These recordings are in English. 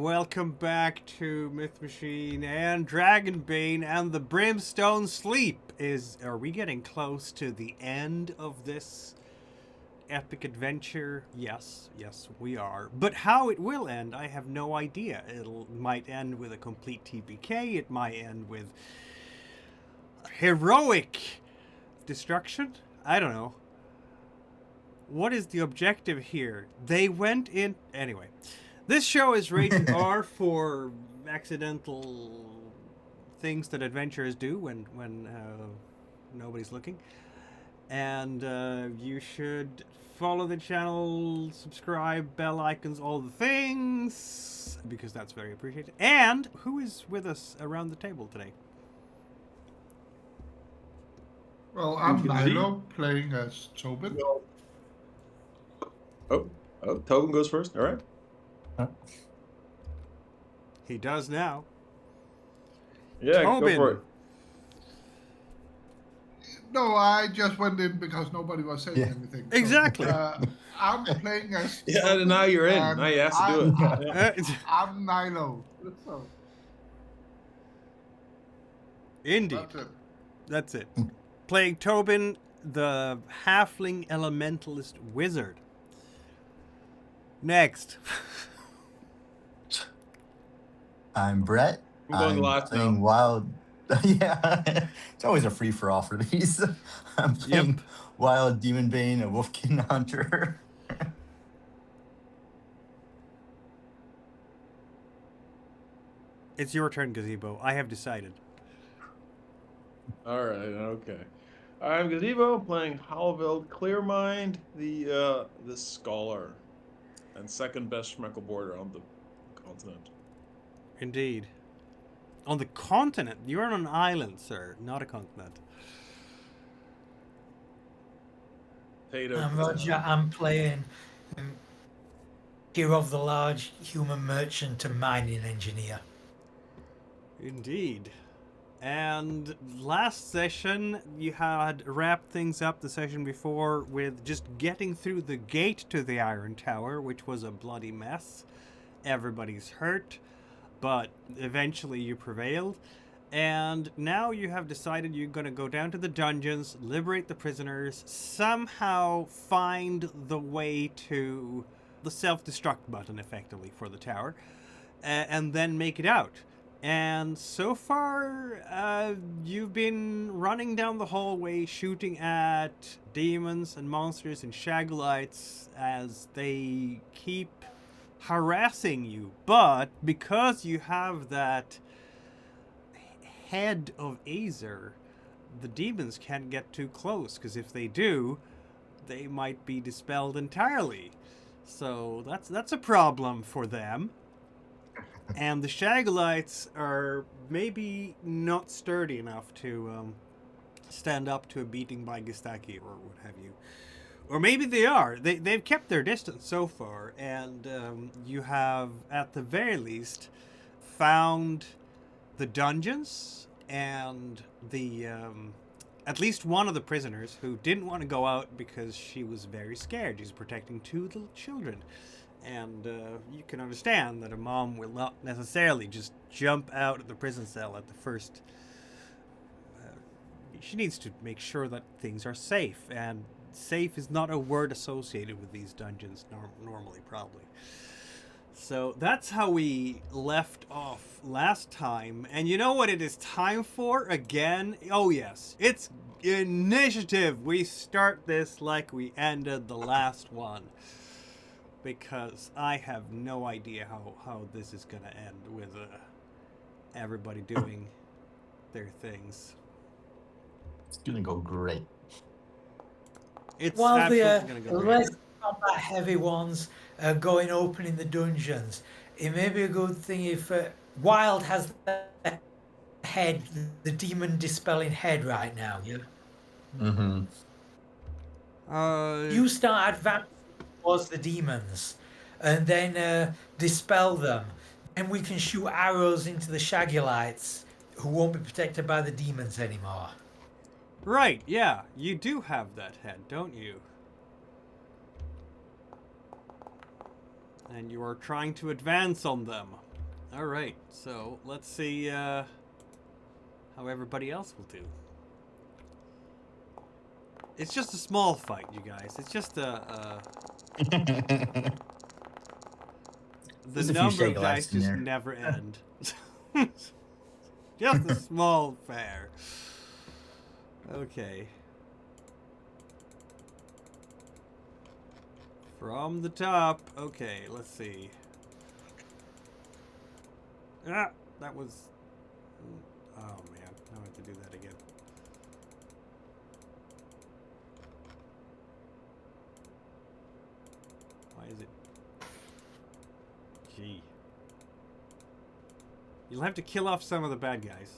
welcome back to Myth Machine and Dragon Bain and the Brimstone Sleep. Are we getting close to the end of this epic adventure? Yes, we are. But how it will end, I have no idea. Might end with a complete TPK, it might end with heroic destruction? I don't know. What is the objective here? They went in... Anyway, this show is rated R for accidental things that adventurers do when nobody's looking. And you should follow the channel, subscribe, bell icons, all the things, because that's very appreciated. And who is with us around the table today? Well, I'm Milo, playing as Tobin. Oh, Tobin goes first. All right. He does now. Yeah, Tobin. go for it. No, I just went in because nobody was saying anything. So, exactly. I'm playing as Yeah, Tobin, now you're in. Now you have to do it. I'm Milo. So, Indeed. That's it. Playing Tobin, the halfling elementalist wizard. Next. I'm Brett. I'm going last playing now. Wild. Yeah, it's always a free for all for these. I'm playing Wild Demon Bane, a Wolfkin Hunter. It's your turn, Gazebo. I have decided. All right. Okay. I'm Gazebo, playing Halveld Clearmind, the scholar, and second best Schmeckle border on the continent. Indeed. On the continent? You're on an island, sir, not a continent. I'm Roger. I'm playing Kiro, the large human merchant and mining engineer. Indeed. And last session, you had wrapped things up the session before with just getting through the gate to the Iron Tower, which was a bloody mess. Everybody's hurt, but eventually you prevailed. And now you have decided you're going to go down to the dungeons, liberate the prisoners, somehow find the way to the self-destruct button, effectively, for the tower, and then make it out. And so far, you've been running down the hallway, shooting at demons and monsters and Shagulites as they keep harassing you. But because you have that head of Azer, the demons can't get too close, because if they do, they might be dispelled entirely. So that's a problem for them. And the Shagulites are maybe not sturdy enough to stand up to a beating by Gistaki or what have you. Or maybe they are. They've kept their distance so far, and you have, at the very least, found the dungeons and the at least one of the prisoners who didn't want to go out because she was very scared. She's protecting two little children. And you can understand that a mom will not necessarily just jump out of the prison cell at the first. She needs to make sure that things are safe, and safe is not a word associated with these dungeons normally, probably. So that's how we left off last time. And you know what it is time for again? Oh yes, it's initiative. We start this like we ended the last one. Because I have no idea how this is going to end with everybody doing their things. It's gonna go great. It's While absolutely going to the go less great. combat heavy ones are going open in the dungeons, it may be a good thing if Wild has the head, the demon dispelling head right now. Yeah. Mm-hmm. You start advancing towards the demons, and then dispel them, and we can shoot arrows into the Shagulites, who won't be protected by the demons anymore. Right, yeah. You do have that head, don't you? And you are trying to advance on them. All right, so let's see how everybody else will do. It's just a small fight, you guys. It's just the There's a few number of Shagulites dice in just there. never end. Just a small fair. Okay. From the top. Okay, let's see. Ah, that was... Oh, man. Now I have to do that again. Why is it... Gee. You'll have to kill off some of the bad guys.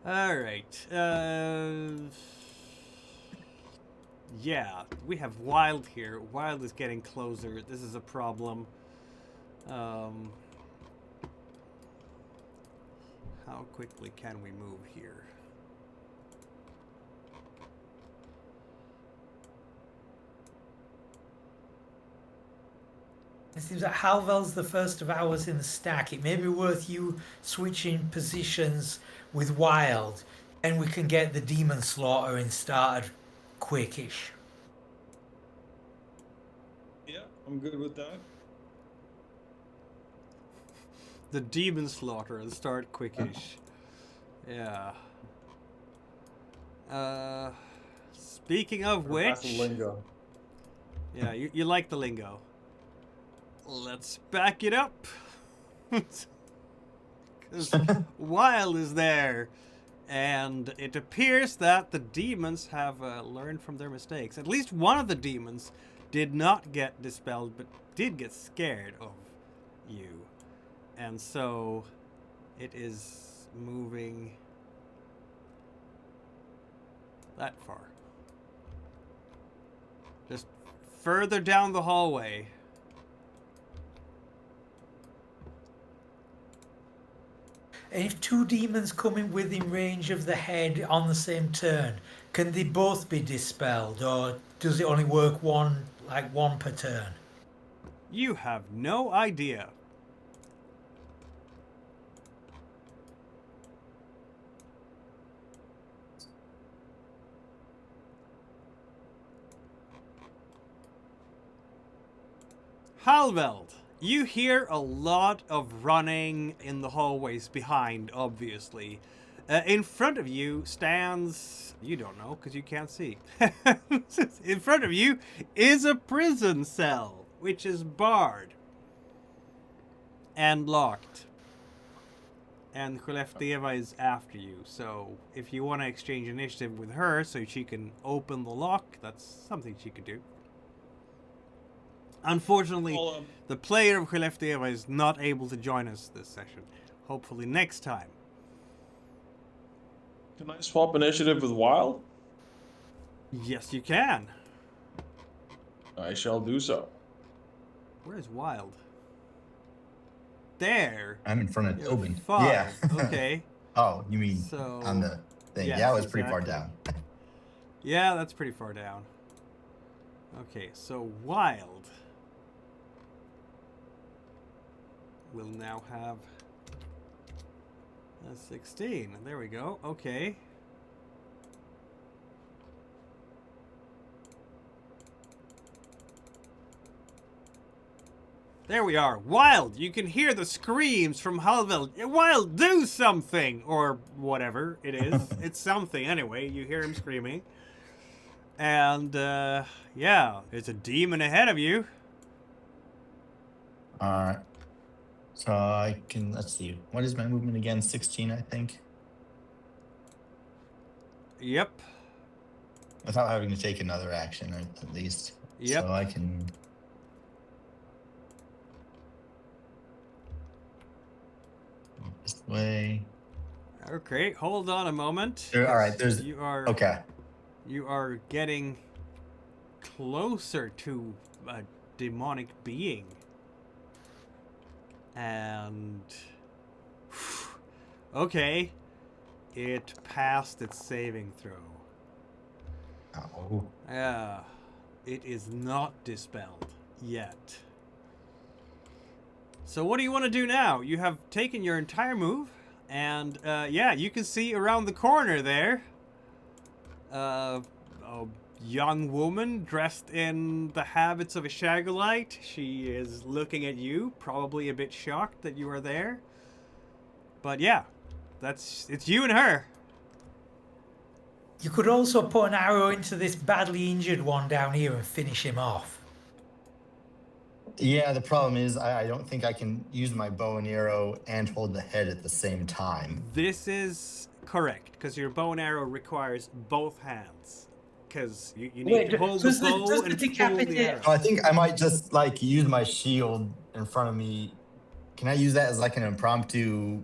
Alright. Yeah, we have Wild here. Wild is getting closer. This is a problem. How quickly can we move here? It seems like Halvel's the first of ours in the stack. It may be worth you switching positions with Wild, and we can get the Demon Slaughtering started quickish. Yeah, I'm good with that. The Demon Slaughter and start quickish. Yeah. Speaking of That's which... the lingo. Yeah, you like the lingo. Let's back it up. Because Wild is there. And it appears that the demons have learned from their mistakes. At least one of the demons did not get dispelled, but did get scared of you. And so it is moving that far. Just further down the hallway. And if two demons come in within range of the head on the same turn, can they both be dispelled, or does it only work one per turn? You have no idea. Halveld, you hear a lot of running in the hallways behind, obviously. In front of you stands... You don't know, because you can't see. In front of you is a prison cell, which is barred. And locked. And Khlefteva is after you, so if you want to exchange initiative with her so she can open the lock, that's something she could do. Unfortunately, the player of Khlefteva is not able to join us this session. Hopefully next time. Can I swap initiative with Wild? Yes, you can. I shall do so. Where's Wild? There. I'm in front of You're Tobin. 5. Yeah. Okay. Oh, you mean So, on the thing? yes, Yeah, it was pretty far exactly. down. Yeah, that's pretty far down. Okay, so Wild will now have a 16. There we go. Okay. There we are. Wild, you can hear the screams from Halveld. Wild, do something! Or whatever it is. It's something anyway. You hear him screaming. And, yeah, there's a demon ahead of you. Alright. So I can, let's see. What is my movement again? 16, I think. Yep. Without having to take another action, at least. Yep. So I can... this way. Okay, hold on a moment. All right, there's... You are... Okay. You are getting closer to a demonic being. And... Okay. It passed its saving throw. Oh. Yeah. It is not dispelled. yet. So what do you want to do now? You have taken your entire move, and yeah, you can see around the corner there a young woman dressed in the habits of a Shagulite. She is looking at you, probably a bit shocked that you are there. But yeah, it's you and her. You could also put an arrow into this badly injured one down here and finish him off. Yeah, the problem is I don't think I can use my bow and arrow and hold the head at the same time. This is correct, because your bow and arrow requires both hands. Because you need to hold the bow and pull the arrow. I think I might just like use my shield in front of me. Can I use that as like an impromptu,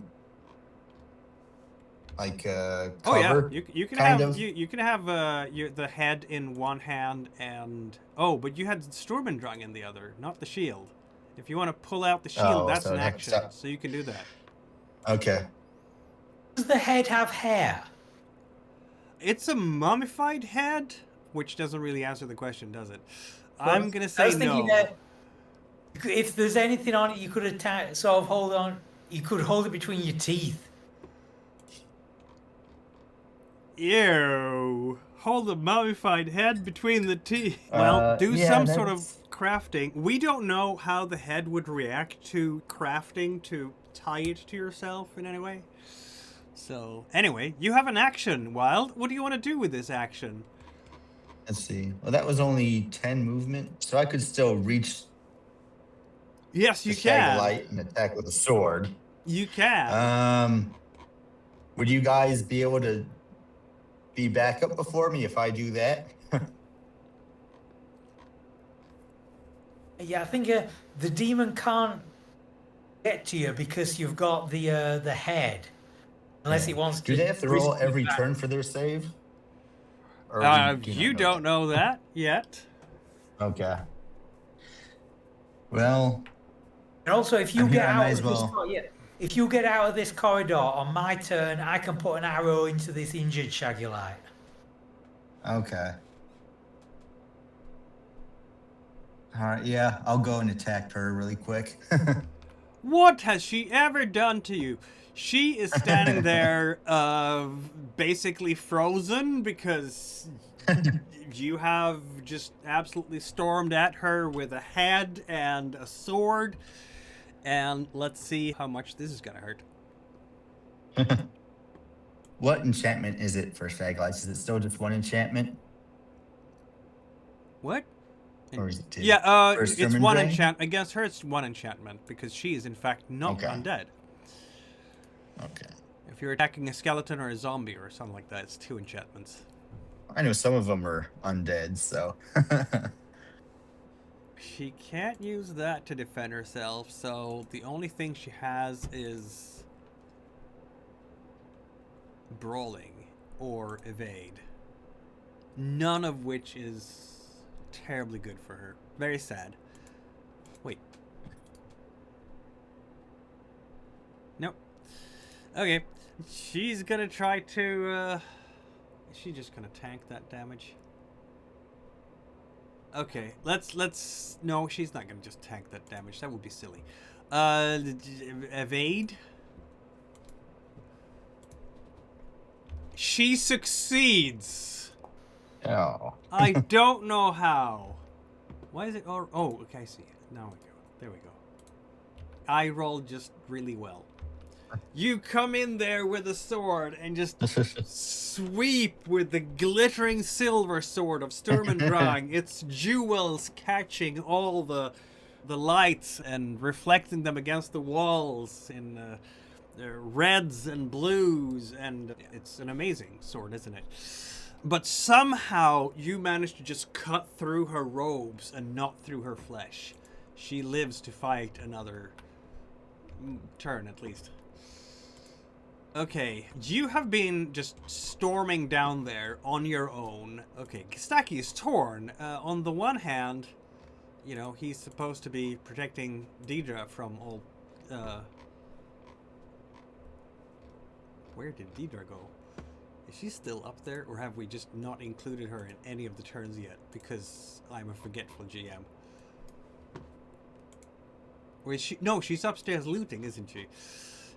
like cover? Oh yeah, you can kind have of? you can have the head in one hand and but you had Sturmendrang in the other, not the shield. If you want to pull out the shield, that's so an I'd have to action, stop. so you can do that. Okay. Does the head have hair? It's a mummified head, which doesn't really answer the question, does it? Well, I'm gonna I say was thinking no. that if there's anything on it, you could sort of hold on. You could hold it between your teeth. Ew. Hold the mummified head between the teeth. Well, do yeah, some sort of that's- crafting. We don't know how the head would react to crafting to tie it to yourself in any way. So, anyway, you have an action, Wild. What do you want to do with this action? Let's see. Well, that was only 10 movement, so I could still reach Yes, the you can. Shagulite and attack with a sword. You can. Would you guys be able to be back up before me if I do that? Yeah, I think the demon can't get to you because you've got the head, unless it wants to. Do they have to roll risk you every back. turn for their save? Or You don't know that yet. Okay. Well, And also, if you I mean, get I out might of as this, well- if you get out of this corridor on my turn, I can put an arrow into this injured Shagulite. okay. All right, yeah, I'll go and attack her really quick. What has she ever done to you? She is standing there, basically frozen because you have just absolutely stormed at her with a head and a sword. And let's see how much this is gonna hurt. What enchantment is it for Shagulites? Is it still just one enchantment? What? Or is it two? Yeah, For it's Sturmendrang? one enchant. Against her, it's one enchantment because she is in fact not Okay. undead. Okay. If you're attacking a skeleton or a zombie or something like that, it's two enchantments. I know some of them are undead, so. She can't use that to defend herself, so the only thing she has is brawling or evade. None of which is terribly good for her. Very sad. Wait. Nope. Okay. She's gonna try to, is she just gonna tank that damage? Okay, let's... No, she's not gonna just tank that damage. That would be silly. Evade. She succeeds. Oh. I don't know how. Why is it... Oh, okay, I see it. Now we go. There we go. I rolled just really well. You come in there with a sword and just sweep with the glittering silver sword of Sturmendrang. Its jewels catching all the lights and reflecting them against the walls in reds and blues, and it's an amazing sword, isn't it? But somehow you manage to just cut through her robes and not through her flesh. She lives to fight another turn at least. Okay, you have been just storming down there on your own. Okay, Stacky is torn. On the one hand, you know, he's supposed to be protecting Deidre from all... Where did Deidre go? Is she still up there, or have we just not included her in any of the turns yet? Because I'm a forgetful GM. Or is she? No, she's upstairs looting, isn't she?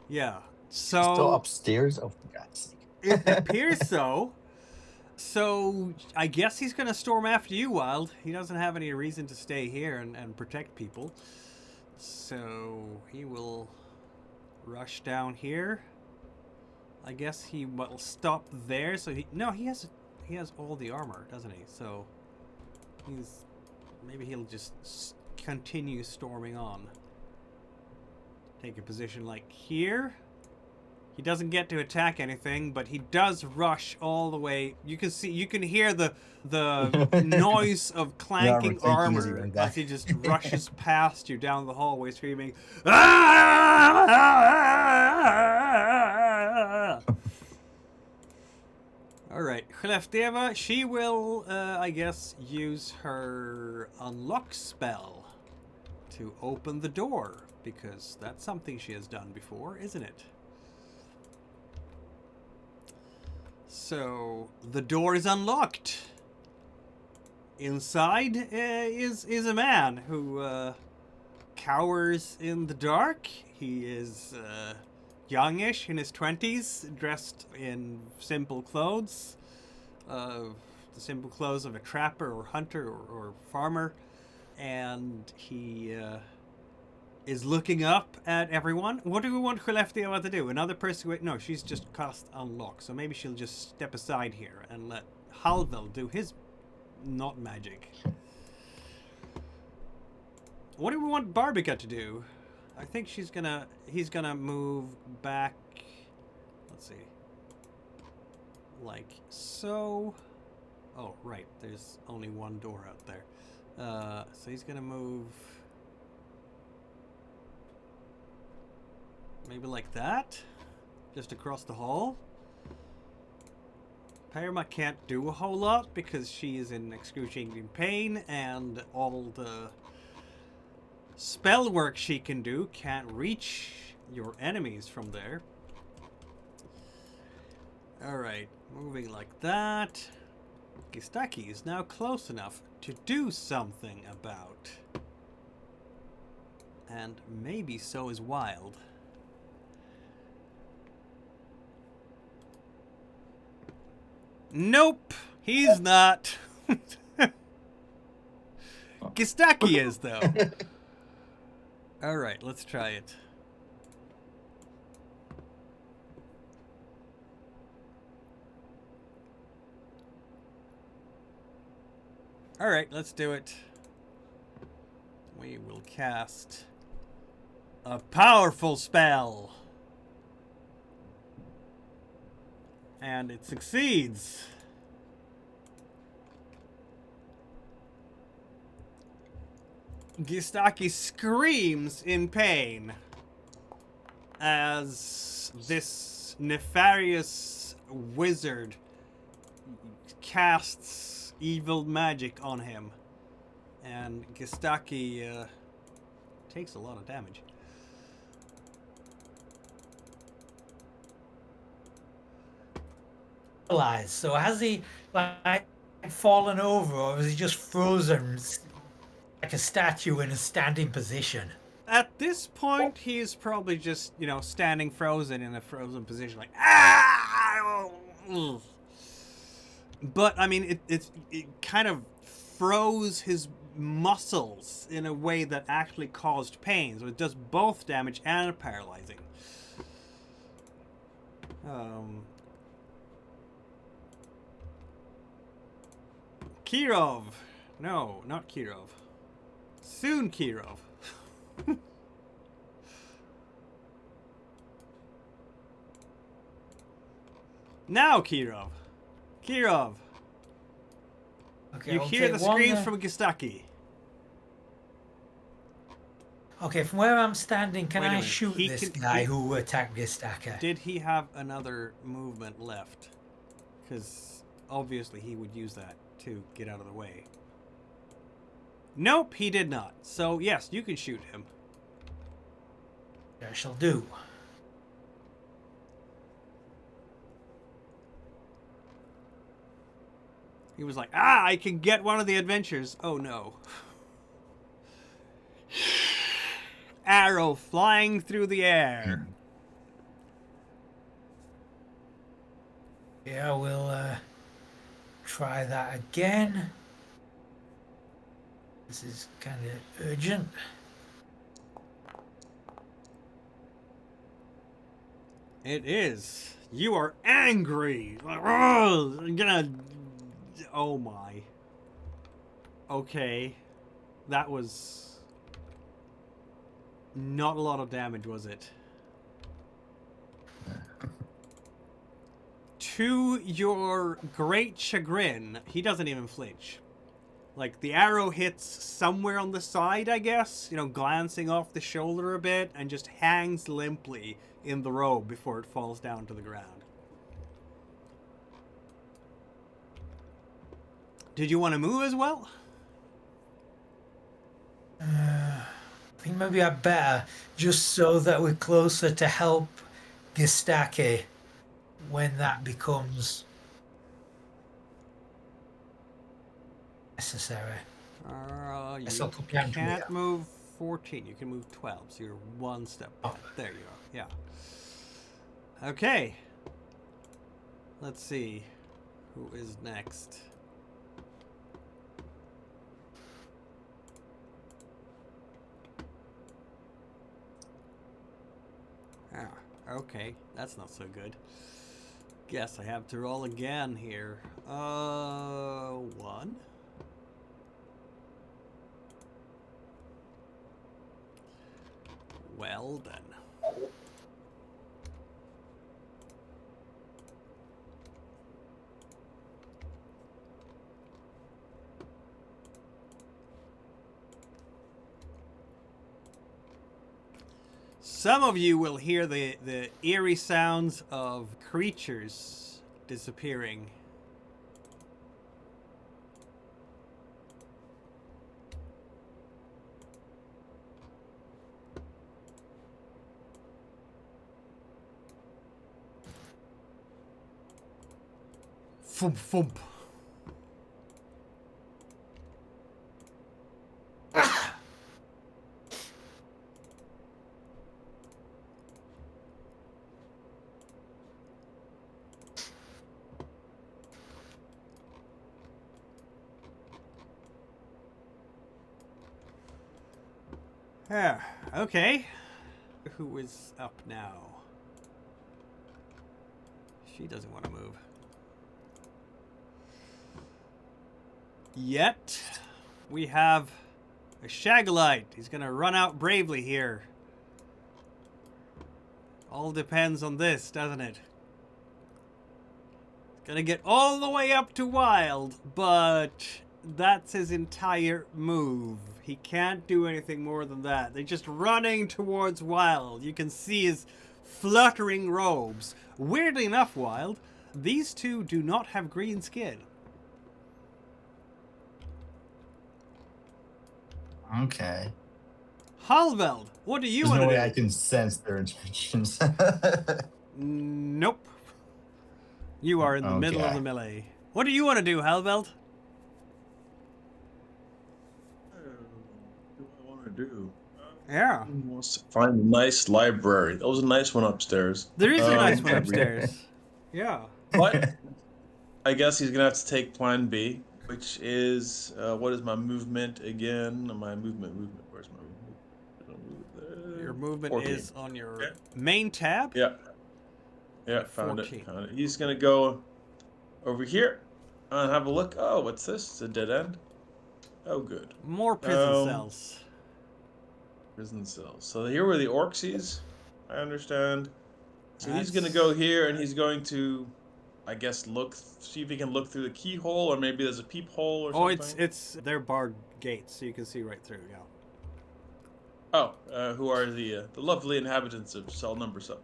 Yeah. Still So upstairs? Oh, for God's sake. it appears so. So I guess he's gonna storm after you, Wild. He doesn't have any reason to stay here and protect people. So he will rush down here. I guess he will stop there. So he has all the armor, doesn't he? So maybe he'll just continue storming on. Take a position like here. He doesn't get to attack anything, but he does rush all the way. You can hear the noise of clanking armor right as he just rushes past you down the hallway, screaming, "Ah!" All right, Khlefdeva, she will, I guess, use her unlock spell to open the door, because that's something she has done before, isn't it? So the door is unlocked. Inside is a man who cowers in the dark. He is youngish, in his 20s, dressed in simple clothes. The simple clothes of a trapper or hunter or farmer. And he is looking up at everyone. What do we want Khlefdeva to do? Another person? No, she's just cast unlock. So maybe she'll just step aside here and let Halvel do his not magic. What do we want Barbica to do? I think he's gonna move back. Let's see. Like so. Oh, right. There's only one door out there. So he's gonna move maybe like that, just across the hall. Parma can't do a whole lot because she is in excruciating pain, and all the spell work she can do can't reach your enemies from there. Alright, moving like that. Gistaki is now close enough to do something about. And maybe so is Wild. Nope, he's not. Gistaki is, though. Alright, let's try it. Alright, let's do it. We will cast a powerful spell. And it succeeds. Gistaki screams in pain as this nefarious wizard casts evil magic on him. And Gistaki takes a lot of damage. So has he like fallen over, or is he just frozen like a statue in a standing position? At this point, he's probably just, standing frozen in a frozen position, like, ah! But, I mean, it kind of froze his muscles in a way that actually caused pain. So it does both damage and paralyzing. Kirov. No, not Kirov. Soon Kirov. Now Kirov. Kirov. Okay, You I'll hear take the one, screams from Gistaki. Okay, from where I'm standing, can Wait a I minute, shoot he this can- guy he- who attacked Gistaka? Did he have another movement left? Because obviously he would use that to get out of the way. Nope, he did not. So yes, you can shoot him. I shall do. He was like, I can get one of the adventures. Oh no. arrow flying through the air. Yeah, we'll try that again. This is kind of urgent. It is. You are angry. I'm gonna. Oh my. Okay. That was not a lot of damage, was it? To your great chagrin, he doesn't even flinch. Like, the arrow hits somewhere on the side, I guess, you know, glancing off the shoulder a bit, and just hangs limply in the robe before it falls down to the ground. Did you want to move as well? I think maybe I better, just so that we're closer to help Gestake when that becomes necessary. You Guess I'll put down can't here. move 14. You can move 12, so you're one step back. There you are. Yeah. Okay. Let's see. Who is next? Ah, okay. That's not so good. Guess I have to roll again here. 1. Well then. Some of you will hear the eerie sounds of creatures disappearing. Thump, thump. Yeah, okay. Who is up now? She doesn't want to move. Yet, we have a Shagulite. He's going to run out bravely here. All depends on this, doesn't it? He's going to get all the way up to wild, but that's his entire move. He can't do anything more than that. They're just running towards wild. You can see his fluttering robes. Weirdly enough, wild, these two do not have green skin. Okay. Halveld, what do you There's want no to way do? I can sense their intentions. Nope. You are in the middle of Okay. the melee. What do you want to do, Halveld? What do I want to do? Yeah. Wants to find a nice library. That was a nice one upstairs. There is a nice one Okay. upstairs. Yeah. But I guess he's gonna have to take Plan B, which is what is my movement again? My movement. Where's my movement? Your movement 14. is on your Okay. main tab. Yeah. Yeah, found 14. it. Found it. He's gonna go over here and have a look. Oh, what's this? It's a dead end. Oh, good. More prison Um, cells. Prison cells. So here were the orcsies, I understand. So he's gonna That's- go here and he's going to, I guess, see if he can look through the keyhole, or maybe there's a peephole or Oh, something. it's they're barred gates, so you can see right through. Yeah. Oh, who are the lovely inhabitants of cell number 7?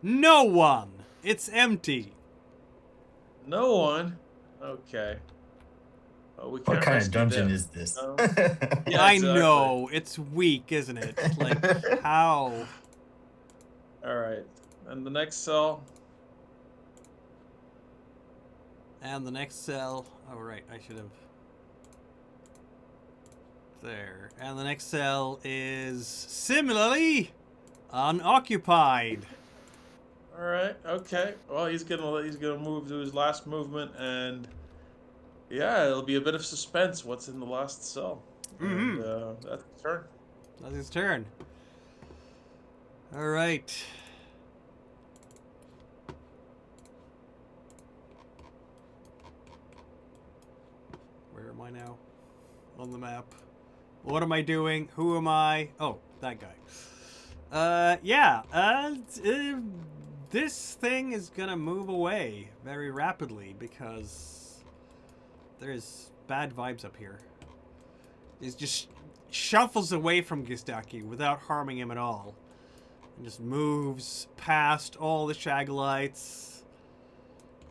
No one. It's empty. No one. Okay. Oh, we can't What kind of rescue dungeon them. is this? Oh. Yeah, I exactly. know it's weak, isn't it? Like how? All right. And the next cell. And the next cell. Oh right, I should have There. And the next cell is similarly unoccupied. All right. Okay. Well, he's gonna move to his last movement, and yeah, it'll be a bit of suspense. What's in the last cell? And that's his turn. That's his turn. All right. Where am I now? On the map. What am I doing? Who am I? Oh, that guy. This thing is gonna move away very rapidly because there's bad vibes up here. It just shuffles away from Gistaki without harming him at all. And just moves past all the Shagulites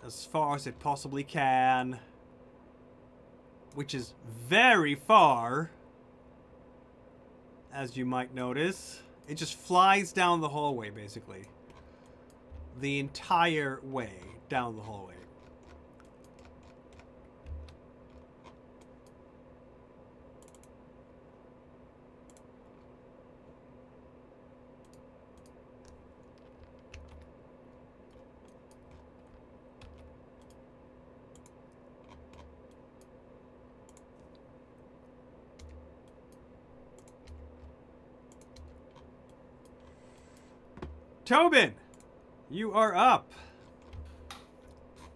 as far as it possibly can. Which is very far, as you might notice. It just flies down the hallway, basically. The entire way down the hallway. Tobin, you are up.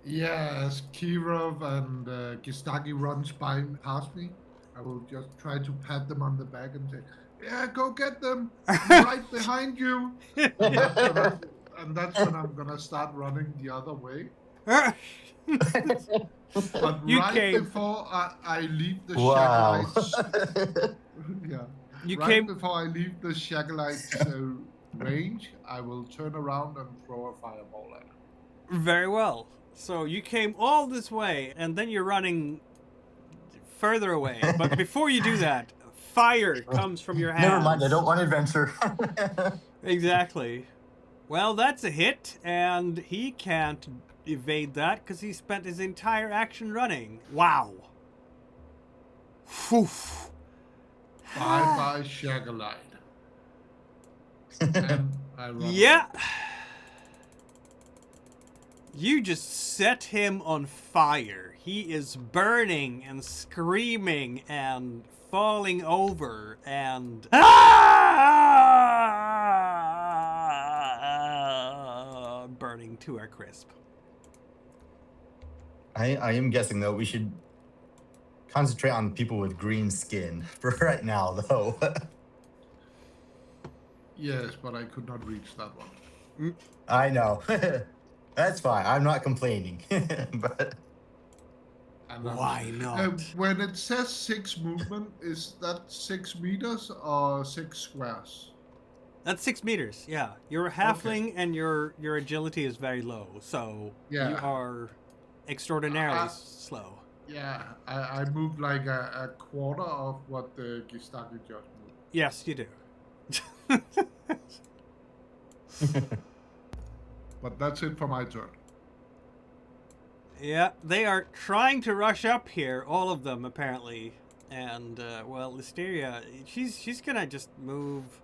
Yeah, as Kiro and Gistaki runs past me, I will just try to pat them on the back and say, "Yeah, go get them! I'm right behind you!" And that's when I'm gonna start running the other way. But You right came- before I leave the Wow. Shagulites, yeah, You right came. before I leave the Shagulites range, I will turn around and throw a fireball at him. Very well. So you came all this way, and then you're running further away. But before you do that, fire comes from your hands. Never mind, I don't want adventure. Exactly. Well, that's a hit, and he can't evade that because he spent his entire action running. Wow. Phew. Bye-bye, Shagulite. And I run. Yeah. You just set him on fire. He is burning and screaming and falling over and burning to a crisp. I am guessing, though, we should concentrate on people with green skin for right now, though. Yes, but I could not reach that one. I know. That's fine. I'm not complaining. But And I'm- Why not? when it says 6 movement, is that 6 meters or 6 squares? That's 6 meters. Yeah, you're a halfling, and your agility is very low, so Yeah. you are extraordinarily slow. Yeah, I moved like a quarter of what the Gistaki just moved. Yes, you do. But that's it for my turn. Yeah, they are trying to rush up here, all of them apparently, and well, Listeria, she's gonna just move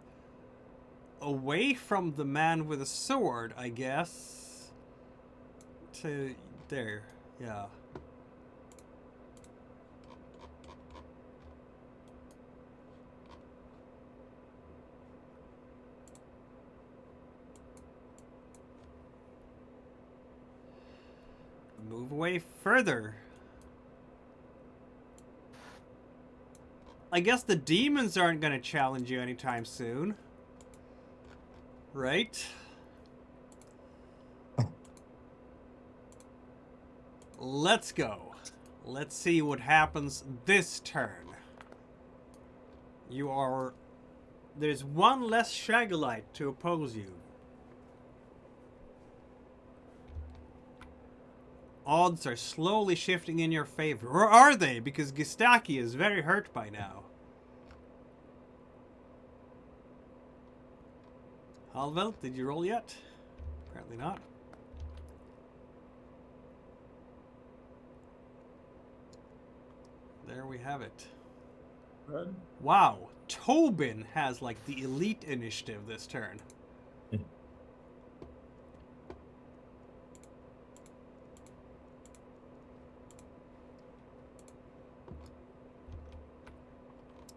away from the man with a sword, I guess. To there, yeah. Move away further. I guess the demons aren't going to challenge you anytime soon. Right? Let's go. Let's see what happens this turn. You are... There's one less Shagulite to oppose you. Odds are slowly shifting in your favor. Or are they? Because Gistaki is very hurt by now. Halvel, did you roll yet? Apparently not. There we have it. Good. Wow, Tobin has like the elite initiative this turn.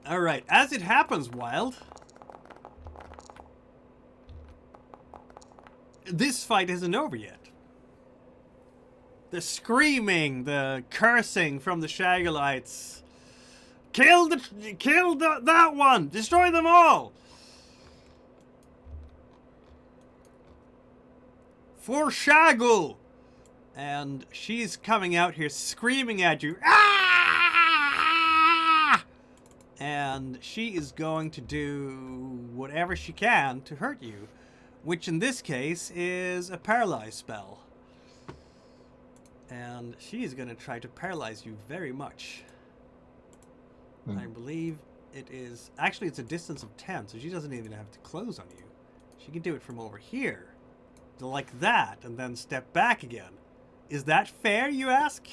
All right, as it happens, Wild, this fight isn't over yet. The screaming, the cursing from the Shagulites. Kill that one! Destroy them all! For Shagul! And she's coming out here screaming at you. Ah! And she is going to do whatever she can to hurt you, which in this case is a paralyze spell. And she is going to try to paralyze you very much. I believe it is... Actually, it's a distance of 10, so she doesn't even have to close on you. She can do it from over here. Like that, and then step back again. Is that fair, you ask?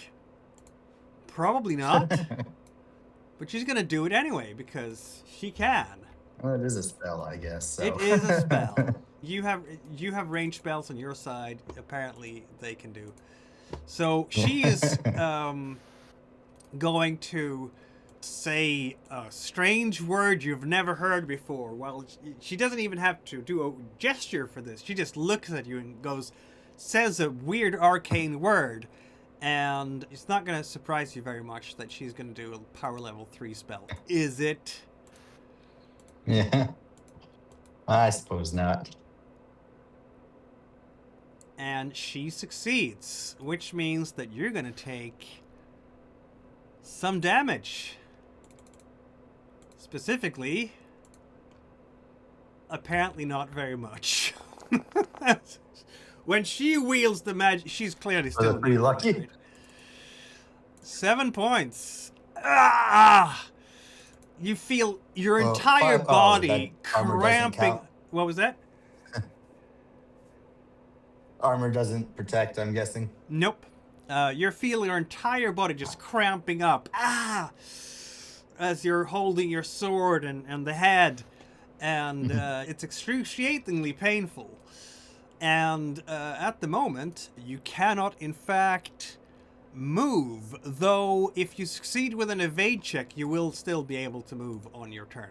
Probably not. But she's going to do it anyway, because she can. Well, it is a spell, I guess. So. It is a spell. You have ranged spells on your side. Apparently, they can do. So she is going to say a strange word you've never heard before. Well, she doesn't even have to do a gesture for this. She just looks at you and says a weird arcane word. And it's not going to surprise you very much that she's going to do a power level 3 spell. Is it? Yeah. I suppose not. And she succeeds, which means that you're going to take some damage. Specifically, apparently not very much. When she wields the magic, she's clearly still pretty lucky. Right? 7 points. Ah! You feel your entire body cramping. What was that? Armor doesn't protect, I'm guessing. Nope. You're feeling your entire body just cramping up. Ah! As you're holding your sword and the head. And it's excruciatingly painful. And at the moment, you cannot, in fact, move. Though, if you succeed with an evade check, you will still be able to move on your turn.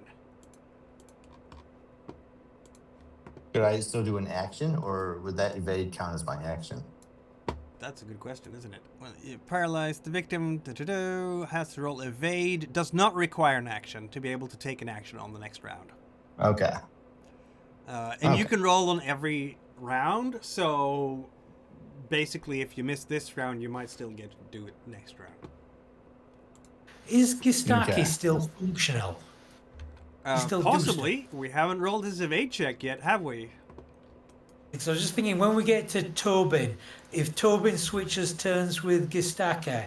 Could I still do an action, or would that evade count as my action? That's a good question, isn't it? Well, you paralyze the victim, has to roll evade, does not require an action to be able to take an action on the next round. Okay. And you can roll on every round, so basically if you miss this round, you might still get to do it next round. Is Gistaki still functional? Possibly. We haven't rolled his evade check yet, have we? So I was just thinking, when we get to Tobin, if Tobin switches turns with Gistaki,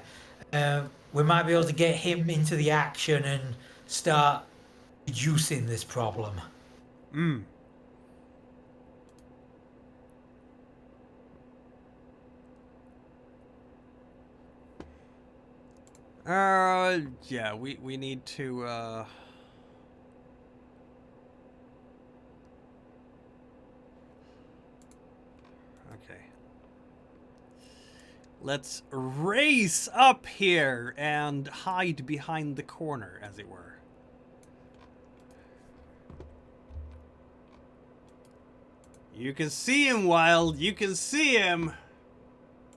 we might be able to get him into the action and start reducing this problem. Yeah, we need to, okay. Let's race up here and hide behind the corner, as it were. You can see him, Wild. You can see him.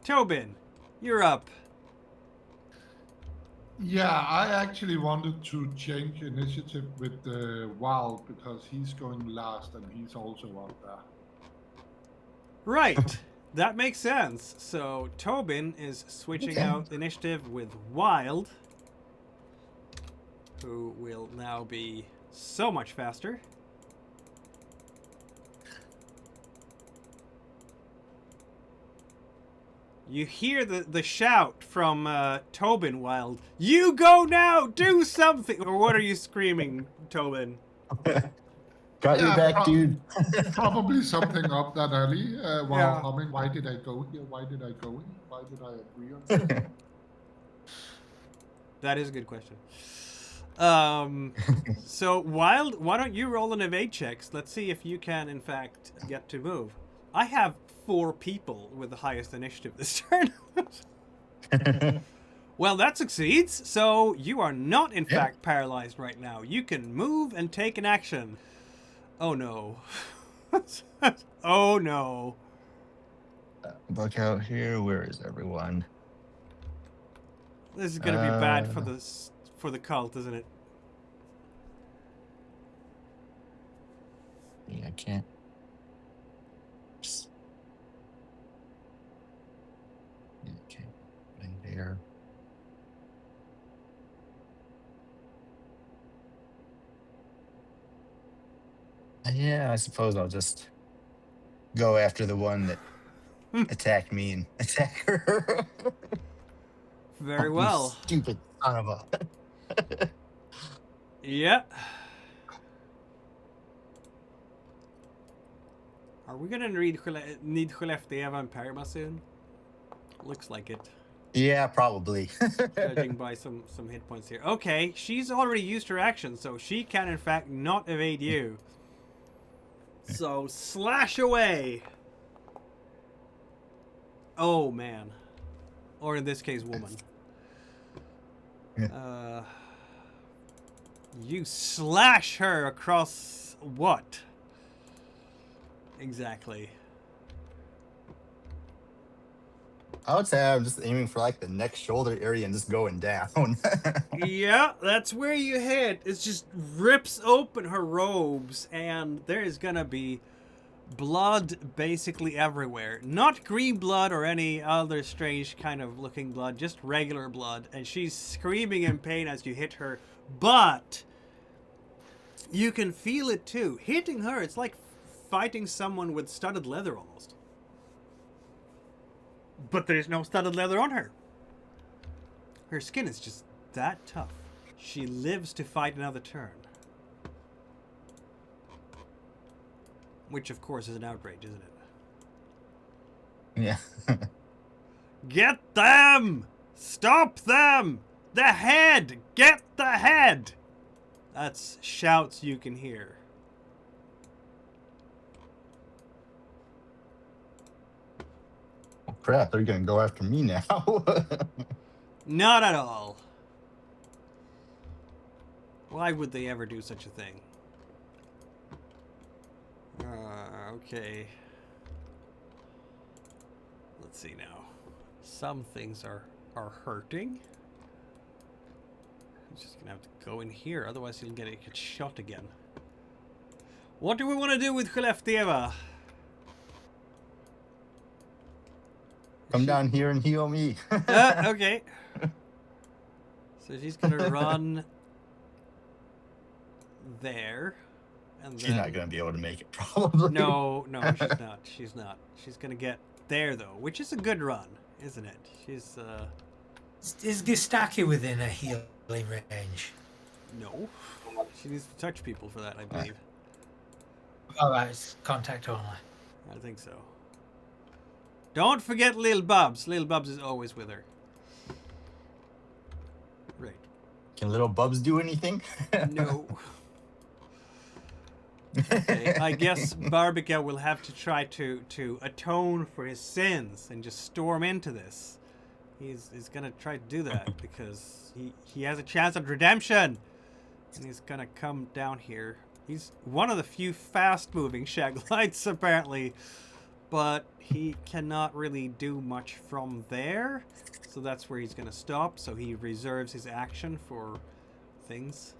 Tobin, you're up. Yeah, I actually wanted to change initiative with the Wild because he's going last and he's also up there. Right. That makes sense. So Tobin is switching out initiative with Wild, who will now be so much faster. You hear the shout from Tobin, Wild. You go now! Do something! Or what are you screaming, Tobin? Got your back, dude. Probably something up that alley while humming, why did I go here? Why did I go here? Why did I agree on this? That is a good question. So Wild, why don't you roll an evade checks? Let's see if you can in fact get to move. I have 4 people with the highest initiative this turn. Well, that succeeds. So you are not in fact paralyzed right now. You can move and take an action. Oh no. Oh no. Look out here. Where is everyone? This is gonna be bad for the cult, isn't it? Yeah, I can't. Oops. Yeah, okay. Right there. Yeah, I suppose I'll just go after the one that attacked me and attack her. Very You well. stupid son of a. Yeah. Are we gonna need Skellefteå and Parma soon? Looks like it. Yeah, probably. Judging by some hit points here. Okay, she's already used her action, so she can in fact not evade you. So slash away. Oh man. Or in this case, woman. You slash her across what? Exactly. I would say I'm just aiming for like the neck shoulder area and just going down. Yeah, that's where you hit. It just rips open her robes, and there is gonna be blood basically everywhere. Not green blood or any other strange kind of looking blood, just regular blood. And she's screaming in pain as you hit her, but you can feel it too. Hitting her, it's like fighting someone with studded leather almost. But there's no studded leather on her. Her skin is just that tough. She lives to fight another turn. Which, of course, is an outrage, isn't it? Yeah. Get them! Stop them! The head! Get the head! That's shouts you can hear. Oh, crap, they're gonna go after me now. Not at all. Why would they ever do such a thing? Okay. Let's see now. Some things are hurting. I'm just gonna have to go in here, otherwise he'll get shot again. What do we want to do with Skellefteå? Come down here and heal me. Okay. So she's gonna run there. And She's not gonna be able to make it, probably. No, she's not. She's not. She's gonna get there though, which is a good run, isn't it? She's Is Gistaki within a healing range? no. She needs to touch people for that, I believe. Alright, it's contact only. I think so. Don't forget Lil Bubs. Lil Bubs is always with her. Right. Can little Bubs do anything? No. Okay, I guess Barbica will have to try to atone for his sins and just storm into this. He's gonna try to do that because he has a chance at redemption. And he's gonna come down here. He's one of the few fast-moving Shagulites, apparently. But he cannot really do much from there. So that's where he's gonna stop. So he reserves his action for things.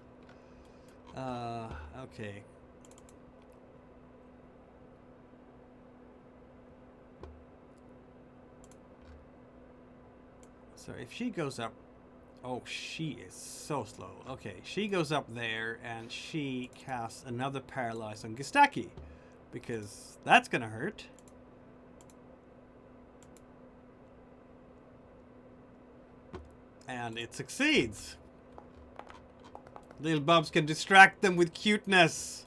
Okay. So if she goes up... Oh, she is so slow. Okay, she goes up there and she casts another paralyze on Gistaki. Because that's gonna hurt. And it succeeds. Little Bubs can distract them with cuteness.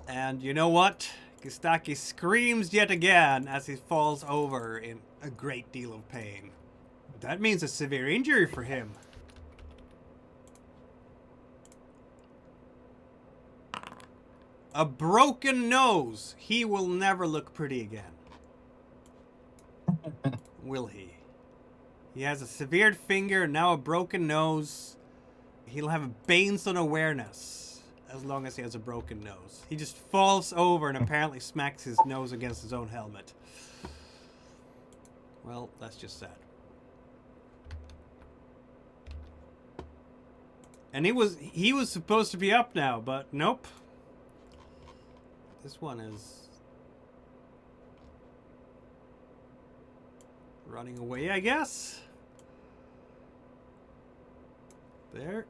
And you know what? Kistaki screams yet again as he falls over in a great deal of pain. That means a severe injury for him. A broken nose. He will never look pretty again. Will he? He has a severed finger and now a broken nose. He'll have a Bane's unawareness as long as he has a broken nose. He just falls over and apparently smacks his nose against his own helmet. Well, that's just sad. And he was supposed to be up now, but nope. This one is running away, I guess. There.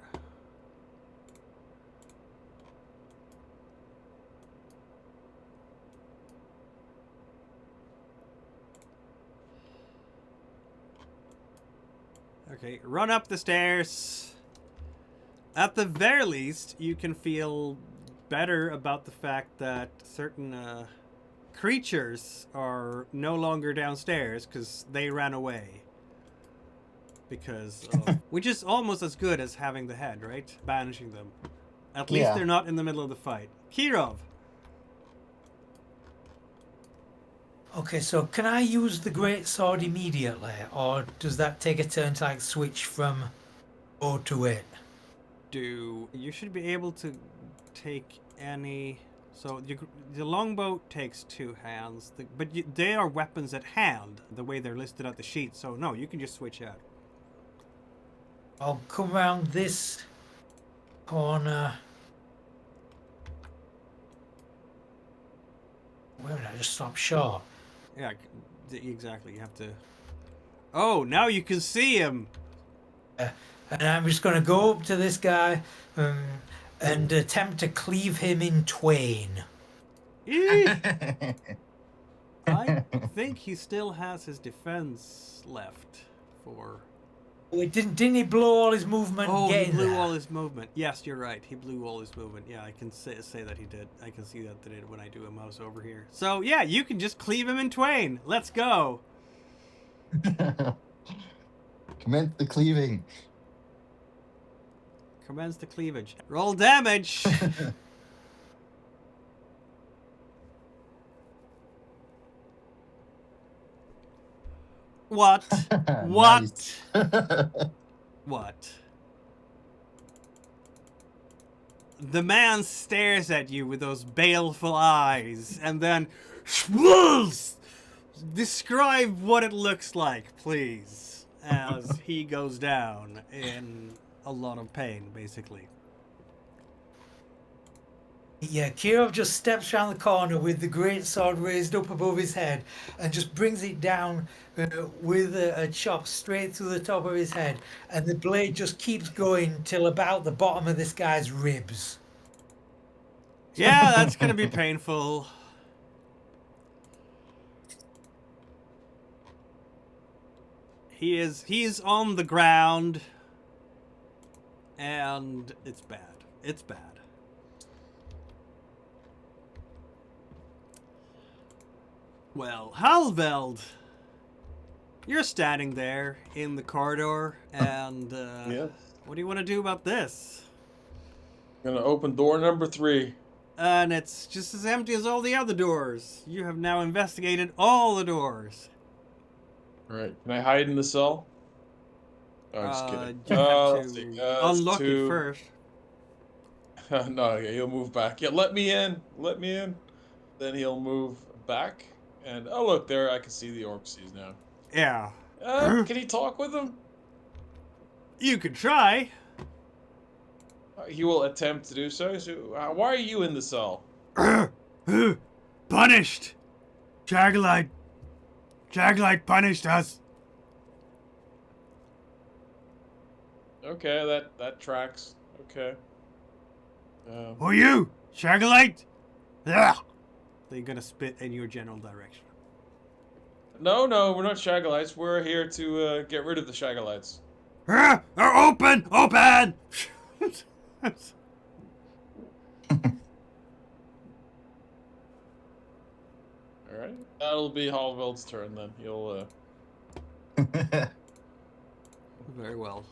Okay, run up the stairs. At the very least, you can feel better about the fact that certain creatures are no longer downstairs because they ran away. Because, which is almost as good as having the head, right? Banishing them. At least they're not in the middle of the fight. Kirov. Okay, so can I use the great sword immediately, or does that take a turn to like switch from O to it? You should be able to take any. So the longbow takes 2 hands, they are weapons at hand the way they're listed at the sheet. So no, you can just switch out. I'll come around this corner. Wait a minute, I just stopped short. Yeah, exactly. You have to. Oh, now you can see him. And I'm just going to go up to this guy and attempt to cleave him in twain. I think he still has his defense left for. Wait, didn't he blow all his movement? Oh, he blew there? all his movement. Yes, you're right. He blew all his movement. Yeah, I can say that he did. I can see that when I do a mouse over here. So yeah, you can just cleave him in twain. Let's go. Commence the cleaving. Commence the cleavage. Roll damage. What? What? What? The man stares at you with those baleful eyes and then describe what it looks like, please, as he goes down in a lot of pain, basically. Yeah, Kiro just steps around the corner with the great sword raised up above his head and just brings it down with a chop straight through the top of his head, and the blade just keeps going till about the bottom of this guy's ribs. Yeah, that's gonna be painful. He's on the ground, and it's bad. It's bad. Well, Halveld, you're standing there in the corridor, and Yeah. what do you want to do about this? Gonna open door number 3. And it's just as empty as all the other doors. You have now investigated all the doors. Alright, can I hide in the cell? Oh, I'm just kidding. You have Let's to see. unlock it first. No, yeah, he'll move back. Yeah, let me in. Let me in. Then he'll move back. And, oh, look, there, I can see the Orcsies now. Yeah. Can he talk with them? You could try. He will attempt to do so. So why are you in the cell? Punished. Shagulites punished us. Okay, that tracks. Okay. Who are you? Shagulite? Ugh. They're gonna spit in your general direction. No, we're not Shagulites. We're here to get rid of the Shagulites. Open! Open! That'll be Hallveld's turn then. He'll. Very well.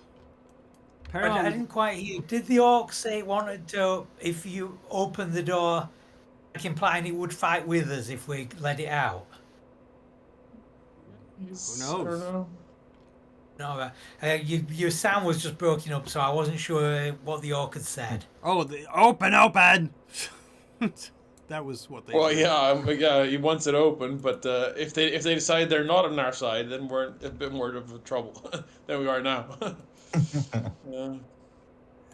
I didn't quite hear. Did the orc say it wanted to, if you open the door, like implying it would fight with us if we let it out? Who I knows? don't know. No, your sound was just broken up, so I wasn't sure what the orc had said. Oh, the open! That was what they Well, said. yeah, he wants it open, but if they decide they're not on our side, then we're in a bit more of trouble than we are now. Yeah.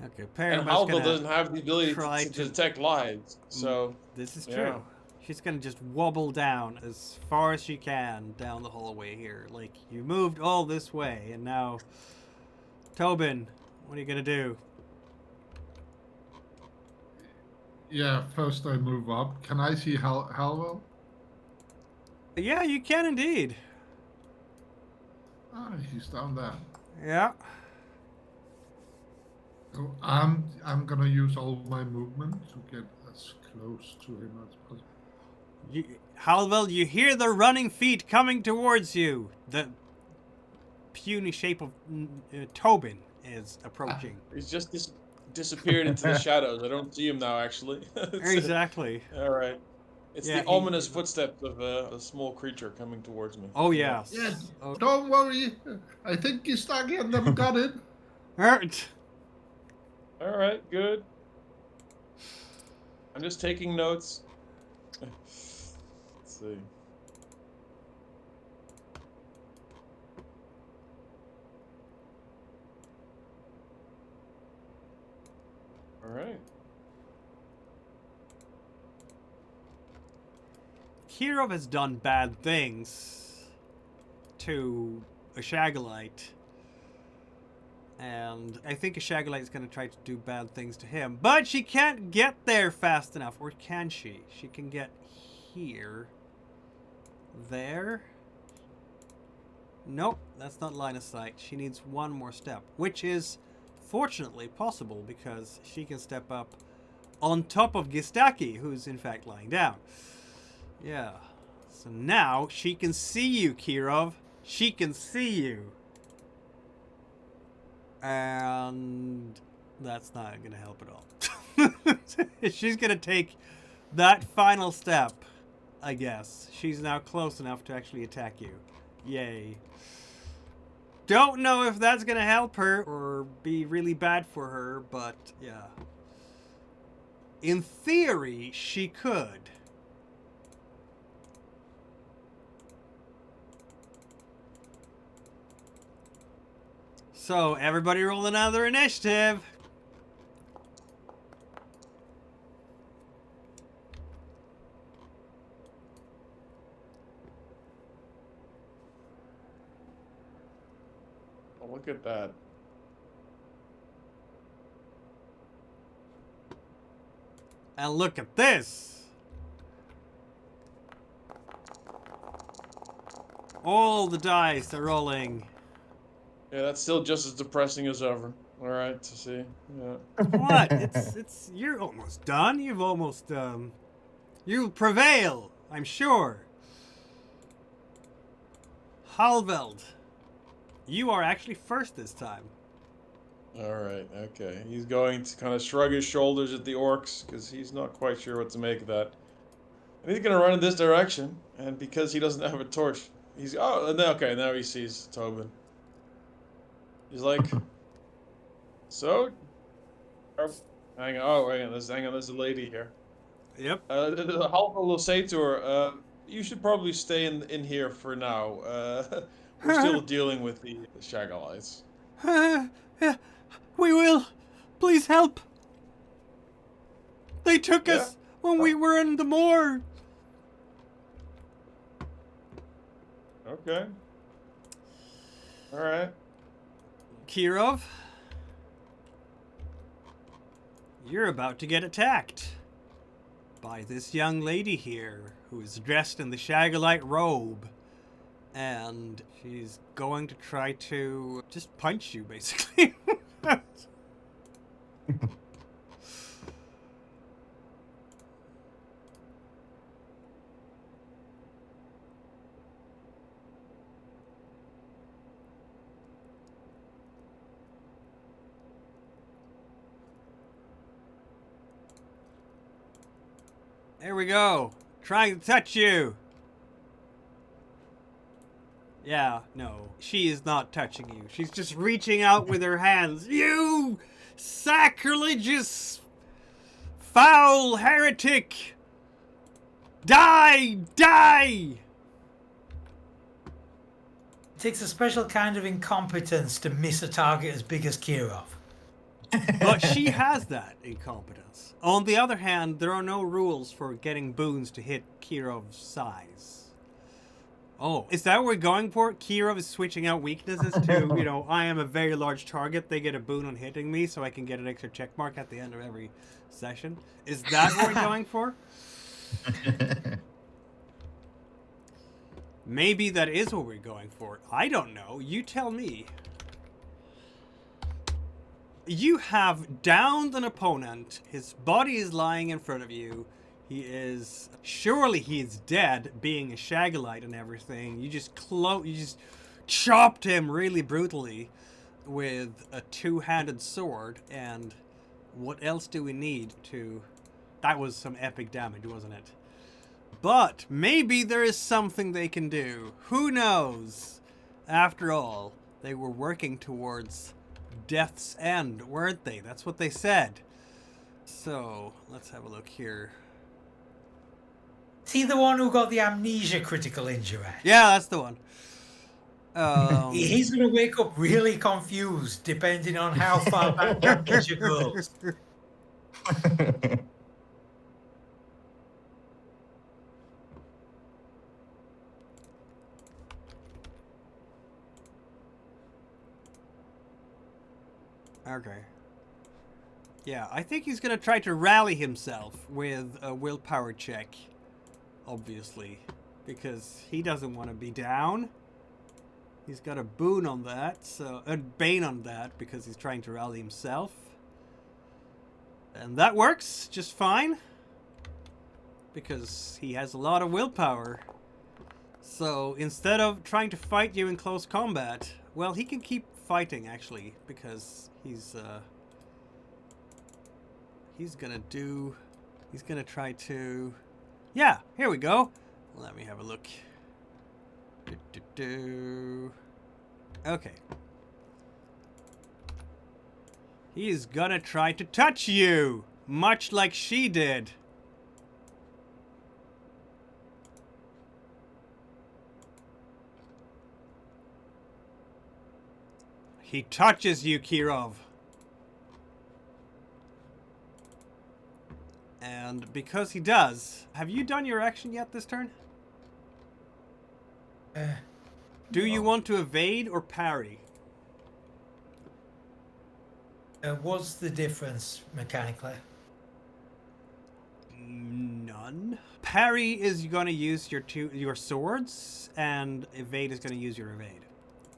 Okay, And Paranormal's Halveld gonna doesn't have the ability try to to- detect lives, so This is yeah. true. She's gonna just wobble down as far as she can down the hallway here. Like, you moved all this way, and now... Tobin, what are you gonna do? Yeah, first I move up. Can I see Halwell? Yeah, you can indeed. Ah, he's down there. Yeah. So I'm gonna use all my movement to get as close to him as possible. Halvel, you hear the running feet coming towards you. The puny shape of Tobin is approaching. He's just disappeared into the shadows. I don't see him now, actually. Exactly. All right. It's Yeah, the ominous footsteps of a small creature coming towards me. Oh, yes. Yeah, Oh. don't worry. I think Gistagi and them got it. Hurt. All right, good. I'm just taking notes. Let's see. All right. Kiro has done bad things to a Shagulite. And I think a Shagulite is going to try to do bad things to him. But she can't get there fast enough. Or can she? She can get here. There. Nope, that's not line of sight. She needs one more step. Which is fortunately possible because she can step up on top of Gistaki, who's in fact lying down. Yeah. So now she can see you, Kirov. She can see you. And that's not going to help at all. She's going to take that final step, I guess. She's now close enough to actually attack you. Yay. Don't know if that's going to help her or be really bad for her, but yeah. In theory, she could. So, everybody roll another initiative. Oh, look at that. And look at this. All the dice are rolling. Yeah, that's still just as depressing as ever. All right, to see. Yeah. What? It's you're almost done. You've almost you prevail, I'm sure. Halveld, you are actually first this time. All right, okay. He's going to kind of shrug his shoulders at the orcs because he's not quite sure what to make of that. And he's going to run in this direction, and because he doesn't have a torch, he's okay. Now he sees Tobin. He's like, so. Hang on. Oh, hang on. There's a lady here. Yep. The Halva will say to her, "You should probably stay in here for now. We're still dealing with the Shagulites." Yeah, we will. Please help. They took us when we were in the moor. Okay. All right. Kirov, you're about to get attacked by this young lady here who is dressed in the Shagulite robe. And she's going to try to just punch you, basically. Here we go. Trying to touch you. Yeah, no. She is not touching you. She's just reaching out with her hands. You sacrilegious, foul heretic. Die! Die! It takes a special kind of incompetence to miss a target as big as Kirov. But she has that incompetence. On the other hand, there are no rules for getting boons to hit Kirov's size. Oh, is that what we're going for? Kirov is switching out weaknesses to, you know, I am a very large target. They get a boon on hitting me, so I can get an extra check mark at the end of every session. Is that what we're going for? Maybe that is what we're going for. I don't know. You tell me. You have downed an opponent. His body is lying in front of you. He is... Surely he is dead, being a Shagulite and everything. You just chopped him really brutally with a two-handed sword. And what else do we need to... That was some epic damage, wasn't it? But maybe there is something they can do. Who knows? After all, they were working towards death's end, weren't they? That's what they said. So, let's have a look here. Is he the one who got the amnesia critical injury? Yeah, that's the one. He's going to wake up really confused, depending on how far back the amnesia goes. Okay. Yeah, I think he's going to try to rally himself with a willpower check, obviously, because he doesn't want to be down. He's got a boon on that, so a bane on that, because he's trying to rally himself. And that works just fine, because he has a lot of willpower. So instead of trying to fight you in close combat, well, he can keep fighting, actually, because he's gonna try to... Yeah, here we go. Let me have a look. Okay. He's gonna try to touch you, much like she did. He touches you, Kirov. And because he does, have you done your action yet this turn? Do you want to evade or parry? What's the difference mechanically? None. Parry is going to use your swords, and evade is going to use your evade.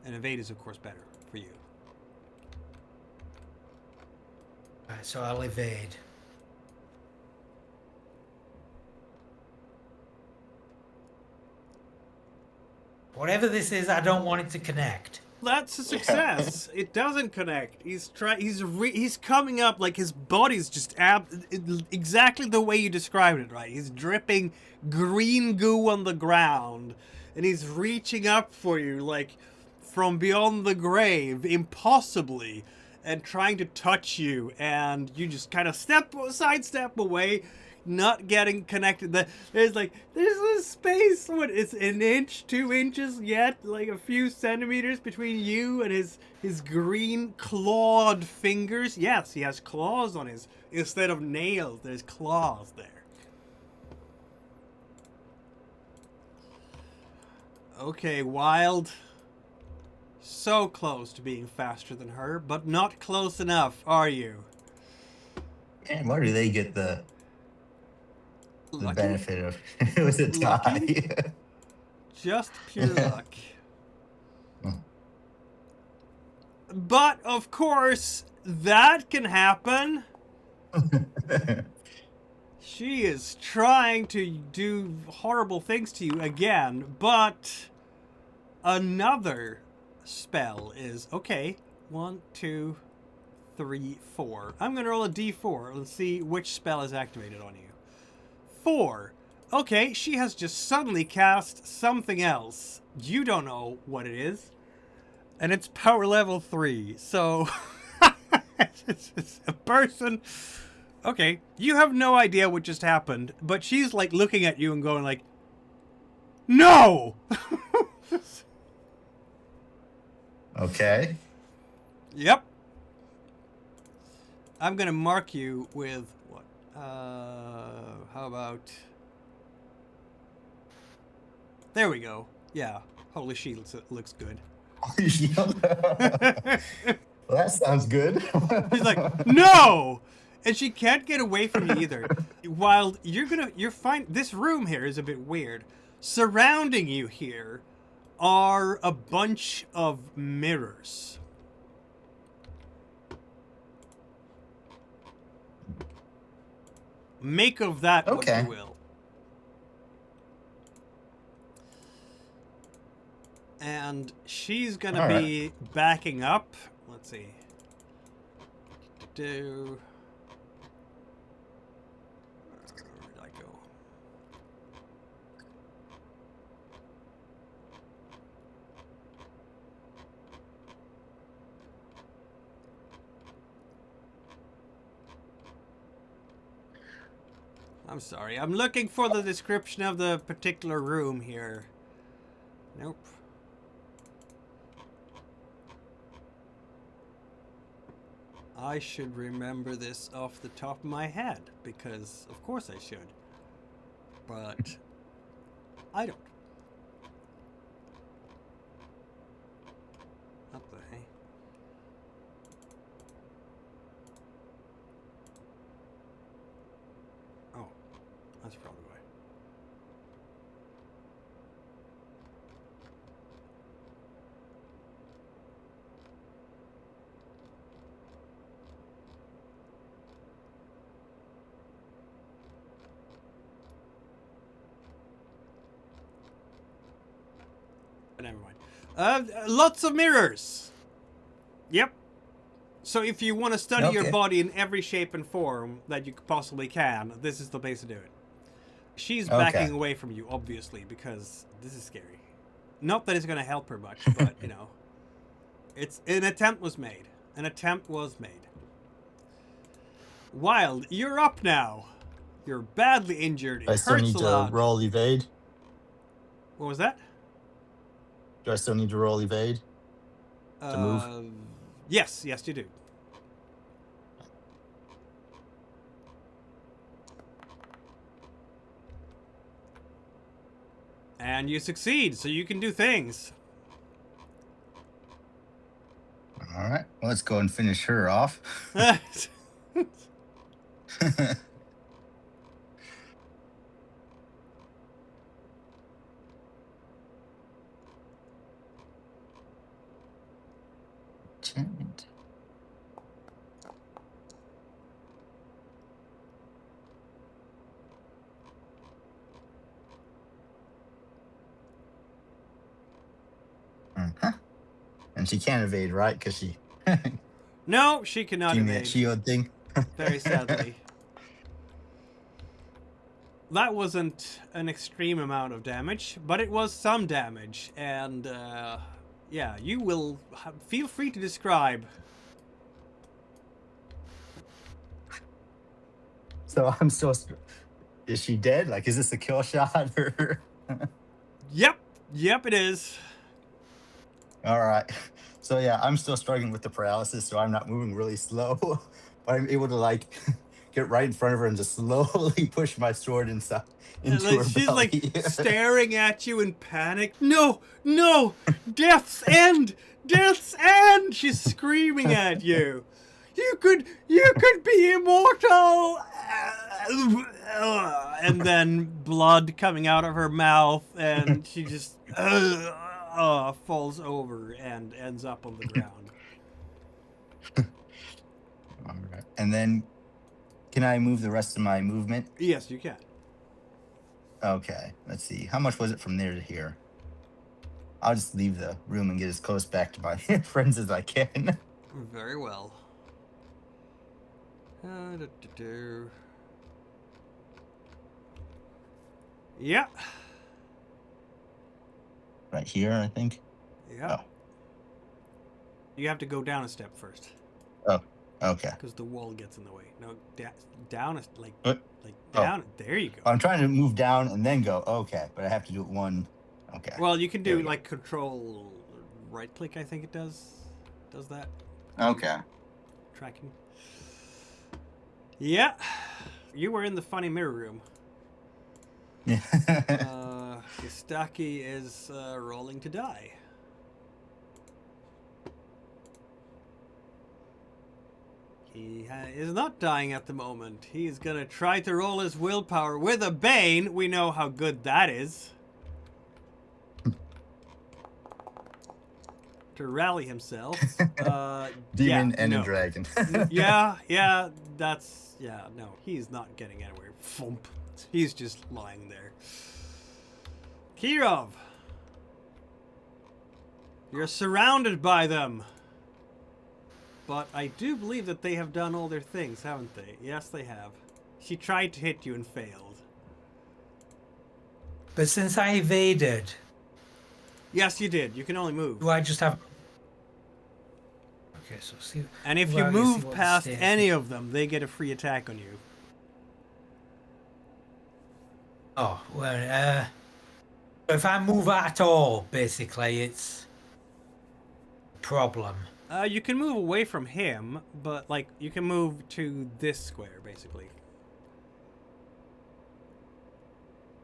And evade is, of course, better for you. Alright, so I'll evade. Whatever this is, I don't want it to connect. That's a success. It doesn't connect. He's coming up like his body's just exactly the way you described it, right? He's dripping green goo on the ground, and he's reaching up for you like from beyond the grave, impossibly, and trying to touch you, and you just kind of sidestep away, not getting connected. There's a space, what, it's an inch, 2 inches yet, like a few centimeters between you and his green clawed fingers. Yes, he has claws on his, instead of nails, there's claws there. Okay, Wild. So close to being faster than her, but not close enough, are you? And why do they get the Lucky? benefit of it was a tie? Just pure luck. But, of course, that can happen. She is trying to do horrible things to you again, but another spell is... Okay, 1, 2, 3, 4. I'm going to roll a d4. Let's see which spell is activated on you. 4. Okay, she has just suddenly cast something else. You don't know what it is. And it's power level 3. So, it's a person. Okay, you have no idea what just happened, but she's like looking at you and going like, no! Okay. Yep. I'm gonna mark you with what? How about? There we go. Yeah. Holy shields, it looks good. Well, that sounds good. She's like, no! And she can't get away from you either. While you're fine. This room here is a bit weird. Surrounding you here are a bunch of mirrors. Make of that what Okay. you will. And she's gonna All be backing up. Let's see. Where did I go? I'm sorry. I'm looking for the description of the particular room here. Nope. I should remember this off the top of my head, because of course I should. But I don't. What the hey? Oh, that's probably why. Never mind. Lots of mirrors. Yep. So if you want to study your Okay. body in every shape and form that you possibly can, this is the place to do it. She's Okay. backing away from you, obviously, because this is scary. Not that it's going to help her much, but, you know. An attempt was made. An attempt was made. Wild, you're up now. You're badly injured. It I still hurts need a to lot. roll evade. What was that? Do I still need to roll evade? To move? Yes, you do. And you succeed, so you can do things. All right. Well, let's go and finish her off. Enchantment. And she can't evade, right? Because she No, she cannot gave me that evade. shield thing. Very sadly. That wasn't an extreme amount of damage, but it was some damage. And, yeah, you will feel free to describe. So I'm still. Is she dead? Like, is this a kill shot? Or... Yep, it is. All right. So yeah, I'm still struggling with the paralysis, so I'm not moving really slow, but I'm able to like get right in front of her and just slowly push my sword inside into Like, her she's belly. like staring at you in panic. No, death's end, death's end. She's screaming at you. You could be immortal. And then blood coming out of her mouth, and she just falls over and ends up on the ground. All right. And then, can I move the rest of my movement? Yes, you can. Okay. Let's see. How much was it from there to here? I'll just leave the room and get as close back to my friends as I can. Very well. Yeah. Right here, I think. Yeah. Oh. You have to go down a step first. Oh, okay. Because the wall gets in the way. No, down is like What? down. There you go. I'm trying to move down and then go. Okay, but I have to do it one. Okay. Well, you can There do we go. like control right click. I think it does. Does that Okay. tracking? Yeah. You were in the funny mirror room. Yeah. Acki is rolling to die. He is not dying at the moment. He's gonna try to roll his willpower with a Bane. We know how good that is. To rally himself. Demon yeah, and no. a dragon. yeah, that's... Yeah, no. He's not getting anywhere. Thump. He's just lying there. Kirov. You're surrounded by them. But I do believe that they have done all their things, haven't they? Yes, they have. She tried to hit you and failed. But since I evaded, Yes, you did. You can only move. do I just have... Okay, so see... And if well, you I guess move what the past stats any is. of them, they get a free attack on you. Oh, well, if I move at all, basically, it's a problem. You can move away from him, but, like, you can move to this square, basically.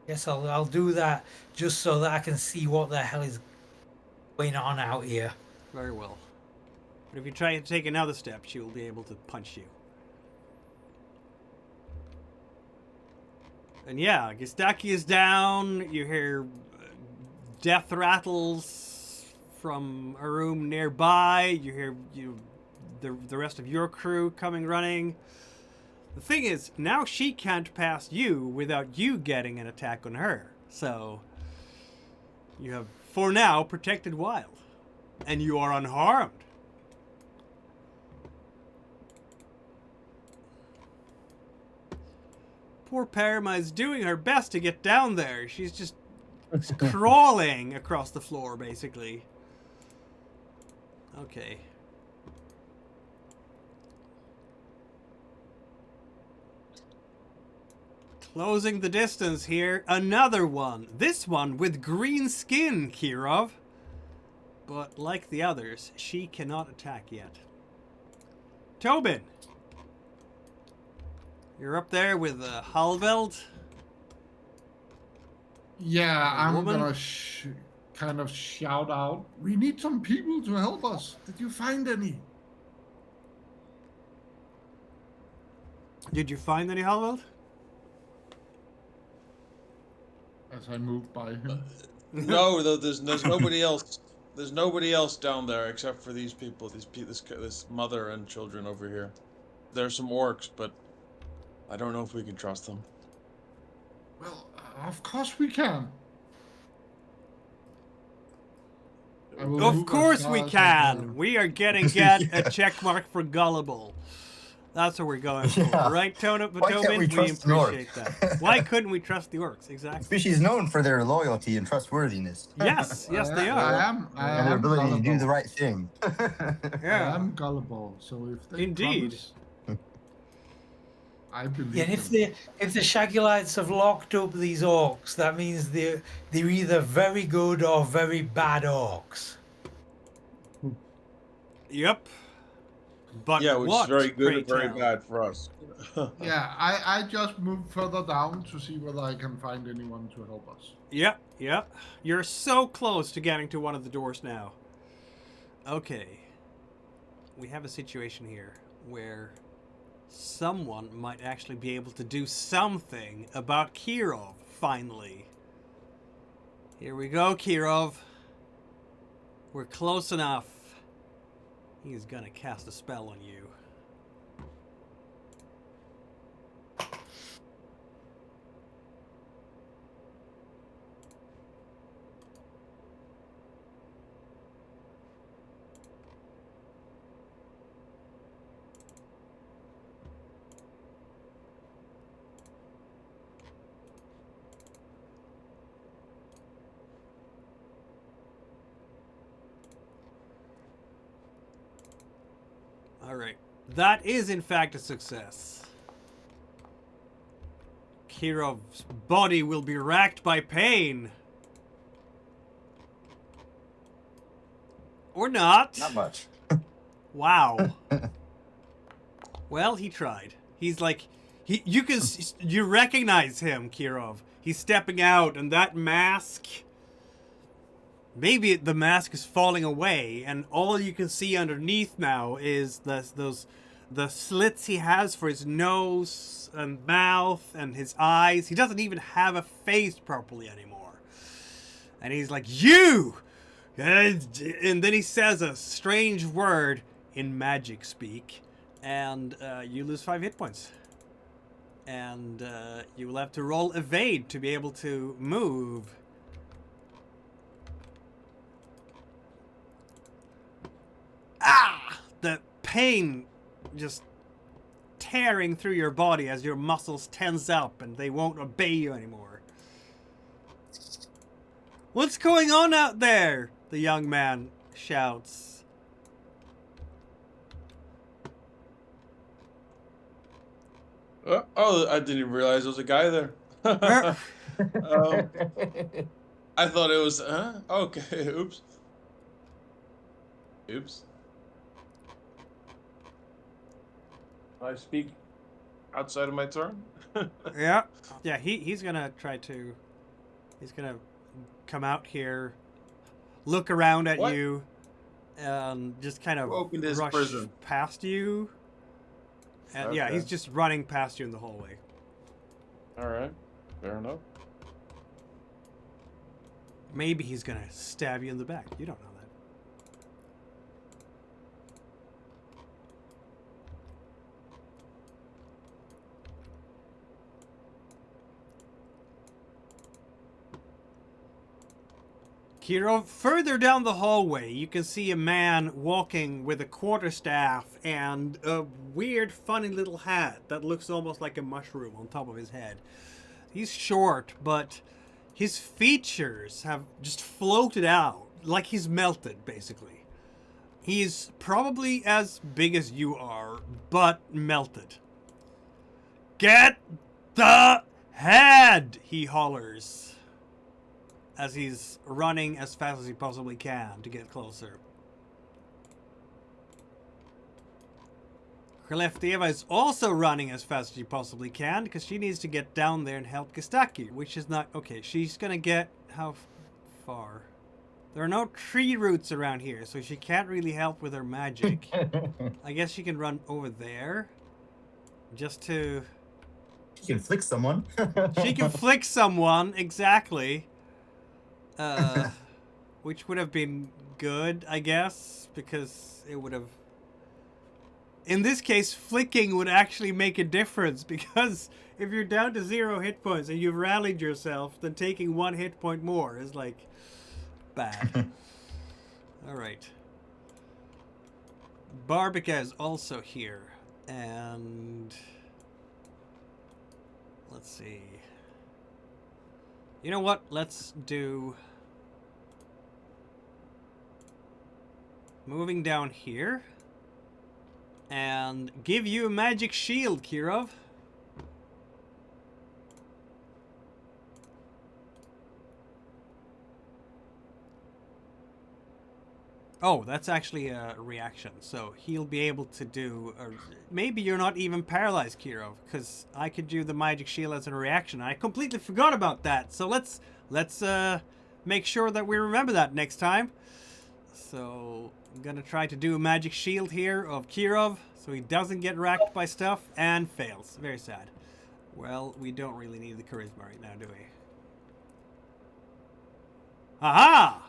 Yes, I'll do that just so that I can see what the hell is going on out here. Very well. But if you try to take another step, she will be able to punch you. And yeah, Gistaki is down. You hear death rattles from a room nearby. You hear the rest of your crew coming running. The thing is, now she can't pass you without you getting an attack on her. So you have, for now, protected Wild. And you are unharmed. Poor Parama is doing her best to get down there. She's just crawling across the floor, basically. Okay. Closing the distance here. Another one. This one with green skin, Kirov. But like the others, she cannot attack yet. Tobin. You're up there with Halveld. Yeah, I'm woman? gonna kind of shout out. We need some people to help us. Did you find any? Did you find any Halveld? As I move by him. No, there's nobody else. There's nobody else down there except for these people. This mother and children over here. There's some orcs, but I don't know if we can trust them. Well, of course we can. I will Of move course as we far as I can. We are getting a check mark for gullible. That's what we're going for, Yeah. right, Why can't Tobin? we We trust an orc? appreciate that. Why couldn't we trust the orcs? Exactly. Species known for their loyalty and trustworthiness. Yes, yes, they I are. am And their ability to do gullible. the right thing. I Yeah. am gullible, so if they Indeed. promise, I believe Yeah, and if the Shagulites have locked up these orcs, that means they're either very good or very bad orcs. Yep. But Yeah, which is what? very good pray and very tell? bad for us. Yeah, I just moved further down to see whether I can find anyone to help us. Yep, yep. You're so close to getting to one of the doors now. Okay. We have a situation here where someone might actually be able to do something about Kirov, finally. Here we go, Kirov. We're close enough. He's gonna cast a spell on you. Alright. That is, in fact, a success. Kirov's body will be racked by pain. Or not. Not much. Wow. Well, he tried. He's like, you recognize him, Kirov. He's stepping out, and that mask. Maybe the mask is falling away, and all you can see underneath now is the slits he has for his nose and mouth and his eyes. He doesn't even have a face properly anymore. And he's like, you! And then he says a strange word in magic speak, and you lose 5 hit points. And you will have to roll evade to be able to move. Ah! The pain just tearing through your body as your muscles tense up and they won't obey you anymore. What's going on out there? The young man shouts. Oh, I didn't even realize there was a guy there. I thought it was, okay, oops. Oops. I speak outside of my turn? Yeah. Yeah, he's gonna he's gonna come out here, look around at What? you, and just kind of Who opened his rush prison? past you. And yeah, Okay. he's just running past you in the hallway. Alright, fair enough. Maybe he's gonna stab you in the back. You don't know that. Kiro, further down the hallway, you can see a man walking with a quarterstaff and a weird, funny little hat that looks almost like a mushroom on top of his head. He's short, but his features have just floated out, like he's melted, basically. He's probably as big as you are, but melted. Get the head, he hollers, as he's running as fast as he possibly can to get closer. Krelefteva is also running as fast as she possibly can because she needs to get down there and help Kistaki, which is not... Okay, she's gonna get... How far? There are no tree roots around here, so she can't really help with her magic. I guess she can run over there. Just to... You can flick someone. She can flick someone, exactly. Which would have been good, I guess, because it would have... In this case, flicking would actually make a difference, because if you're down to 0 hit points and you've rallied yourself, then taking 1 hit point more is, like, bad. Alright. Barbica is also here, and... Let's see... You know what? Let's do... Moving down here. And give you a magic shield, Kirov. Oh, that's actually a reaction. So he'll be able to do... maybe you're not even paralyzed, Kiro, because I could do the magic shield as a reaction. I completely forgot about that. So let's make sure that we remember that next time. So I'm going to try to do a magic shield here of Kirov so he doesn't get racked by stuff and fails. Very sad. Well, we don't really need the charisma right now, do we? Aha!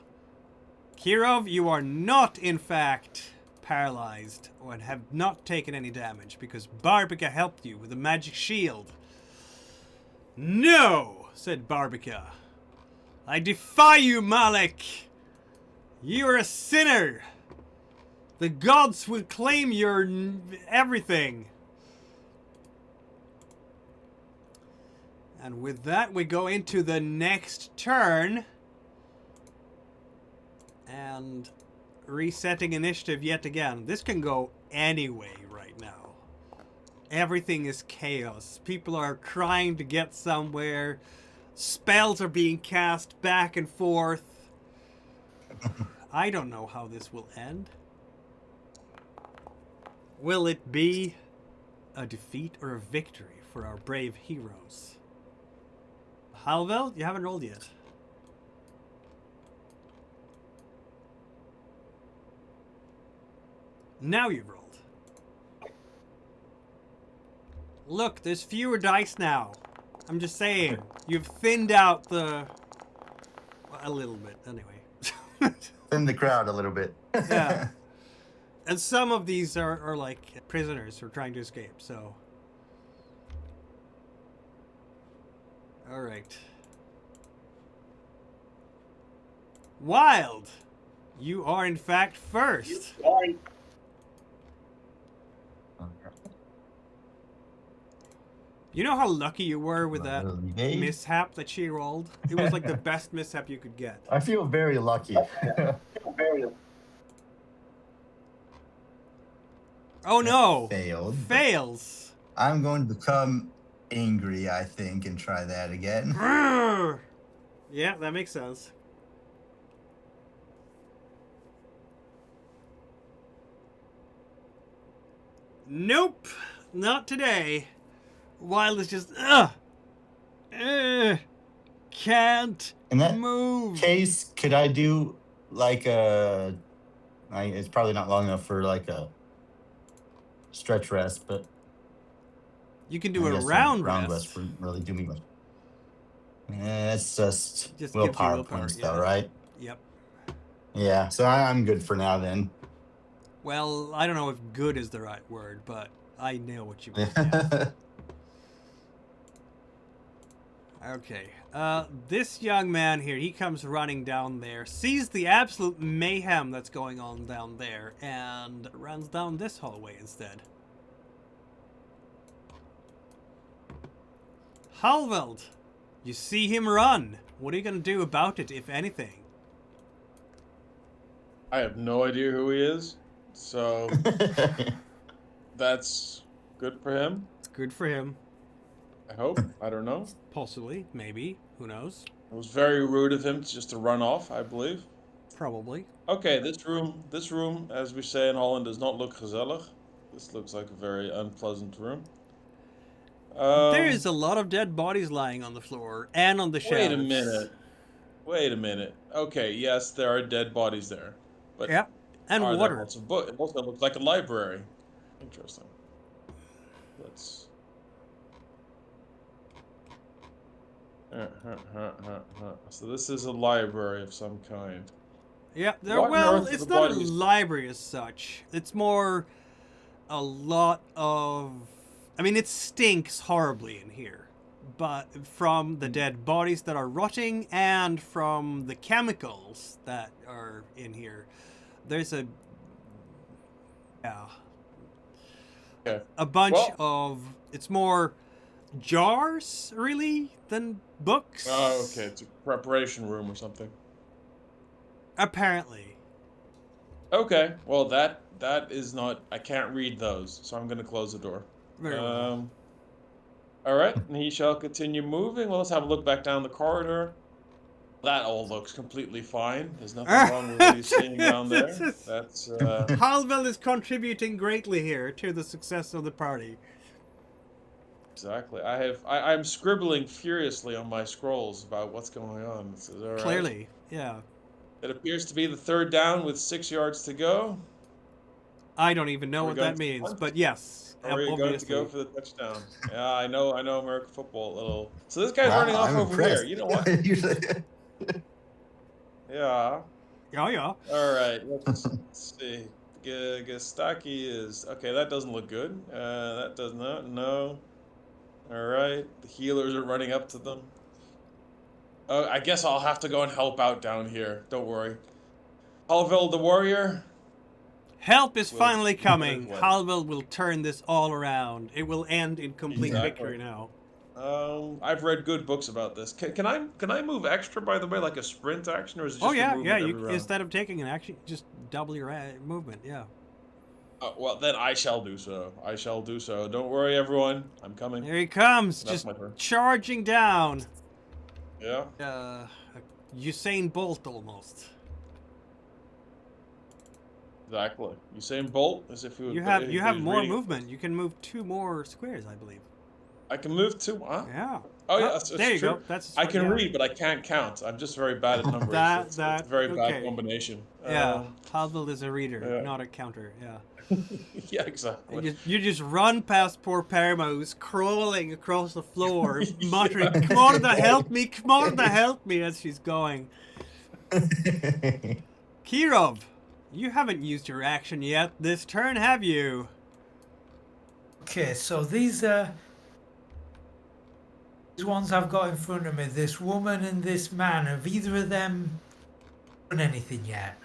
Kirov, you are not, in fact, paralyzed or have not taken any damage because Barbica helped you with a magic shield. No, said Barbica. I defy you, Malik. You are a sinner. The gods will claim your everything. And with that, we go into the next turn. And resetting initiative yet again. This can go any way right now. Everything is chaos. People are trying to get somewhere. Spells are being cast back and forth. I don't know how this will end. Will it be a defeat or a victory for our brave heroes? Halvel, you haven't rolled yet. Now you've rolled. Look, there's fewer dice now. I'm just saying. You've thinned out the... well, a little bit, anyway. Thin the crowd a little bit. Yeah. And some of these are like prisoners who are trying to escape, so... Alright. Wild! You are in fact first. You know how lucky you were with that mishap that she rolled? It was like the best mishap you could get. I feel very lucky. Oh no! Failed. Fails! I'm going to become angry, I think, and try that again. Yeah, that makes sense. Nope! Not today. Wild is just, can't In that move. case, could I do like a... it's probably not long enough for like a stretch rest, but... You can do I a guess round rest rest. wouldn't really do me much. It's just Just gives you willpower willpower, points, yeah. though, right? Yep. Yeah, so I'm good for now then. Well, I don't know if good is the right word, but I know what you mean. Yeah. Okay. This young man here, he comes running down there, sees the absolute mayhem that's going on down there, and runs down this hallway instead. Halveld, you see him run. What are you going to do about it, if anything? I have no idea who he is, so that's good for him. Good for him. I hope. I don't know. Possibly. Maybe. Who knows? It was very rude of him just to run off, I believe. Probably. Okay, this room, as we say in Holland, does not look gezellig. This looks like a very unpleasant room. There is a lot of dead bodies lying on the floor and on the shelves. Wait a minute. Okay, yes, there are dead bodies there. But Yep. And are there water. lots of books? It also looks like a library. Interesting. Let's... So this is a library of some kind. Yeah, What on well, earth it's are the not a bodies? library as such. It's more a lot of... I mean, it stinks horribly in here. But from the dead bodies that are rotting and from the chemicals that are in here, there's a... Yeah. Okay. A bunch Well- of... It's more jars, really, than books. Oh, okay. It's a preparation room or something. Apparently. Okay. Well, that is not... I can't read those, so I'm going to close the door. Very well. All right. And he shall continue moving. Well, let's have a look back down the corridor. That all looks completely fine. There's nothing wrong with what he's seeing down there. That's... Halvel is contributing greatly here to the success of the party. Exactly. I'm scribbling furiously on my scrolls about what's going on. This is all right. Clearly, yeah. It appears to be the third down with 6 yards to go. I don't even know Are we what going that to means, punt? but yes, Or are you going to obviously. go for the touchdown? Yeah, I know American football a little. So this guy's Wow, running off I'm over impressed. here. You know what? Usually- Yeah. Yeah, yeah. All right. Let's see. Gastaki is okay. That doesn't look good. That does not. No. All right. The healers are running up to them. I guess I'll have to go and help out down here. Don't worry. Halvil the warrior. Help is Will- finally coming. What? Halvel will turn this all around. It will end in complete Exactly. victory now. I've read good books about this. Can I move extra, by the way, like a sprint action, or is it just Oh yeah, a movement you every round? instead of taking an action, just double your movement. Yeah. Well, then I shall do so. I shall do so. Don't worry, everyone. I'm coming. There he comes, That's just my turn. charging down. Yeah. Usain Bolt almost. Exactly. Usain Bolt, as if You have more movement. You can move 2 more squares, I believe. I can move 2. Huh? Yeah. Oh yeah, that's there you true. go. That's I can yeah. read, but I can't count. I'm just very bad at numbers. It's a very bad combination. Yeah. Havel is a reader, yeah. not a counter. Yeah. Yeah, exactly. You just run past poor Parma, who's crawling across the floor, muttering, "Come on to help me! Come on to help me!" as she's going. Kirov, you haven't used your action yet this turn, have you? Okay, so these ones I've got in front of me, this woman and this man, have either of them done anything yet?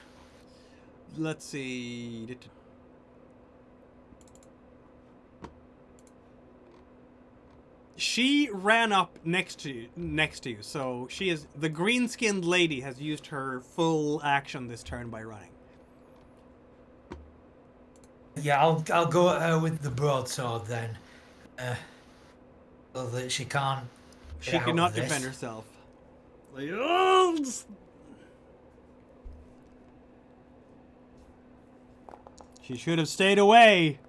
Let's see. She ran up next to you, so she is the green-skinned lady has used her full action this turn by running. Yeah, I'll go at her with the broadsword then, so that she can't. She cannot defend herself. Like, oh! She should have stayed away.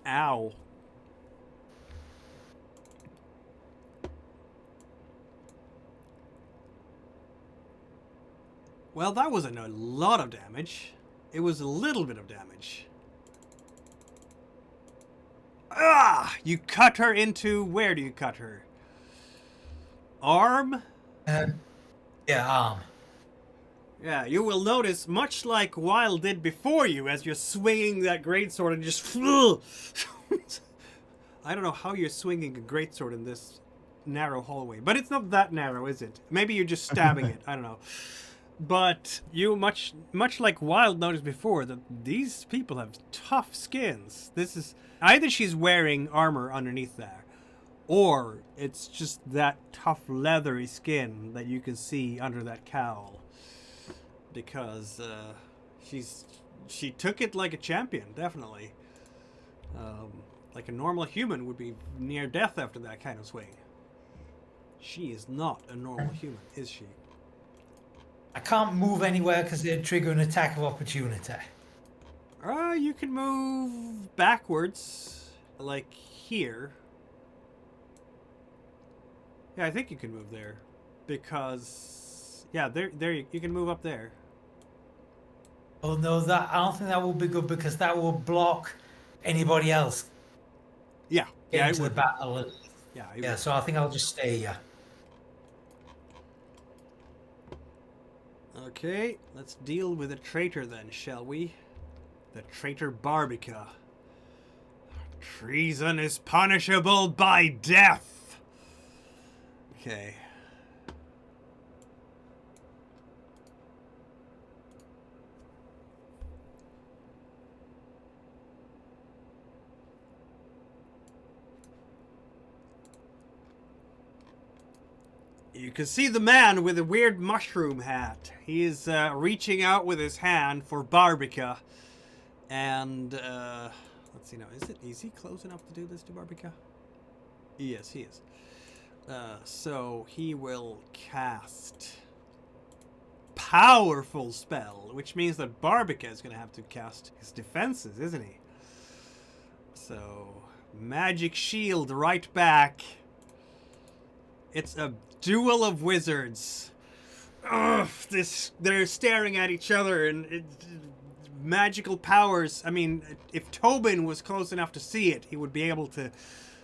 Ow. Well, that wasn't a lot of damage. It was a little bit of damage. Ah! You cut her into... Where do you cut her? Arm? Yeah, arm. Yeah, you will notice, much like Wild did before you, as you're swinging that greatsword and just... I don't know how you're swinging a greatsword in this narrow hallway. But it's not that narrow, is it? Maybe you're just stabbing it. I don't know. But you, much like Wild noticed before, that these people have tough skins. This is... Either she's wearing armor underneath there, or it's just that tough leathery skin that you can see under that cowl. Because she took it like a champion, definitely. Like a normal human would be near death after that kind of swing. She is not a normal human, is she? I can't move anywhere because they'd trigger an attack of opportunity. You can move backwards, like here. Yeah, I think you can move there, because yeah, there you can move up there. Oh no, I don't think that will be good because that will block anybody else. Yeah, yeah, into the battle. Yeah, yeah. So I think I'll just stay here. Okay, let's deal with the traitor then, shall we? The traitor Barbica. Treason is punishable by death. Okay. You can see the man with the weird mushroom hat. He's reaching out with his hand for Barbica. And, let's see now. Is he close enough to do this to Barbica? Yes, he is. So he will cast powerful spell, which means that Barbica is going to have to cast his defenses, isn't he? So, magic shield right back. It's a duel of wizards. Ugh, they're staring at each other and magical powers. I mean, if Tobin was close enough to see it, he would be able to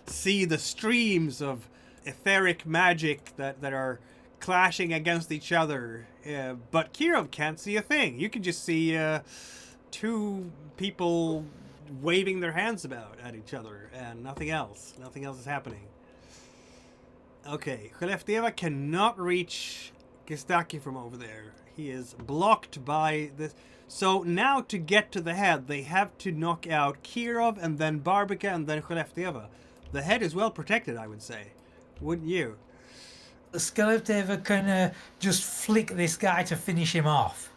see the streams of etheric magic that are clashing against each other. But Kiro can't see a thing. You can just see two people waving their hands about at each other and nothing else. Nothing else is happening. Okay, Khlefteva cannot reach Gistaki from over there. He is blocked by this. So now to get to the head, they have to knock out Kirov and then Barbica and then Skellefteå. The head is well protected, I would say. Wouldn't you? Skellefteå can just flick this guy to finish him off.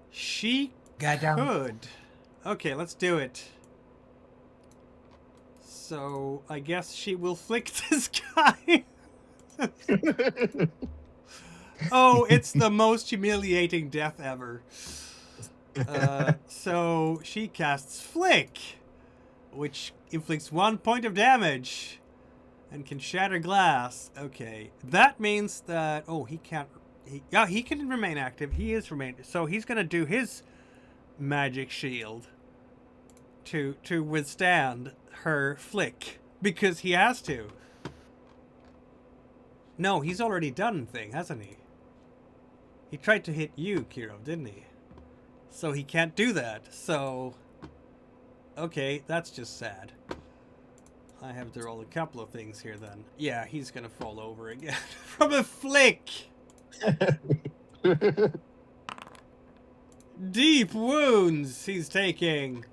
She Guy down. could. Okay, let's do it. So I guess she will flick this guy. Oh, it's the most humiliating death ever. So she casts Flick, which inflicts 1 point of damage and can shatter glass. Okay, that means that he can't. He can remain active. He is remain. So he's gonna do his magic shield to withstand her Flick because he has to. No, he's already done thing, hasn't he? He tried to hit you, Kiro, didn't he? So he can't do that. So, okay, that's just sad. I have to roll a couple of things here then. Yeah, he's gonna fall over again from a Flick. Deep wounds he's taking.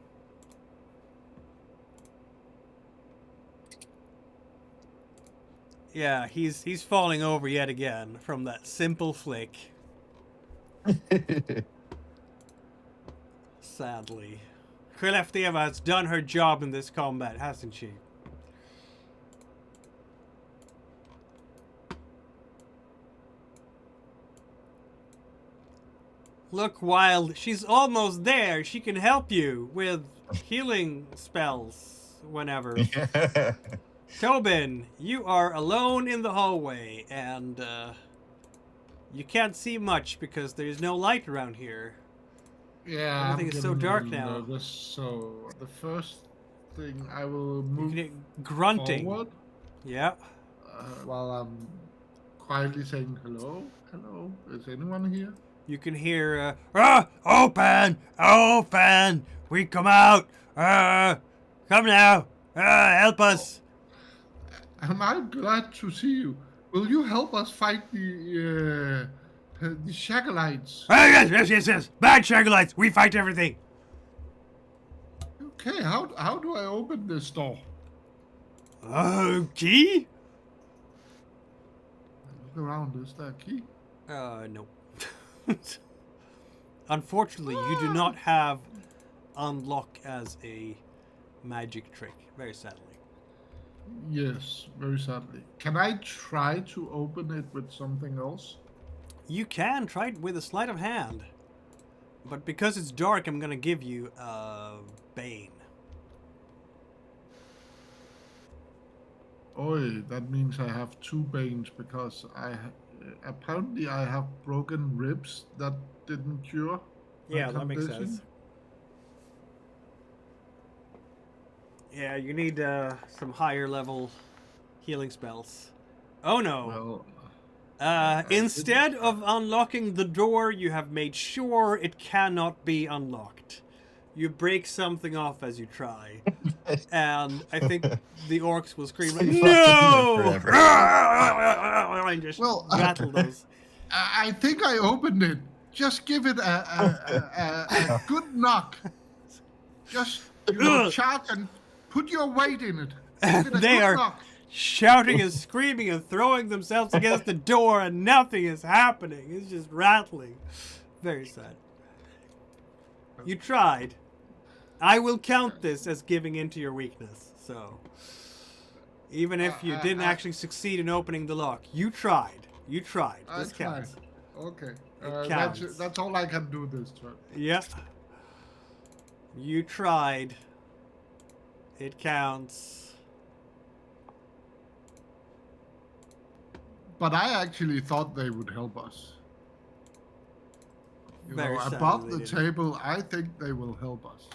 Yeah, he's falling over yet again from that simple Flick. Sadly. Skellefteå has done her job in this combat, hasn't she? Look, Wild, she's almost there. She can help you with healing spells whenever. Tobin, you are alone in the hallway, and you can't see much because there's no light around here. Yeah, Everything is so dark now. Nervous, so the first thing I will move Grunting. forward Yeah. while I'm quietly saying hello. Hello, is anyone here? You can hear, open! Open! We come out! Come now! Help us! Am I glad to see you? Will you help us fight the Shagulites? Yes! Bad Shagulites! We fight everything! Okay, how do I open this door? Key? Look around, is there a key? No. Unfortunately, you do not have unlock as a magic trick, very sadly. Yes, very sadly. Can I try to open it with something else? You can try it with a sleight of hand, but because it's dark, I'm gonna give you Bane. Oi, that means I have 2 Banes because apparently I have broken ribs that didn't cure. my Yeah, that makes condition. sense. Yeah, you need some higher level healing spells. Oh no! Well, Instead of unlocking the door, you have made sure it cannot be unlocked. You break something off as you try. And I think the orcs will scream, like, no! And just rattle those. I think I opened it. Just give it a good knock. Just charge and put your weight in it. Give it a They good are knock. shouting and screaming and throwing themselves against the door, and nothing is happening. It's just rattling. Very sad. You tried. I will count this as giving into your weakness. So, even if you didn't actually succeed in opening the lock, you tried. You tried. This counts. Okay. It counts. That's all I can do this turn. Yeah. You tried. It counts. But I actually thought they would help us. Very sadly above they the didn't. table, I think they will help us.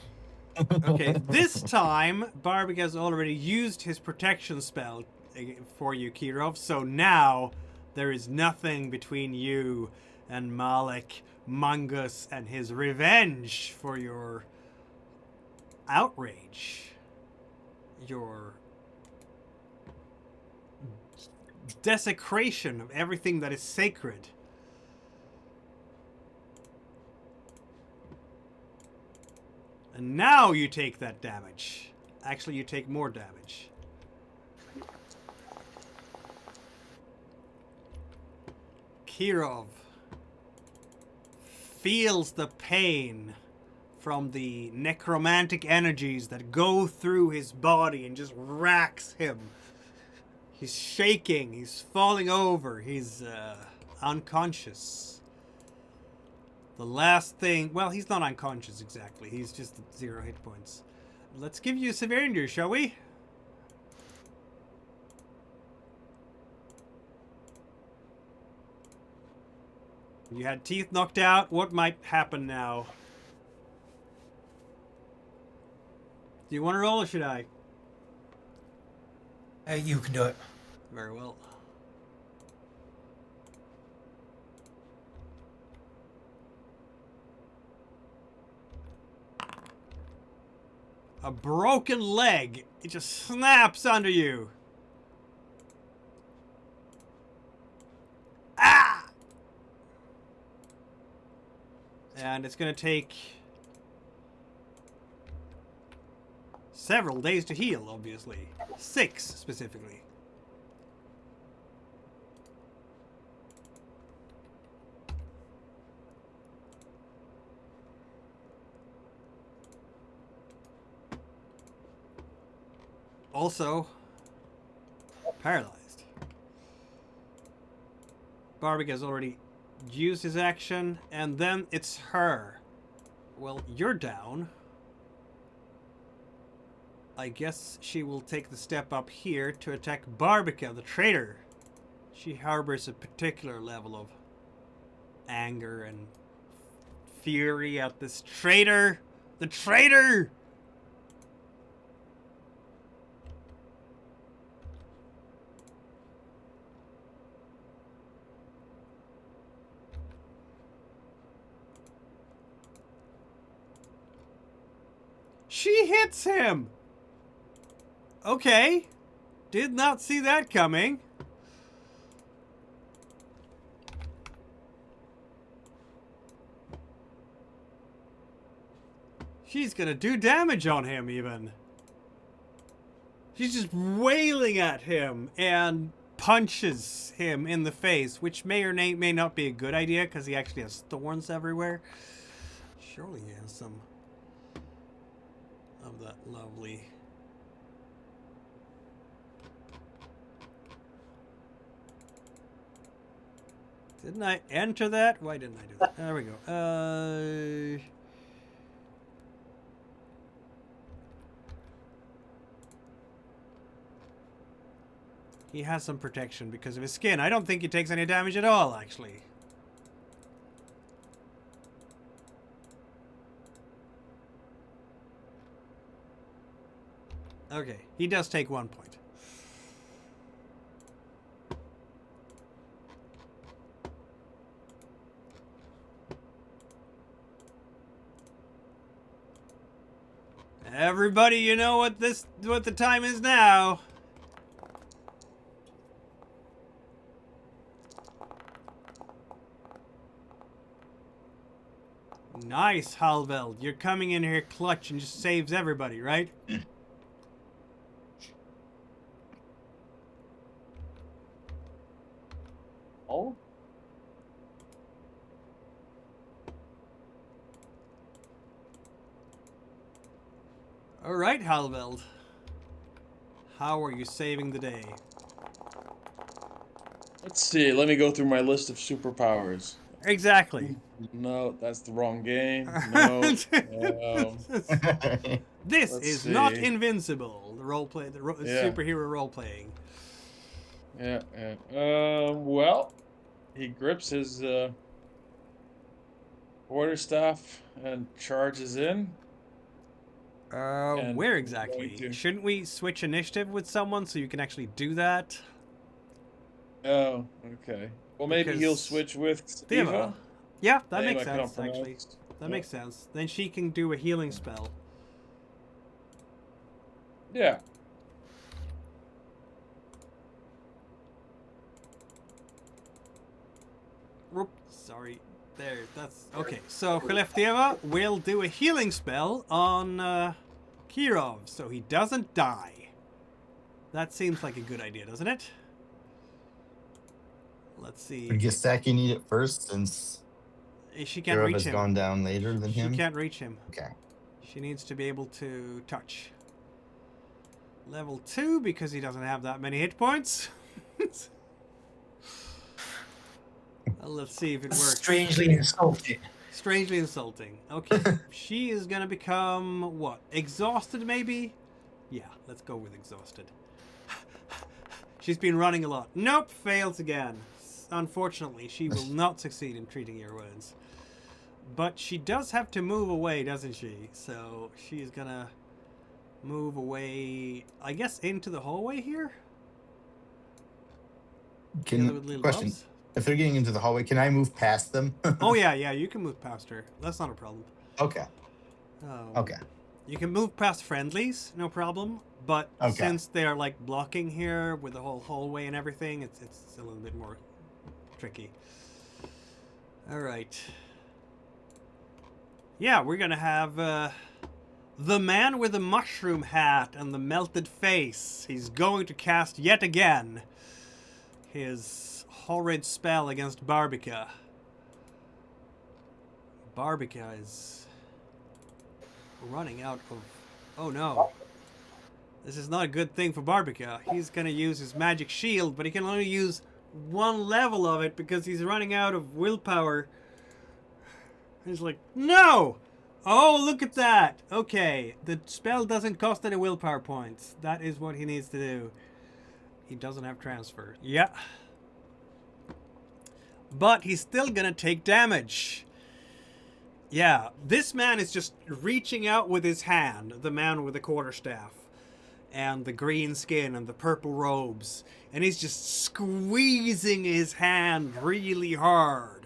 Okay, this time, Barbik has already used his protection spell for you, Kirov, so now there is nothing between you and Malik, Mungus, and his revenge for your outrage. Your desecration of everything that is sacred. And now you take that damage. Actually, you take more damage. Kirov feels the pain from the necromantic energies that go through his body and just racks him. He's shaking, he's falling over, he's unconscious. The last thing, well, he's not unconscious exactly, he's just at 0 hit points. Let's give you a severe injury, shall we? You had teeth knocked out. What might happen now? Do you want to roll or should I? You can do it. Very well. A broken leg. It just snaps under you. Ah! And it's going to take several days to heal, obviously. 6 specifically. Also, paralyzed. Barbik has already used his action, and then it's her. Well, you're down. I guess she will take the step up here to attack Barbica, the traitor. She harbors a particular level of anger and fury at this traitor. The traitor! She hits him! Okay. Did not see that coming. She's gonna do damage on him, even. She's just wailing at him and punches him in the face, which may or may not be a good idea because he actually has thorns everywhere. Surely he has some of that lovely... Didn't I enter that? Why didn't I do that? There we go. He has some protection because of his skin. I don't think he takes any damage at all, actually. Okay, he does take 1 point. Everybody, you know what the time is now. Nice, Halveld. You're coming in here clutch and just saves everybody, right? Oh? All right, Halveld. How are you saving the day? Let's see. Let me go through my list of superpowers. Exactly. No, that's the wrong game. No. This Let's is see. not Invincible. The roleplay, Yeah. superhero role playing. Yeah. Well, he grips his quarterstaff and charges in. And Where I'm exactly? going to- Shouldn't we switch initiative with someone so you can actually do that? Oh, okay. Well, maybe he'll Because switch with Theva. Eva. Yeah, that Name makes I cannot sense, actually. pronounce. That Yeah. makes sense. Then she can do a healing spell. Yeah. Whoop, sorry. There, that's okay. So Khlefteva will do a healing spell on Kirov, so he doesn't die. That seems like a good idea, doesn't it? Let's see. I guess Acki need it first since She can't Kiro reach has him. gone down later than She him. can't reach him. Okay. She needs to be able to touch. Level 2 because he doesn't have that many hit points. Let's see if it works. Strangely insulting. Strangely insulting. Okay. She is gonna become what? Exhausted maybe? Yeah, let's go with exhausted. She's been running a lot. Nope, fails again. Unfortunately, she will not succeed in treating your wounds. But she does have to move away, doesn't she? So she's gonna move away, I guess, into the hallway here? Together with little Question. Bubs? If they're getting into the hallway, can I move past them? Oh yeah, you can move past her. That's not a problem. Okay. Okay. You can move past friendlies, no problem. But Okay. since they're like blocking here with the whole hallway and everything, it's a little bit more tricky. All right. Yeah, we're gonna have the man with the mushroom hat and the melted face. He's going to cast yet again his horrid spell against Barbica. Barbica is running out of... Oh no. This is not a good thing for Barbica. He's gonna use his magic shield, but he can only use one level of it because he's running out of willpower. He's like, no! Oh, look at that! Okay, the spell doesn't cost any willpower points. That is what he needs to do. He doesn't have transfer. Yeah. But he's still gonna take damage. Yeah, this man is just reaching out with his hand, the man with the quarterstaff, and the green skin and the purple robes, and he's just squeezing his hand really hard.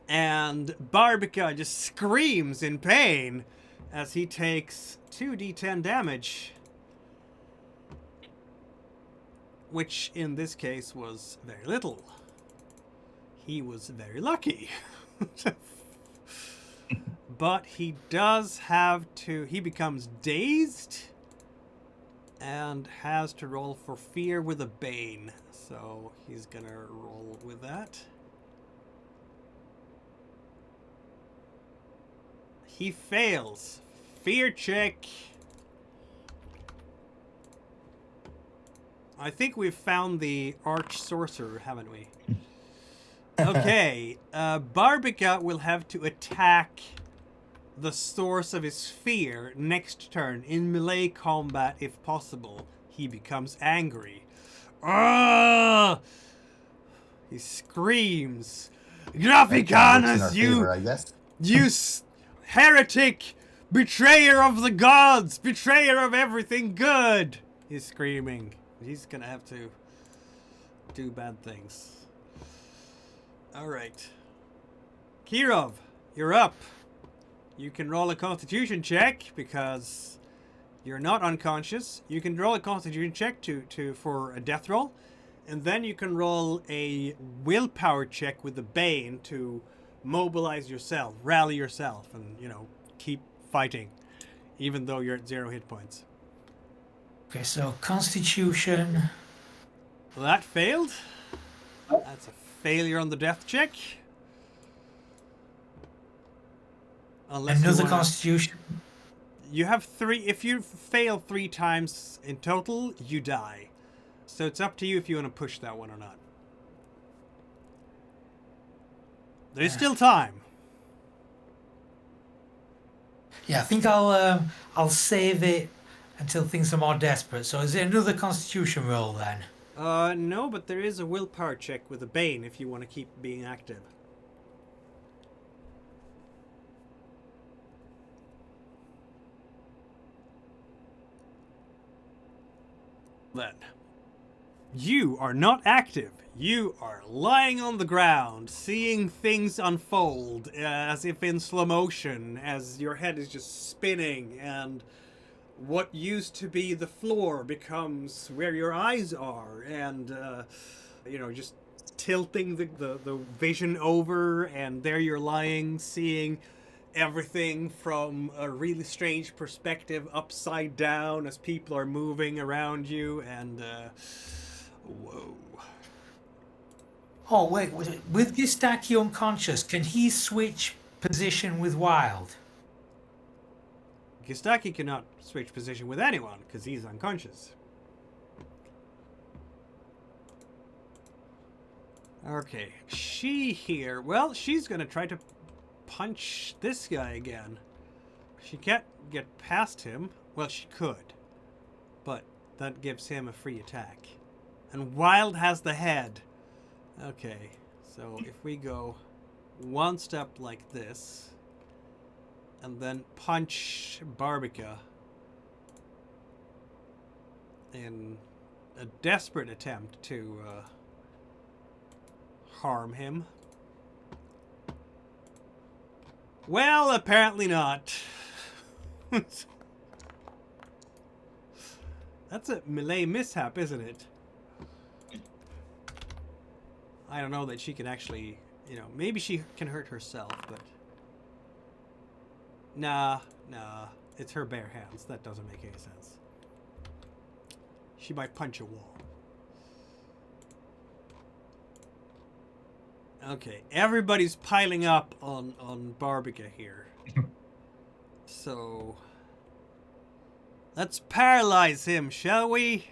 And Barbica just screams in pain as he takes 2d10 damage, which in this case was very little. He was very lucky. But he does have to... He becomes dazed and has to roll for fear with a Bane. So he's gonna roll with that. He fails. Fear check. I think we've found the arch sorcerer, haven't we? Okay. Barbica will have to attack the source of his fear next turn in melee combat if possible. He becomes angry. Ah! He screams, Graphicanus, you heretic, betrayer of the gods, betrayer of everything good. He's screaming. He's gonna have to do bad things. All right. Kirov, you're up. You can roll a constitution check because you're not unconscious. You can roll a constitution check for a death roll. And then you can roll a willpower check with the Bane to mobilize yourself, rally yourself, and, you know, keep fighting, even though you're at 0 hit points. Okay, so Constitution. Well, that failed. That's a failure on the death check. Unless Another you wanna... Constitution. You have 3. If you fail 3 times in total, you die. So it's up to you if you want to push that one or not. There's still time. Yeah, I think I'll save it until things are more desperate. So is it another Constitution roll then? No, but there is a willpower check with a Bane if you want to keep being active. Then. You are not active. You are lying on the ground, seeing things unfold as if in slow motion, as your head is just spinning, and what used to be the floor becomes where your eyes are, and, you know, just tilting the vision over, and there you're lying, seeing everything from a really strange perspective, upside down, as people are moving around you, and whoa. Oh, wait. With Gistaki unconscious, can he switch position with Wild? Gistaki cannot switch position with anyone because he's unconscious. Okay, she here. Well, she's gonna try to punch this guy again. She can't get past him. Well, she could, but that gives him a free attack. And Wild has the head. Okay, so if we go one step like this, and then punch Barbica in a desperate attempt to harm him. Well, apparently not. That's a melee mishap, isn't it? I don't know that she can actually, you know, maybe she can hurt herself, but... Nah, it's her bare hands. That doesn't make any sense. She might punch a wall. Okay, everybody's piling up on Barbica here. So... let's paralyze him, shall we?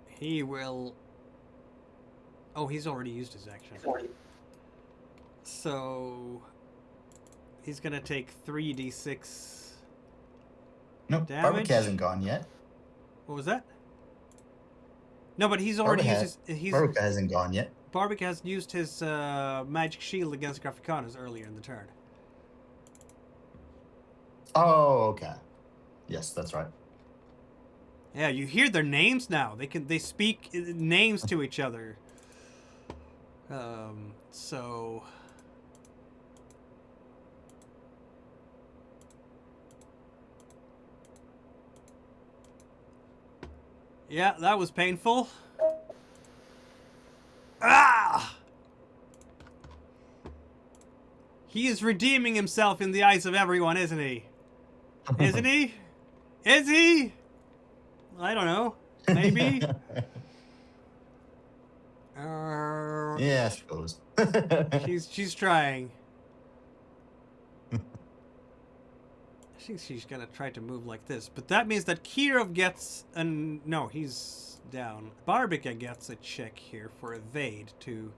He will... oh, he's already used his action. So... he's gonna take 3d6 Nope, damage. Barbic hasn't gone yet. What was that? No, but he's already used his... Barbic hasn't gone yet. Barbic has used his magic shield against Graphicanus earlier in the turn. Oh, okay. Yes, that's right. Yeah, you hear their names now. They speak names to each other. So... yeah, that was painful. Ah! He is redeeming himself in the eyes of everyone, isn't he? Isn't he? Is he? I don't know. Maybe. Yeah, I suppose. She's trying. I think she's gonna try to move like this, but that means that Kiro gets an... no, he's down. Barbica gets a check here for evade to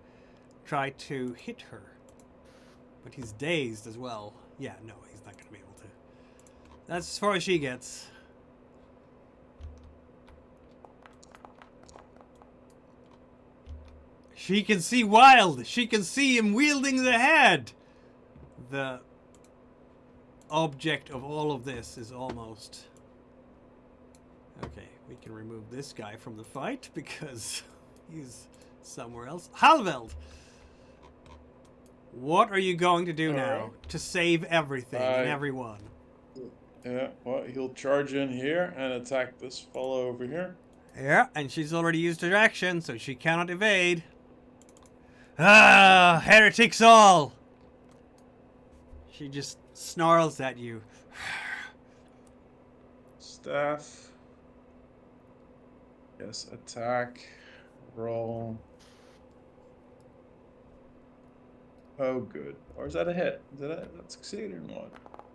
try to hit her. But he's dazed as well. Yeah, no, he's not gonna be able to. That's as far as she gets. She can see Wild. She can see him wielding the head. The object of all of this is almost... okay, we can remove this guy from the fight because he's somewhere else. Halveld! What are you going to do now to save everything and everyone? Yeah, well, he'll charge in here and attack this fellow over here. Yeah, and she's already used her action, so she cannot evade. Ah, heretics all! She just snarls at you. Staff. Yes, attack. Roll. Oh, good. Or is that a hit? Did that succeed or not?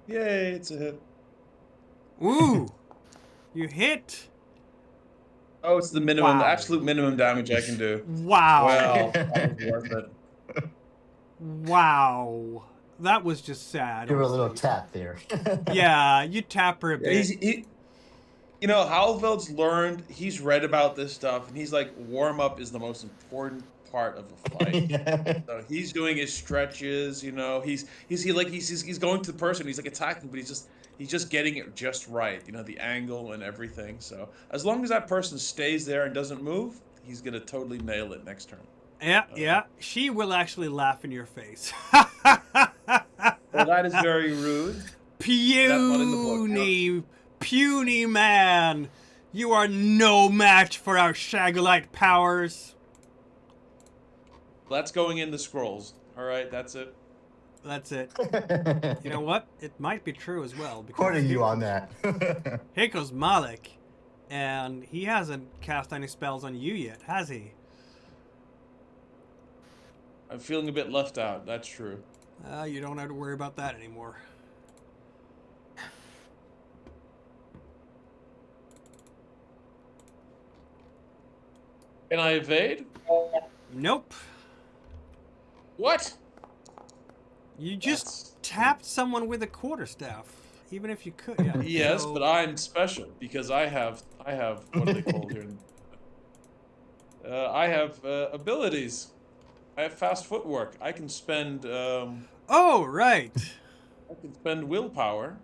Yay, it's a hit. Ooh! You hit! Oh, it's the minimum, Wow. the absolute minimum damage I can do. Wow! Well, that was worth it. Wow. That was just sad. Give her a little tap there. Yeah, you tap her a Yeah, bit. you know, Halveld's learned, he's read about this stuff, and he's like, warm-up is the most important part of a fight. So he's doing his stretches, you know, he's going to the person, he's like attacking, but he's just getting it just right, you know, the angle and everything. So as long as that person stays there and doesn't move, he's gonna totally nail it next turn. Yeah, she will actually laugh in your face. Well, that is very rude. not in the book. Puny man! You are no match for our Shagulite powers. That's going in the scrolls. All right, that's it. That's it. You know what? It might be true as well. Because Quoting you on that. here goes Malik, and he hasn't cast any spells on you yet, has he? I'm feeling a bit left out. That's true. You don't have to worry about that anymore. Can I evade? Nope. What? You just That's- tapped someone with a quarterstaff, even if you could. Yeah. Yes, so- but I'm special because I have what are they called here? I have abilities. I have fast footwork. I can spend Oh, right. willpower,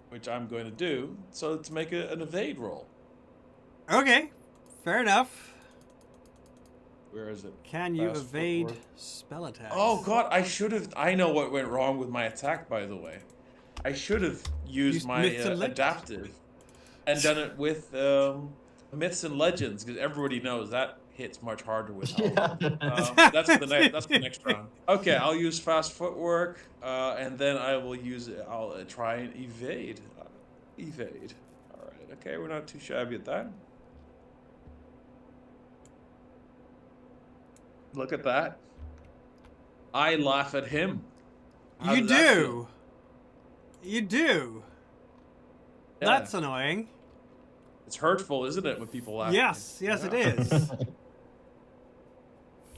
which I'm going to do, so to make an evade roll. Okay. Fair enough. Where is it? Can you Fast evade footwork. spell attacks? Oh god, I should have. I know what went wrong with my attack, by the way. I should have used Used my Myths and Legends. adaptive and done it with Myths and Legends, because everybody knows that hits much harder with Halloween. That's the next round. Okay, I'll use fast footwork, and then I will use it. I'll try and evade. Evade. All right. Okay, we're not too shabby at that. Look at that. I laugh at him. How You does that feel? do. You do. Yeah. That's annoying. It's hurtful, isn't it, when people laugh? Yes, yes, it is.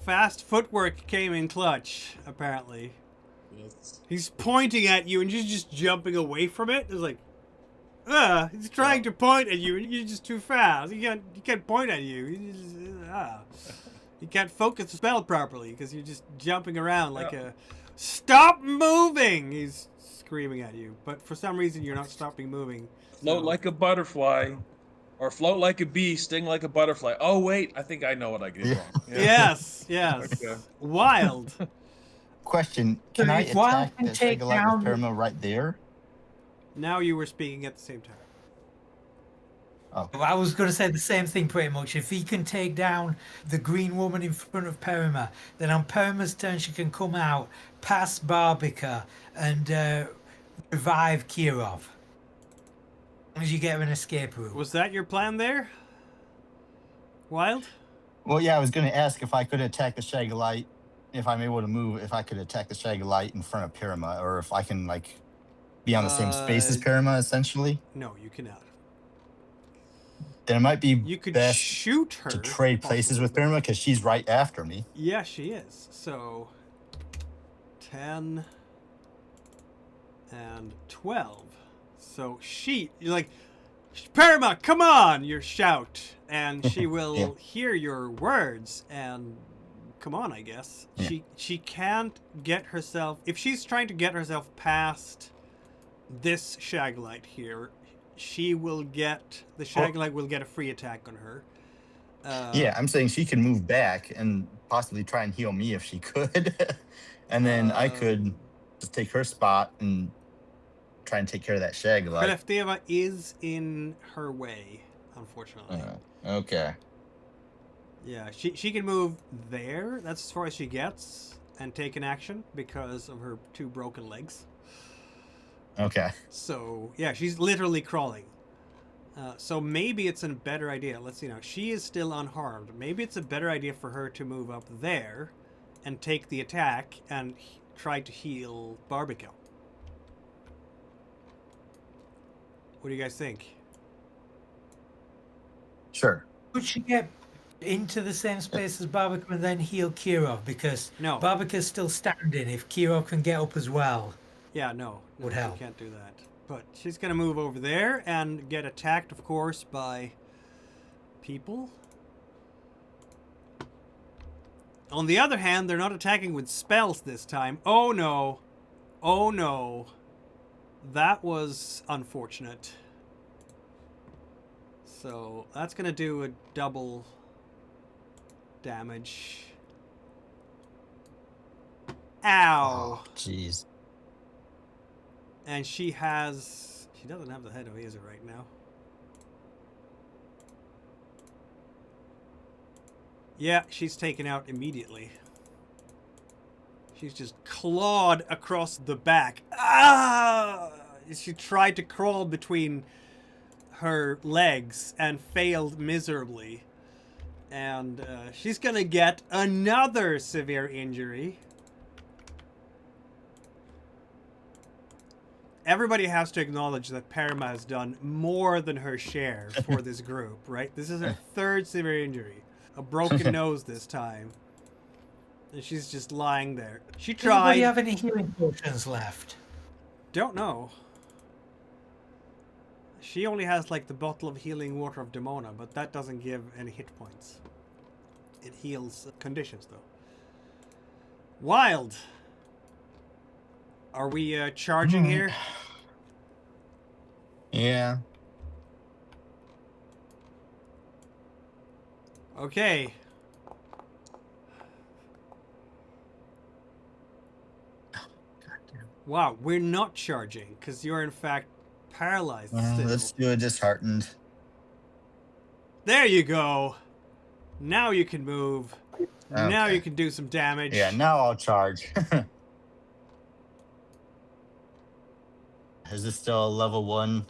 Fast footwork came in clutch, apparently. Yes. He's pointing at you and you're just jumping away from it. It's like, he's trying to point at you and you're just too fast. He can't point at you. You can't focus the spell properly because you're just jumping around like a... Stop moving! He's screaming at you. But for some reason, you're not stopping moving. Float like a butterfly. Or float like a bee, sting like a butterfly. Oh, wait. I think I know what I did wrong. Yeah. Yes. Okay. Wild. Question: Can I If one attack can the take Shagulites down- with Perma right there? Now you were speaking at the same time. Well, I was going to say the same thing pretty much. If he can take down the green woman in front of Perima, then on Perima's turn she can come out past Barbica and revive Kirov. As long as you get her an escape route. Was that your plan there? Wild? Well, yeah, I was going to ask if I could attack the Shagulite, if I'm able to move, if I could attack the Shagulite in front of Perima, or if I can, like, be on the same space as Perima, essentially. No, you cannot. Then it might be You could best shoot her. to trade places with Perima, because she's right after me. Yeah, she is. So, 10 and 12. So you're like, Perima, come on, you shout. And she will Yeah. hear your words and come on, I guess. Yeah. She can't get herself, if she's trying to get herself past this Shagulite here, the Shagulite will get a free attack on her. Yeah, I'm saying she can move back and possibly try and heal me if she could. And then I could just take her spot and try and take care of that Shagulite. Krelefteva is in her way, unfortunately. Okay. Yeah, she can move there. That's as far as she gets, and take an action because of her 2 broken legs. Okay. So yeah, she's literally crawling. So maybe it's a better idea. Let's see now. She is still unharmed. Maybe it's a better idea for her to move up there, and take the attack and try to heal Barbica. What do you guys think? Sure. Could she get into the same space as Barbica and then heal Kirov? Because No. Barbica's still standing. If Kirov can get up as well. Yeah, no, Would you help. can't do that. But she's gonna move over there and get attacked, of course, by people. On the other hand, they're not attacking with spells this time. Oh no. Oh no. That was unfortunate. So that's gonna do a double damage. Ow. Jeez. And she has... She doesn't have the head of Azer right now. Yeah, she's taken out immediately. She's just clawed across the back. Ah! She tried to crawl between her legs and failed miserably. And she's gonna get another severe injury. Everybody has to acknowledge that Parma has done more than her share for this group, right? This is her third severe injury. A broken nose this time. And she's just lying there. She Does anybody tried. have any healing potions left? Don't know. She only has like the bottle of healing water of Demona, but that doesn't give any hit points. It heals conditions though. Wild. Are we charging here? Yeah. Okay. Wow, we're not charging because you're in fact paralyzed still. Let's do a disheartened. There you go. Now you can move. Now Okay. you can do some damage. Yeah, now I'll charge. Is this still a level 1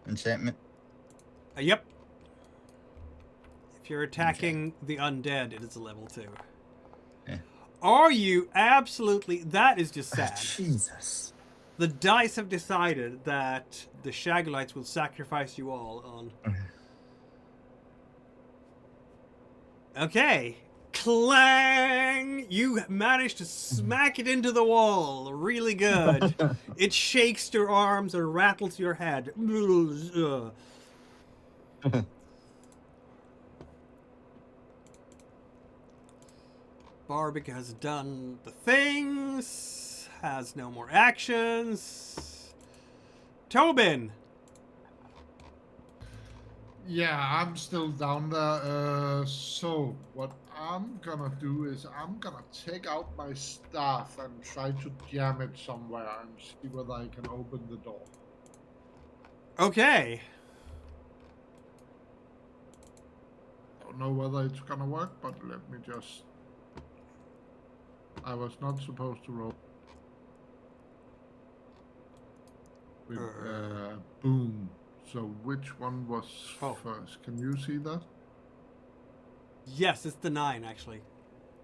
enchantment? Yep. If you're attacking the undead, it is a level 2. Yeah. Are you absolutely... That is just sad. Jesus. The dice have decided that the Shagulites will sacrifice you all on... Okay. Clang! You managed to smack it into the wall. Really good. It shakes your arms or rattles your head. Barbic has done the things. Has no more actions. Tobin! Yeah, I'm still down there. So what I'm gonna do is I'm gonna take out my staff and try to jam it somewhere and see whether I can open the door. Okay. Don't know whether it's gonna work, but let me just... I was not supposed to roll. With, boom. So which one was first? Can you see that? Yes, it's the 9, actually.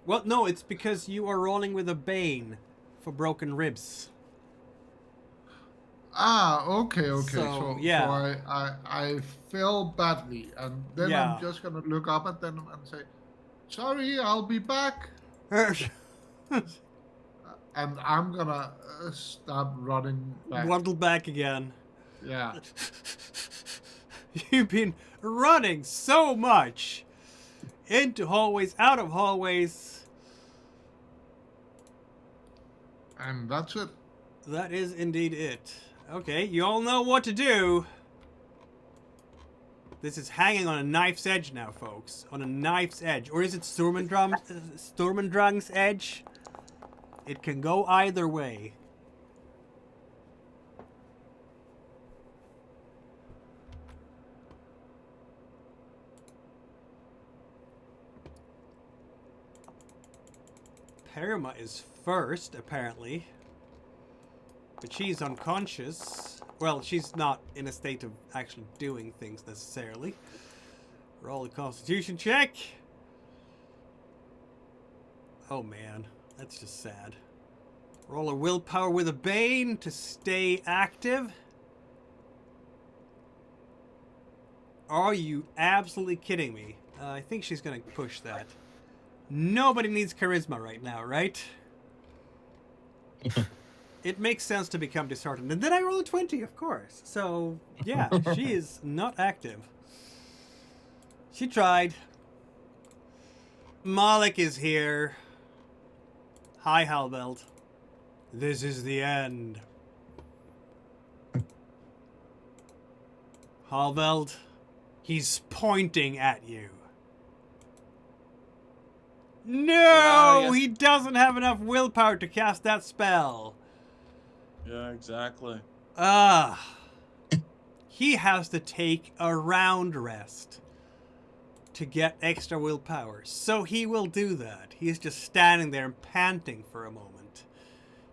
Well, no, it's because you are rolling with a Bane for broken ribs. Ah, okay. So, So yeah. I fell badly, and then Yeah. I'm just gonna look up at them and say, "Sorry, I'll be back." And I'm gonna start running back. Waddle back again. Yeah. You've been running so much. Into hallways, out of hallways. And that's it. That is indeed it. Okay, you all know what to do. This is hanging on a knife's edge now, folks. On a knife's edge. Or is it Sturmendrang's edge? It can go either way. Parma is first, apparently. But she's unconscious. Well, she's not in a state of actually doing things necessarily. Roll a constitution check. Oh man, that's just sad. Roll a willpower with a Bane to stay active. Are you absolutely kidding me? I think she's gonna push that. Nobody needs charisma right now, right? It makes sense to become disheartened. And then I roll a 20, of course. So, yeah, she is not active. She tried. Malik is here. Hi, Halveld. This is the end. Halveld, he's pointing at you. No, yes. he doesn't have enough willpower to cast that spell. Yeah, exactly. He has to take a round rest to get extra willpower. So he will do that. He's just standing there panting for a moment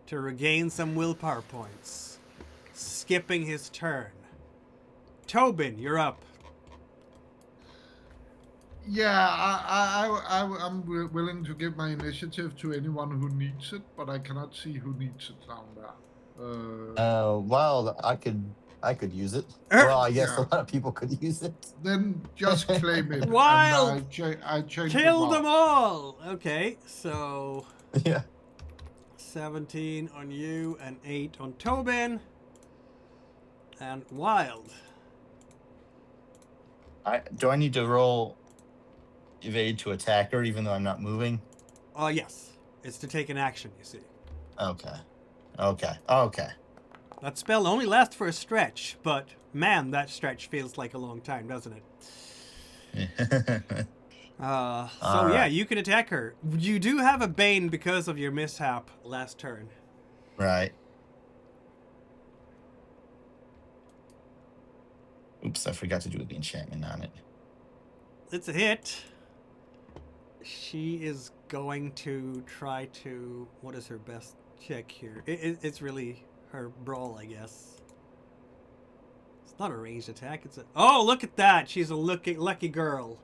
to regain some willpower points, skipping his turn. Tobin, you're up. Yeah, I'm willing to give my initiative to anyone who needs it, but I cannot see who needs it down there. Well, I could use it. Well, I guess Yeah. a lot of people could use it. Then just claim it. Wild! And I change Kill it them all! Okay, so Yeah. 17 on you and 8 on Tobin. And Wild. Do I need to roll evade to attack her even though I'm not moving? Yes. It's to take an action, you see. Okay. That spell only lasts for a stretch, but man, that stretch feels like a long time, doesn't it? So yeah, you can attack her. You do have a Bane because of your mishap last turn. Right. Oops, I forgot to do the enchantment on it. It's a hit. She is going to try to... What is her best check here? It's really her brawl, I guess. It's not a ranged attack. It's a... Oh, look at that! She's a lucky girl.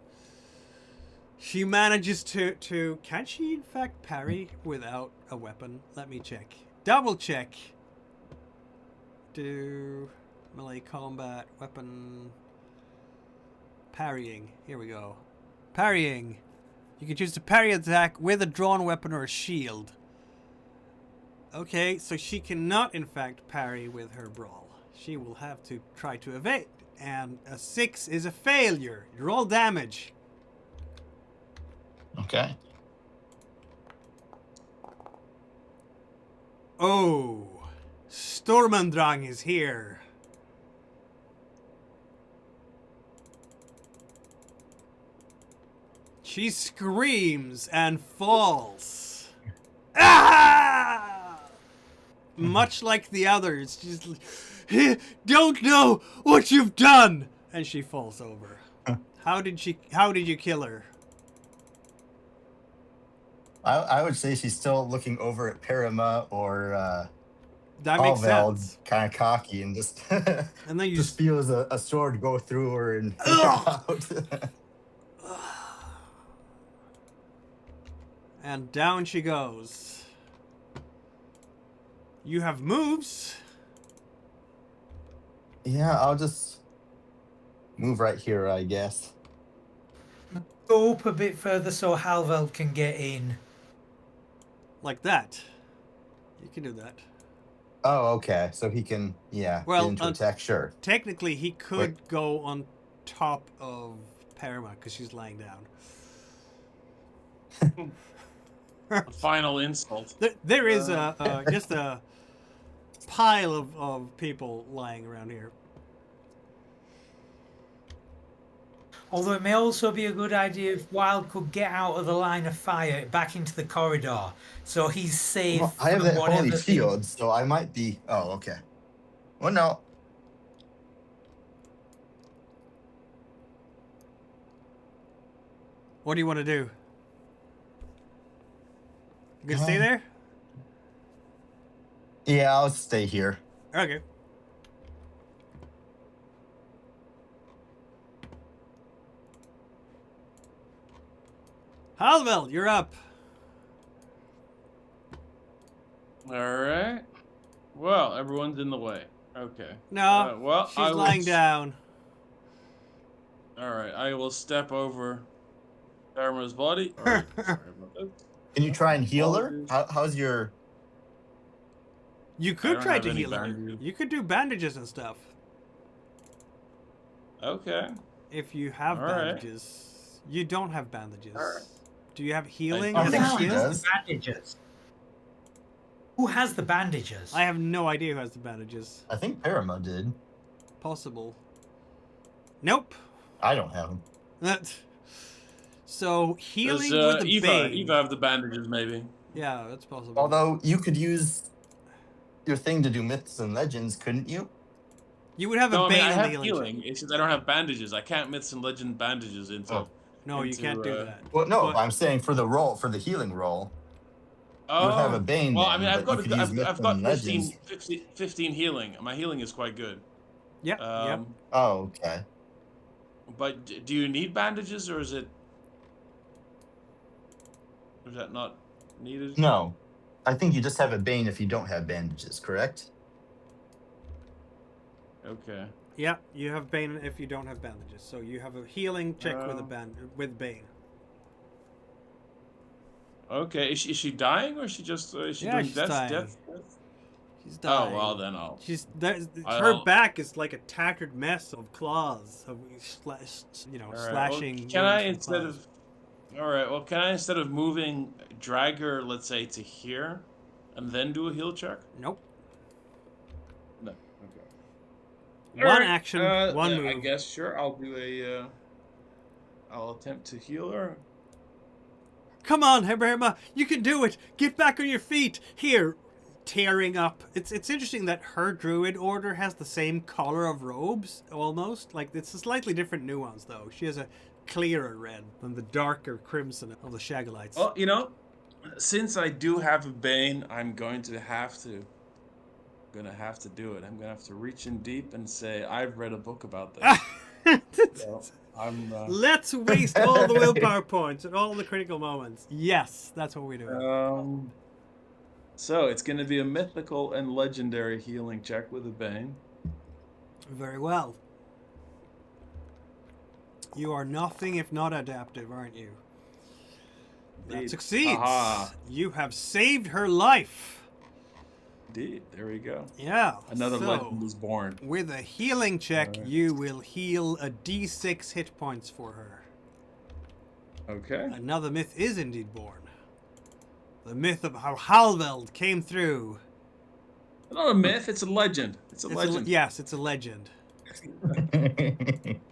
She manages to... Can she, in fact, parry without a weapon? Let me check. Double check. Do... Melee combat, weapon... Parrying. Here we go. Parrying. You can choose to parry an attack with a drawn weapon or a shield. Okay, so she cannot, in fact, parry with her brawl. She will have to try to evade. And a 6 is a failure. You roll damage. Okay. Oh, Stormendrang is here. She screams and falls. Ah! Much like the others, she's like, don't know what you've done, and she falls over. How did you kill her? I would say she's still looking over at Parama or That makes Alveld, sense. kind of cocky, and just And then you just feels a sword go through her and Ugh! out. And down she goes. You have moves. Yeah, I'll just move right here, I guess. Go up a bit further so Halveld can get in. Like that. You can do that. Oh, okay. So he can, yeah, Well, get into attack, sure. Technically, he could go on top of Parama because she's lying down. A final insult. There is just a pile of people lying around here. Although it may also be a good idea if Wild could get out of the line of fire back into the corridor, so he's safe. Well, I have from that whatever holy thing- shield, so I might be. Oh, okay. Well, no. What do you want to do? You gonna stay there? Yeah, I'll stay here. Okay. Halveld, you're up. All right. Well, everyone's in the way. Okay. No, well, she's I will lying down. All right. I will step over Dharma's body. All right, sorry about that. Can you try and heal her? How's your? You I could don't try have to any heal her. bandages. You could do bandages and stuff. Okay. If you have All right. bandages. You don't have bandages. All right. Do you have healing? I as a think Who she shield? has does. the bandages? Who has the bandages? I have no idea who has the bandages. I think Parama did. Possible. Nope. I don't have them. That. So healing Does with a Eva bane. Eva have the bandages maybe? Yeah, that's possible. Although you could use. your thing to do myths and legends, couldn't you? You would have a No, I bane mean I on the have healing healing. check. It's just I don't have bandages. I can't myths and legend bandages into. Oh. No, you can't do that. Well, no, But I'm saying for the roll, for the healing roll, you would have a Oh, bane well, I mean, then, but you could use myths I've and got legends. 15 healing. My healing is quite good. yeah, yeah. Oh, okay. But do you need bandages, or is that not needed? No, I think you just have a bane if you don't have bandages, correct? Okay. Yeah, you have Bane if you don't have bandages. So you have a healing check with a Oh. with Bane. Okay. Is she dying, or is she just is she Yeah, doing she's death? dying. Death? She's Oh dying. well, then I'll. Her I'll- back is like a tattered mess of claws, of All right, slashing. Well, can I wounds from instead claws. of? All right. Well, can I instead of moving, drag her, let's say, to here, and then do a heal check? Nope. No. Okay. One Alright, action, one yeah, move. I guess sure. I'll do a. I'll attempt to heal her. Come on, Hebrema, you can do it. Get back on your feet. Here, tearing up. It's interesting that her druid order has the same color of robes, almost. Like, it's a slightly different nuance, though. She has a clearer red than the darker crimson of the Shagulites. Well, you know, since I do have a bane, I'm going to have to do it. I'm gonna have to reach in deep and say I've read a book about this. So, I'm. Let's waste all the willpower points at all the critical moments. Yes, that's what we do. So it's gonna be a mythical and legendary healing check with a bane. Very well. You are nothing if not adaptive, aren't you? That Indeed. succeeds. Aha. You have saved her life. Indeed. There we go. Yeah. Another so, legend is born. with a healing check, you will heal a d6 hit points for her. Okay. Another myth is indeed born. The myth of how Halveld came through. Not a myth. It's a legend. It's a legend. Yes, it's a legend.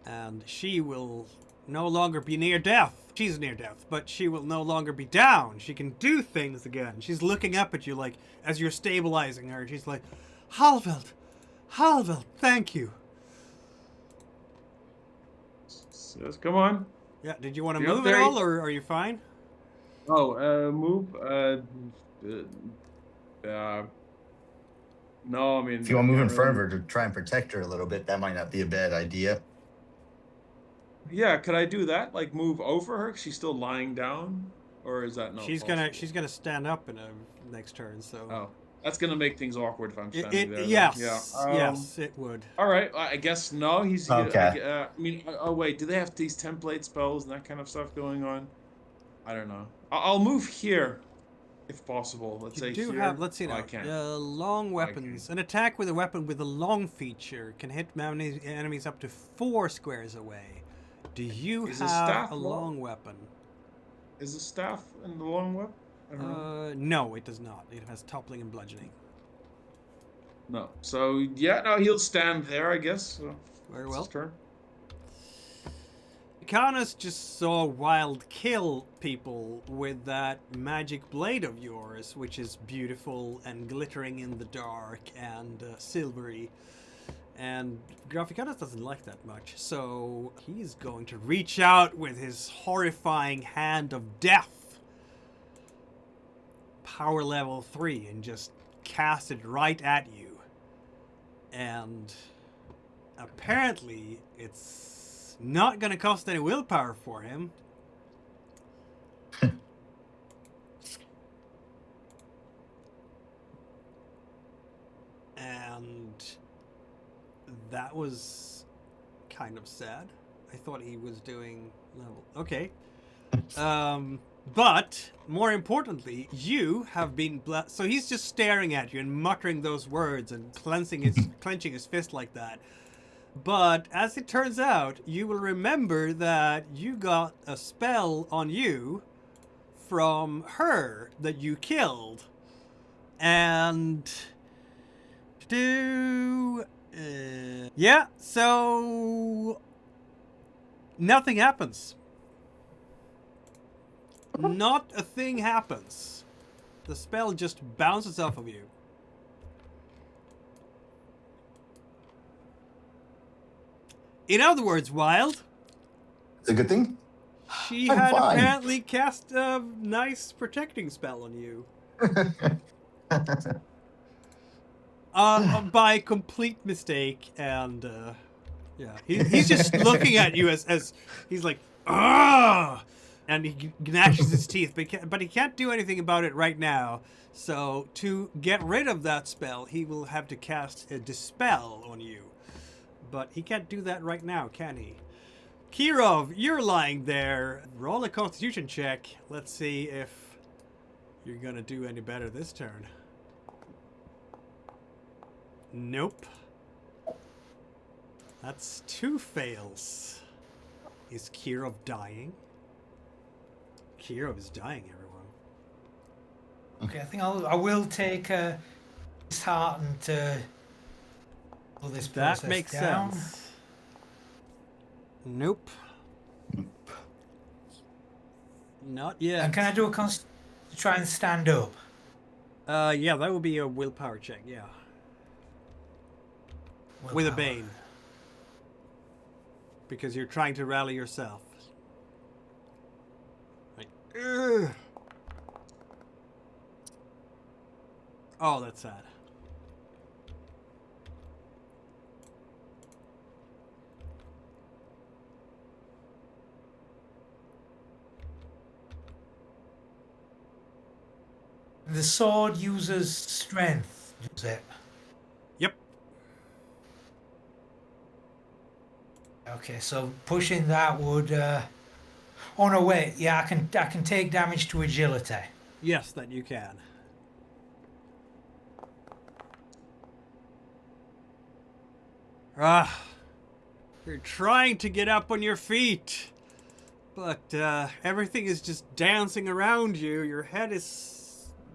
And she will no longer be near death. She's near death, but she will no longer be down. She can do things again. She's looking up at you like, as you're stabilizing her, she's like, Halveld, thank you. Says, come on. Yeah, did you want to Be up move at there. all, or are you fine? Move. No, I mean. If you want to move in can't front of really- her to try and protect her a little bit, that might not be a bad idea. Yeah, could I do that? Like move over her? She's still lying down, or is that not? she's possible? gonna stand up in a next turn. So. Oh, that's gonna make things awkward if I'm standing there. Yes. Yeah. Yes, it would. All right. I guess no. He's. Okay. I mean, oh wait. Do they have these template spells and that kind of stuff going on? I don't know. I'll move here, if possible. Let's You say do here. have, let's see Oh, now, I can't. long weapons. An attack with a weapon with a long feature can hit enemies up to 4 squares away. Do you Is a have staff a long? long weapon? Is the staff in the long whip? I don't know. No, it does not. It has toppling and bludgeoning. No. So yeah, no, he'll stand there, I guess. So Very it's well. his turn. Canis just saw Wild kill people with that magic blade of yours, which is beautiful and glittering in the dark and silvery. And Graphicanus doesn't like that much, so he's going to reach out with his horrifying hand of death. Power level 3, and just cast it right at you. And apparently it's not going to cost any willpower for him. And that was kind of sad. I thought he was doing level. Okay. But more importantly, you have been so he's just staring at you and muttering those words and clenching his fist like that. But as it turns out, you will remember that you got a spell on you from her that you killed. And yeah, so nothing happens. Not a thing happens. The spell just bounces off of you. In other words, Wild, It's a good thing. she I'm had fine. apparently cast a nice protecting spell on you. By complete mistake, and yeah, he's just looking at you as he's like, ah, and he gnashes his teeth, but he can't do anything about it right now. So to get rid of that spell, he will have to cast a dispel on you, but he can't do that right now, can he? Kirov, you're lying there. Roll a Constitution check. Let's see if you're gonna do any better this turn. Nope. That's 2 fails. Is Kirov dying? Kirov is dying, everyone. Okay, I think I will take disheartened to pull this process That makes down. sense. Nope. Not yet. And can I do a to try and stand up? Yeah, that would be a willpower check, yeah. With a Willpower. Bane. Because you're trying to rally yourself. Like, ugh. Oh, that's sad. The sword uses strength, does it? Yep. Okay, so pushing that would. Oh no, wait. Yeah, I can take damage to agility. Yes, that you can. Ah, you're trying to get up on your feet, but everything is just dancing around you. Your head is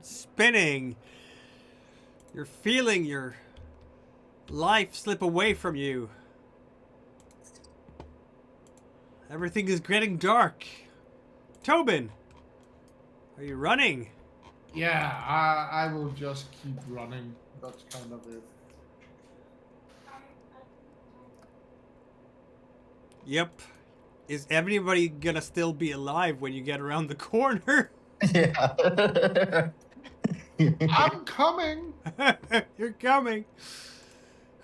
spinning. You're feeling your life slip away from you. Everything is getting dark. Tobin, are you running? Yeah, I will just keep running. That's kind of it. Yep. Is everybody gonna still be alive when you get around the corner? Yeah. I'm coming! You're coming.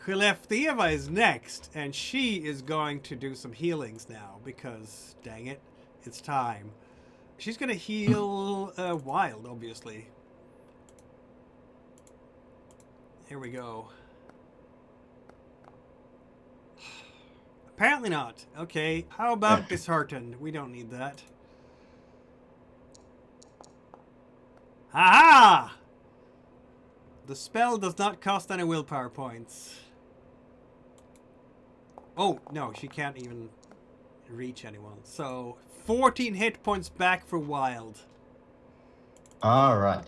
Khileftheva is next, and she is going to do some healings now because, dang it, it's time. She's gonna heal Wild, obviously. Here we go. Apparently not. Okay, how about disheartened? We don't need that. Aha! The spell does not cost any willpower points. Oh, no, she can't even reach anyone. So, 14 hit points back for Wild. All right.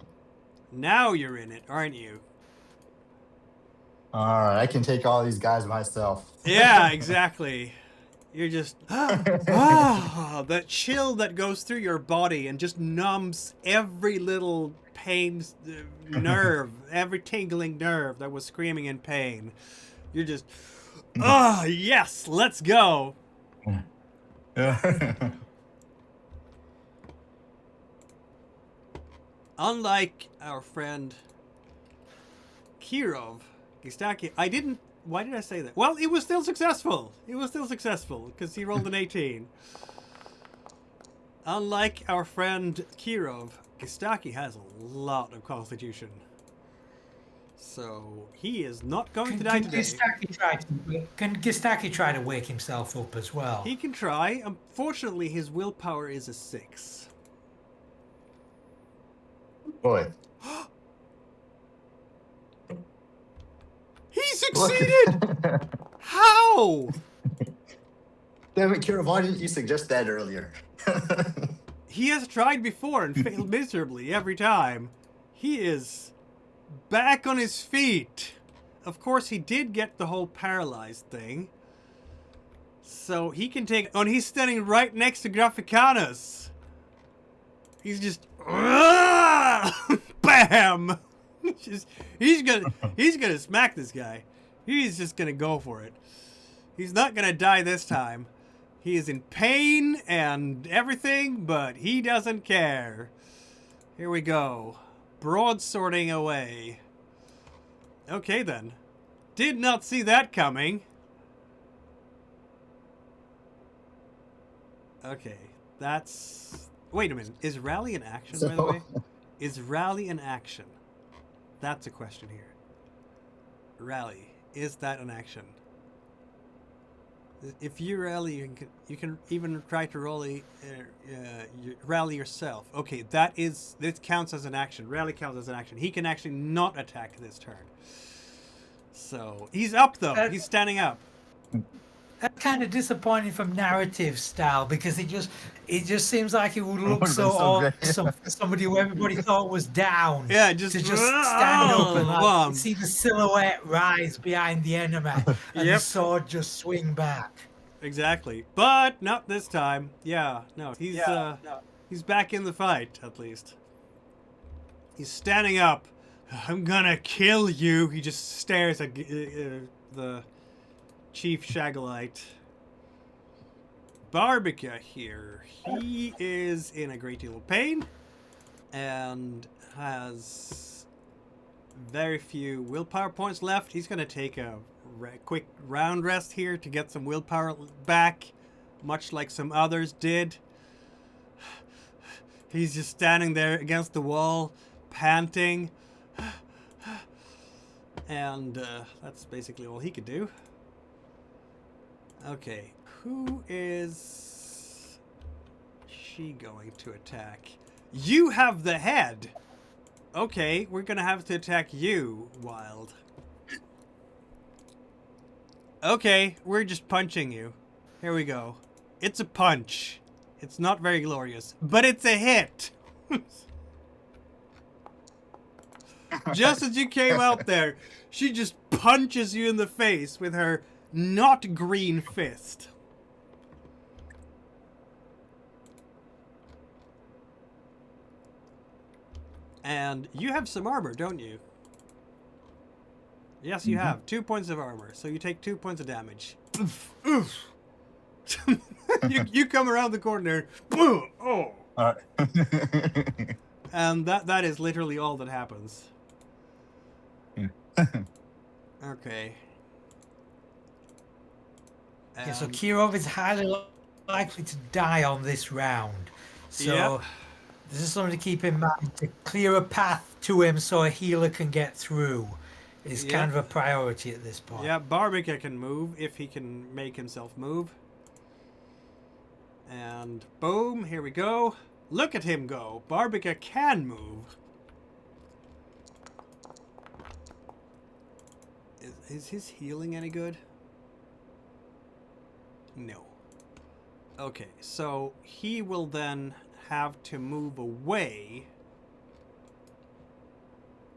Now you're in it, aren't you? All right. I can take all these guys myself. Yeah, exactly. You're just... that chill that goes through your body and just numbs every little pain nerve, every tingling nerve that was screaming in pain. You're just... yes, let's go. Unlike our friend Kirov, Gistaki, why did I say that? Well, it was still successful. It was still successful because he rolled an 18. Unlike our friend Kirov, Gistaki has a lot of constitution. So he is not going to die today. Can Gistaki try to wake himself up as well? He can try. Unfortunately, his willpower is a 6. Boy. He succeeded! How? Damn it, Kira, why didn't you suggest that earlier? He has tried before and failed miserably every time. He is back on his feet. Of course, he did get the whole paralyzed thing. So he can take... Oh, and he's standing right next to Graphicanus. He's just... Bam! He's gonna smack this guy. He's just gonna go for it. He's not gonna die this time. He is in pain and everything, but he doesn't care. Here we go. Broadswording away. Okay then. Did not see that coming. Okay, that's... Wait a minute. Is rally an action, by the So- way? Is rally an action? That's a question here. Rally. Is that an action? If you rally, you can even try to rally yourself. Okay, this counts as an action. Rally counts as an action. He can actually not attack this turn. So, he's up though. He's standing up. That's kind of disappointing from narrative style because it just seems like it would look would've so been so great. awesome for somebody who everybody thought was down. Yeah, to just stand up and like, see the silhouette rise behind the enemy and Yep. the sword just swing back. Exactly. But not this time. Yeah, no. He's back in the fight, at least. He's standing up. I'm gonna kill you. He just stares at the Chief Shagulite. Barbica here. He is in a great deal of pain and has very few willpower points left. He's gonna take a quick round rest here to get some willpower back, much like some others did. He's just standing there against the wall, panting. And that's basically all he could do. Okay, who is she going to attack? You have the head! Okay, we're gonna have to attack you, Wild. Okay, we're just punching you. Here we go. It's a punch. It's not very glorious, but it's a hit! Just as you came out there, she just punches you in the face with her not green fist. And you have some armor, don't you? Yes, you have 2 points of armor, so you take 2 points of damage. Oof, oof. you come around the corner. Oh. All right. And that is literally all that happens. Okay. Yeah, so Kirov is highly likely to die on this round. So this is something to keep in mind. To clear a path to him so a healer can get through is kind of a priority at this point. Yeah, Barbica can move if he can make himself move. And boom, here we go. Look at him go. Barbica can move. Is his healing any good? No. Okay, so he will then have to move away.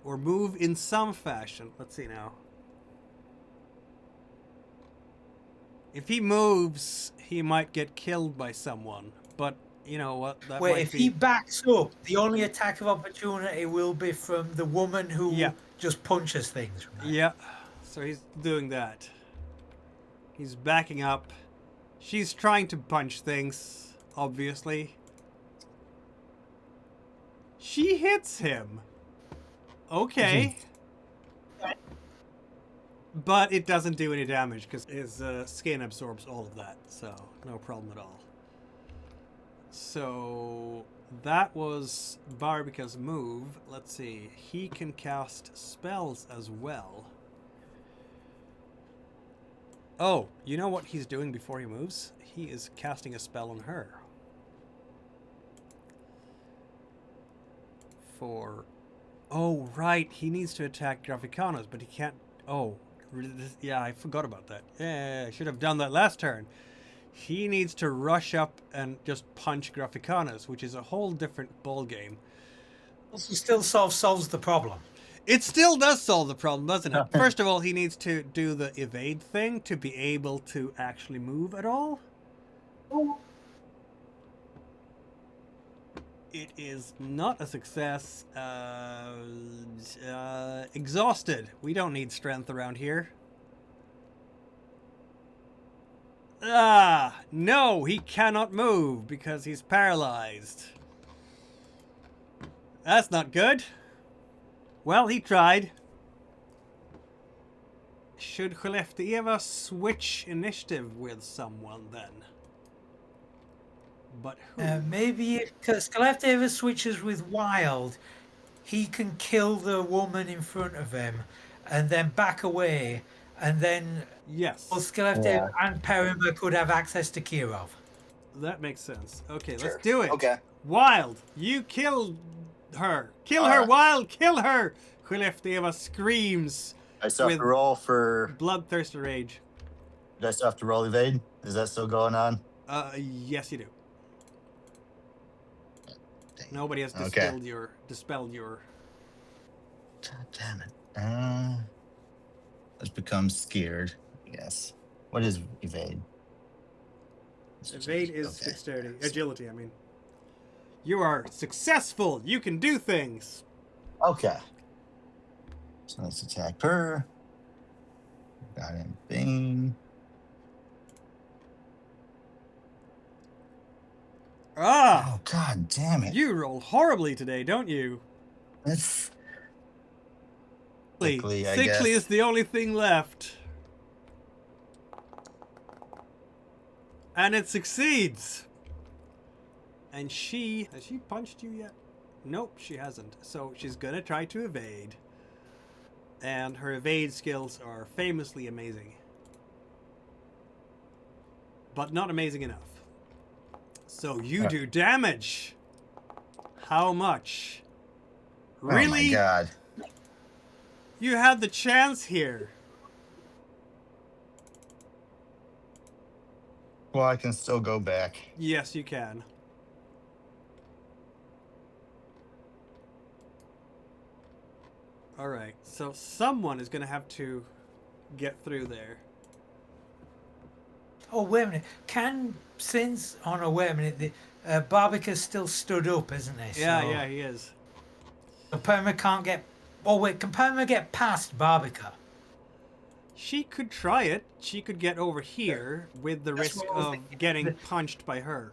Or move in some fashion. Let's see now. If he moves, he might get killed by someone. But, you know what? That Wait, might if be... he backs up, the only attack of opportunity will be from the woman who just punches things. Right? Yeah, so he's doing that. He's backing up. She's trying to punch things, obviously. She hits him. Okay. But it doesn't do any damage because his skin absorbs all of that, so no problem at all. So that was Barbica's move. Let's see. He can cast spells as well. Oh, you know what he's doing before he moves? He is casting a spell on her. For... Oh, right. He needs to attack Graficanos, but he can't... Oh, yeah, I forgot about that. Yeah, I should have done that last turn. He needs to rush up and just punch Graficanos, which is a whole different ballgame. Also still solves the problem. It still does solve the problem, doesn't it? First of all, he needs to do the evade thing to be able to actually move at all. It is not a success. Exhausted. We don't need strength around here. Ah, no, he cannot move because he's paralyzed. That's not good. Well, he tried. Should Eva switch initiative with someone then? But who? Maybe because Eva switches with Wild, he can kill the woman in front of him and then back away, and then Yes, both Skelleftev and Perima could have access to Kirov. that makes sense. Okay, Sure. let's do it. Okay. Wild, you kill her. Kill her, Alright. Wild, kill her. Eva screams. I still have With- to roll for. Bloodthirster rage. Do I still have to roll evade? Is that still going on? Yes, you do. Dang. Nobody has Okay. dispelled your. God damn it. Let's become scared, I guess. What is evade? Evade is Okay. dexterity, agility. I mean, you are successful. You can do things. Okay. So let's attack her. Dragon Bain. Ah, Oh, god damn it. you roll horribly today, don't you? That's Sickly, I Sickly guess. is the only thing left. And it succeeds. And has she punched you yet? Nope, she hasn't. So she's gonna try to evade. And her evade skills are famously amazing. But not amazing enough. So you do damage. How much? Really? Oh my god. You had the chance here. Well, I can still go back. Yes, you can. All right. So someone is going to have to get through there. Oh, wait a minute. Oh no, wait a minute. The Barbica's still stood up, isn't he? Yeah, he is. So Perma can't get. Oh wait, can Perma get past Barbica? She could try it. She could get over here with the That's risk what I was of thinking. getting punched by her.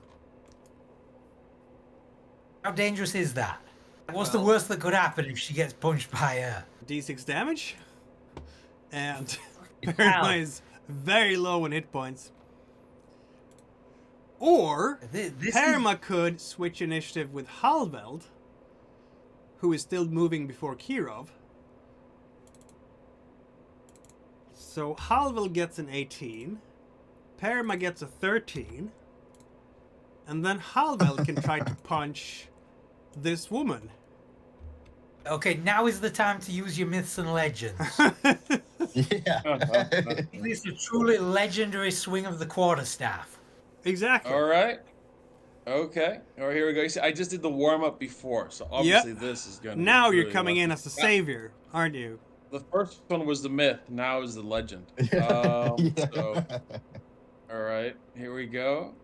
How dangerous is that? What's the Well- worst that could happen if she gets punched by her? D6 damage. And hell. Paranoia is very low in hit points. Or This is- Perma could switch initiative with Halveld, who is still moving before Kirov. So Halveld gets an 18, Perma gets a 13, and then Halveld can try to punch this woman. Okay, now is the time to use your myths and legends. Yeah. At least a truly legendary swing of the quarterstaff. Exactly. All right. Okay. All right, here we go. You see, I just did the warm up before, so obviously this is gonna. Now be you're really coming in rough. as the savior, aren't you? The first one was the myth. Now is the legend. Yeah. So, all right, here we go.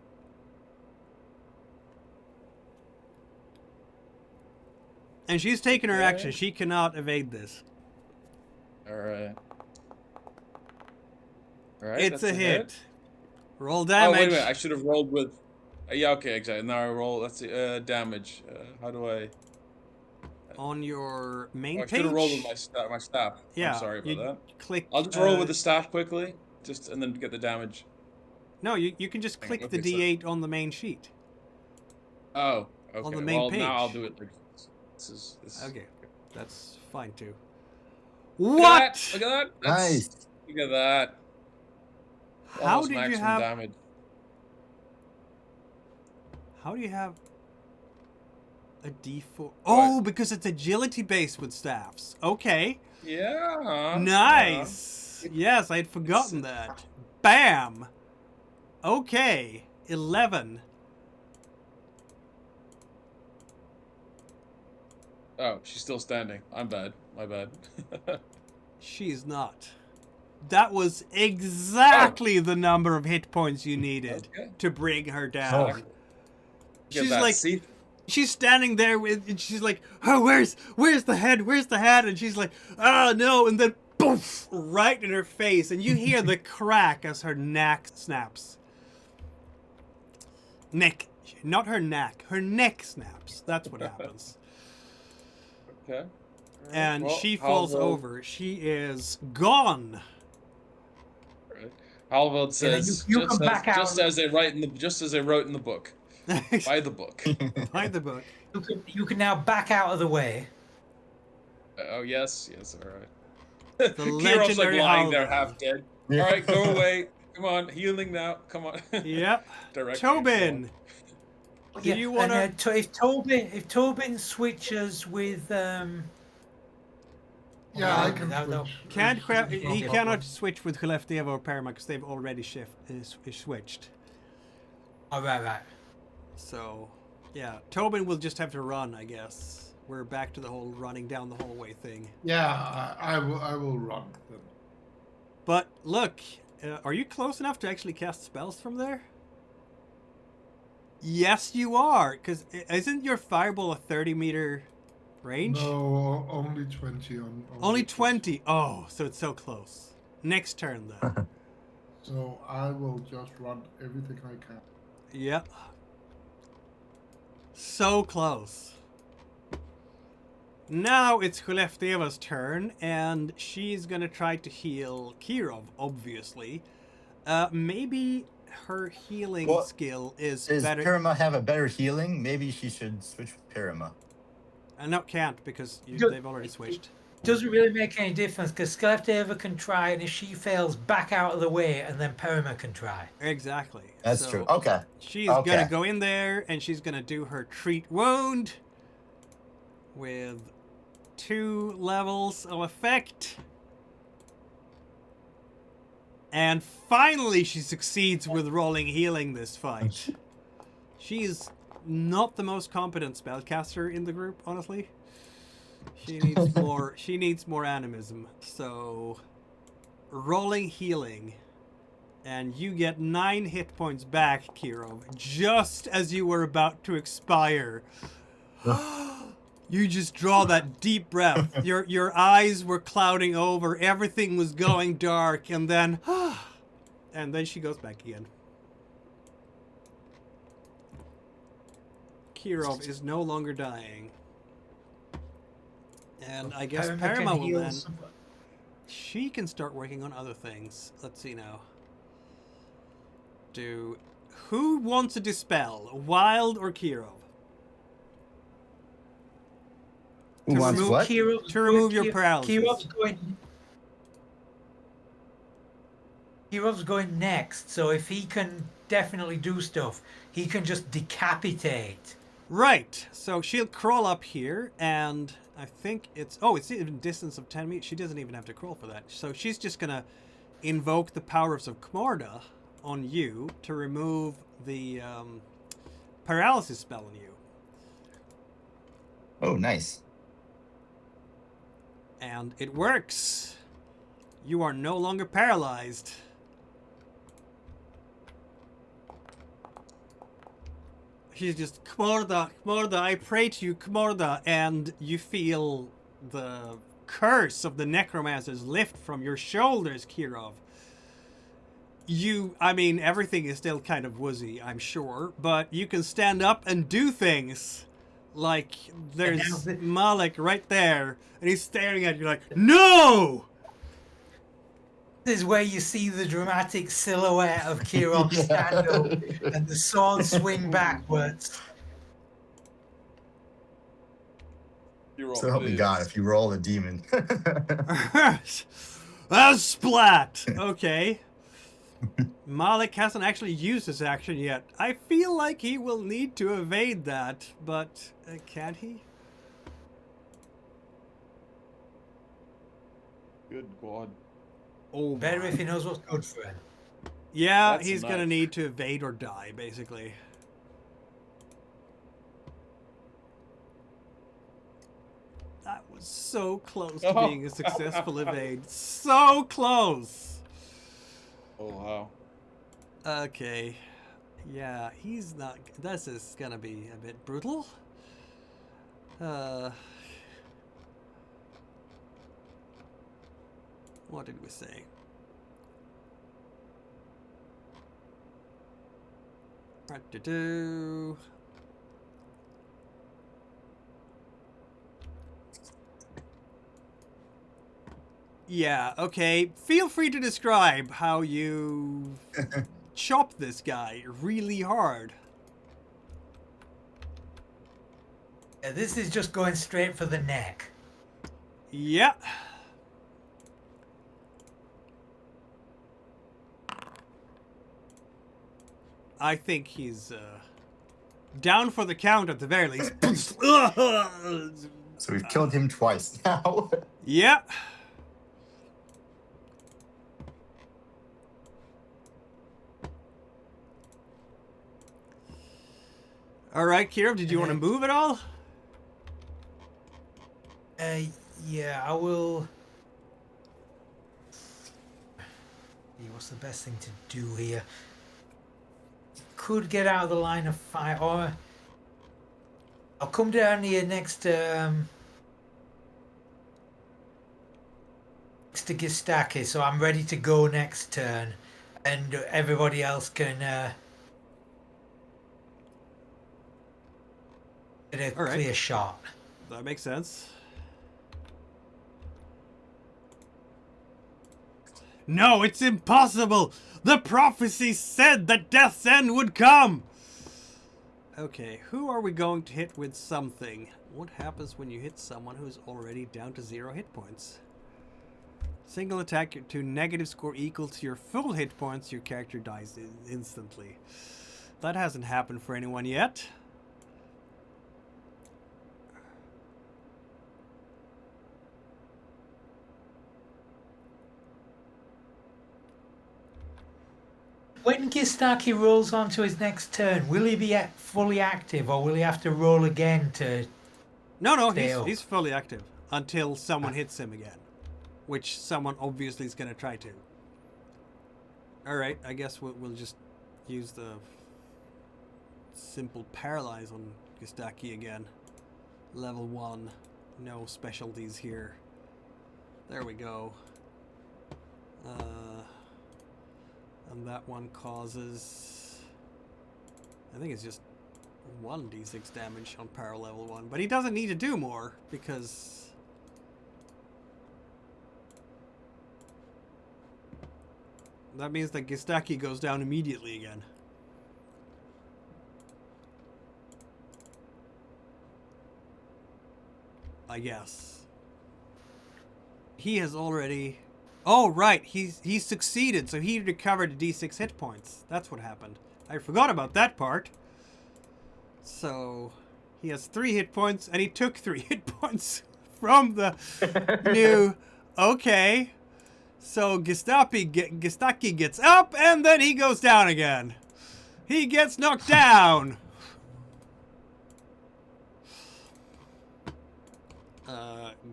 And she's taken her Okay. action. She cannot evade this. All right. All right. It's that's a hit. Roll Oh damage. wait a minute! I should have rolled with. Yeah. Okay. Exactly. Now I roll. Let's see. Damage. How do I? On your main Oh, I page. should have rolled with my staff. Yeah. I'm sorry about you that. Click. I'll just roll with the staff quickly, and then get the damage. No, you can just click the Okay, so- D8 on the main sheet. Oh. Okay. the main well, now I'll page. do it. Like this is. Okay, that's fine too. Look What? at that! Look at that! That's- Nice. Look at that! How Almost did you maximum have? damage. How do you have a D4? Oh, because it's agility based with staffs. Okay. Yeah. Nice. Yes, I had forgotten that. Bam. Okay. 11. Oh, she's still standing. I'm bad. My bad. She's not. That was exactly the number of hit points you needed Okay. to bring her down. Oh. Get She's that. like, See? she's standing there with, and she's like, oh, where's the head? Where's the head? And she's like, oh no, and then poof, right in her face, and you hear the crack as her neck snaps. Neck. Not her neck. Her neck snaps. That's what happens. Okay. Alright, And well, she falls Halveld- over. She is gone. Right. Halveld Yeah, then says, you can back out. just as they wrote in the book, by the book. By the book. You can now back out of the way. Oh yes, all right. The Kiro's like legendary lying there, Halveld. half dead. Yeah. All right, go away. Come on, healing now. Come on. Yep. Directly, Tobin. Do Yeah, you want and, to? if Tobin switches with Yeah, Yeah, I can no. switch. He Yeah. cannot switch with Khleftiev or Perma because they've already switched. Oh, right. So, yeah, Tobin will just have to run, I guess. We're back to the whole running down the hallway thing. Yeah, I will run. Then. But look, are you close enough to actually cast spells from there? Yes, you are. Because isn't your fireball a 30-meter range? No, only 20 on. Only 20. Oh, so it's so close. Next turn, then. So I will just run everything I can. Yep. So close. Now it's Khleftieva's turn, and she's gonna try to heal Kirov, obviously. Maybe her healing Well, skill is Does better. Pirama have a better healing? Maybe she should switch with Pirama. No, can't, because Good. they've already switched. Doesn't really make any difference because Skellefteava can try, and if she fails, back out of the way, and then Perima can try. Exactly. That's So true. Okay. She's Okay. gonna go in there, and she's gonna do her treat wound with 2 levels of effect. And finally she succeeds with rolling healing this fight. She's not the most competent spellcaster in the group, honestly. She needs more animism. So rolling healing, and you get 9 hit points back, Kiro, just as you were about to expire. You just draw that deep breath. Your eyes were clouding over. Everything was going dark, and then she goes back again. Kirov is no longer dying. And I guess Perima can Perima will heal then. somebody. She can start working on other things. Let's see now. Who wants to dispel? Wild or Kirov? Who wants remove what? To remove your paralysis. Kirov's going next, so if he can definitely do stuff, he can just decapitate. Right. So she'll crawl up here, and I think it's even distance of 10 meters. She doesn't even have to crawl for that. So she's just gonna invoke the powers of Khmorda on you to remove the paralysis spell on you. Oh, nice. And it works. You are no longer paralyzed. She's just, Khmorda, I pray to you, Khmorda, and you feel the curse of the necromancers lift from your shoulders, Kirov. Everything is still kind of woozy, I'm sure, but you can stand up and do things. Like, there's Malik right there, and he's staring at you like, no! This is where you see the dramatic silhouette of Kirov stand up and the sword swing backwards. So help me God if you roll a demon. Splat! Okay. Malik hasn't actually used his action yet. I feel like he will need to evade that, but can he? Good God. Oh, Better if he knows what's good for him. yeah, That's he's a gonna knife. need to evade or die, basically. That was so close to Oh. being a successful evade. So close! Oh wow. Okay. Yeah, he's not... This is gonna be a bit brutal. What did we say? Do-do. Yeah, okay. Feel free to describe how you chop this guy really hard. Yeah, this is just going straight for the neck. Yeah. I think he's down for the count at the very least. So we've killed him twice now. Yeah. All right, Kiro, did you want to move at all? Yeah, I will. What's the best thing to do here? Could get out of the line of fire, or I'll come down here next to Gistaki, so I'm ready to go next turn, and everybody else can get a All right. clear shot. That makes sense. No, it's impossible! The prophecy said that death's end would come! Okay, who are we going to hit with something? What happens when you hit someone who's already down to 0 hit points? Single attack to negative score equal to your full hit points, your character dies instantly. That hasn't happened for anyone yet. When Gistaki rolls onto his next turn, will he be fully active, or will he have to roll again to... No, stay up? he's fully active until someone hits him again. Which someone obviously is going to try to. Alright, I guess we'll just use the simple paralyze on Gistaki again. Level 1. No specialties here. There we go. And that one causes... I think it's just 1d6 damage on power level 1. But he doesn't need to do more, because... that means that Gistaki goes down immediately again. I guess. He has already... oh, right. He's succeeded, so he recovered D6 hit points. That's what happened. I forgot about that part. So, he has 3 hit points, and he took 3 hit points from the new... okay. So, Gistaki gets up, and then he goes down again. He gets knocked down.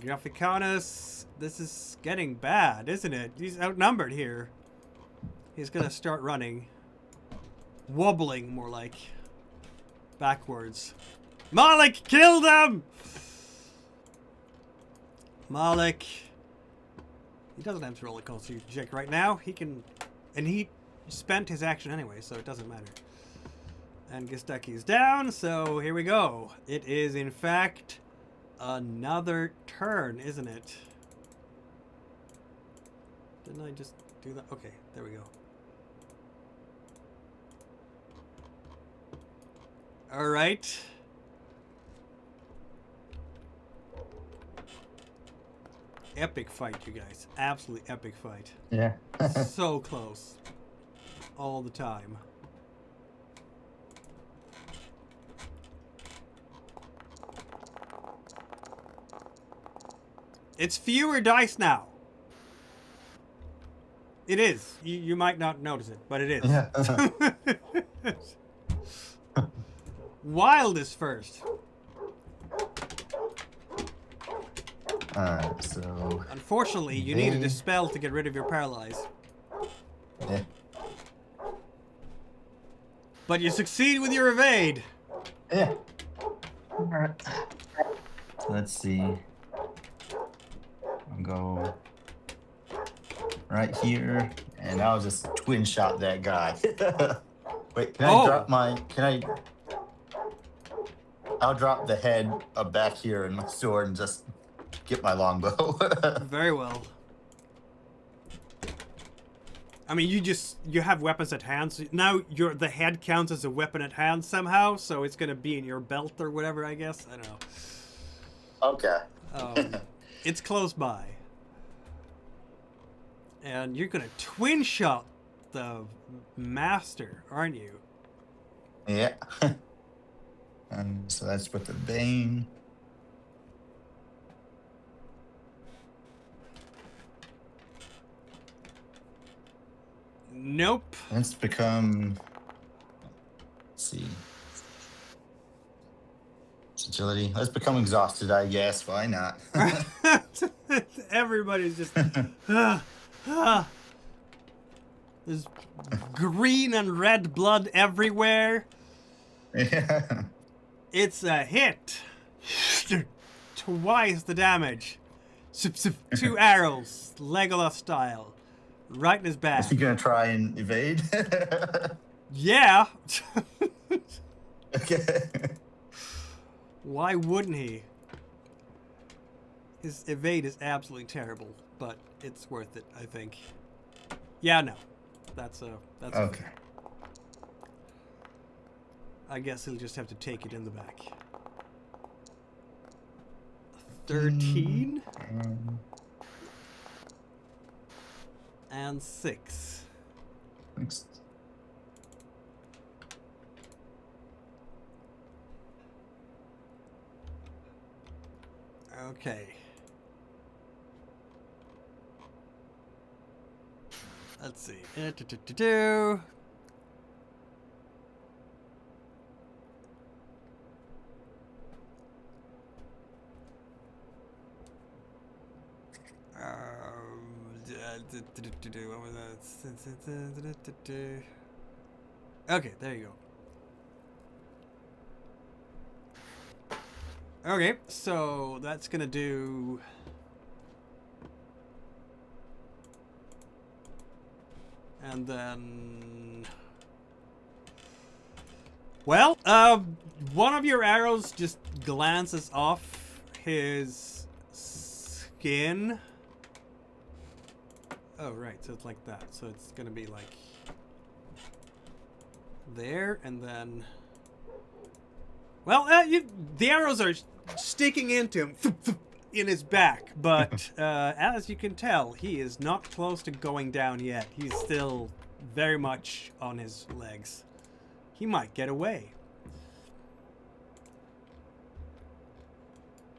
Graphicanus, this is getting bad, isn't it? He's outnumbered here. He's gonna start running. Wobbling, more like. Backwards. Malik, kill them! Malik. He doesn't have to roll a constitution check right now. He can... and he spent his action anyway, so it doesn't matter. And Gistaki's down, so here we go. It is, in fact... another turn, isn't it? Didn't I just do that? Okay, there we go. Alright. Epic fight, you guys. Absolutely epic fight. Yeah. So close. All the time. It's fewer dice now. It is. You might not notice it, but it is. Yeah. Wild is first. Alright, so... Unfortunately, you need a dispel to get rid of your paralyze. yeah. But you succeed with your evade. Yeah. Alright. Let's see. I'll go right here, and I'll just twin shot that guy. Wait, can I drop my? Can I? I'll drop the head back here in my sword and just get my longbow. Very well. I mean, you have weapons at hand. So now the head counts as a weapon at hand somehow, so it's gonna be in your belt or whatever. I guess I don't know. Okay. It's close by, and you're gonna twin shot the master, aren't you? Yeah. And so that's with the Bane. Nope. Let's become. Let's see. It's agility. Let's become exhausted, I guess. Why not? Everybody's just. There's green and red blood everywhere. Yeah. It's a hit. Twice the damage. 2 arrows, Legolas style. Right in his back. Is he gonna try and evade? Yeah. Okay. Why wouldn't he? His evade is absolutely terrible, but it's worth it, I think. Yeah, no. That's Okay. I guess he'll just have to take it in the back. 13 and 6. Thanks. Okay. Let's see. What was that? Okay, there you go. Okay, so that's gonna do. And then. Well, one of your arrows just glances off his skin. Oh, right, so it's like that. So it's gonna be like there, and then. Well, the arrows are sticking into him in his back, but as you can tell, he is not close to going down yet. He's still very much on his legs. He might get away.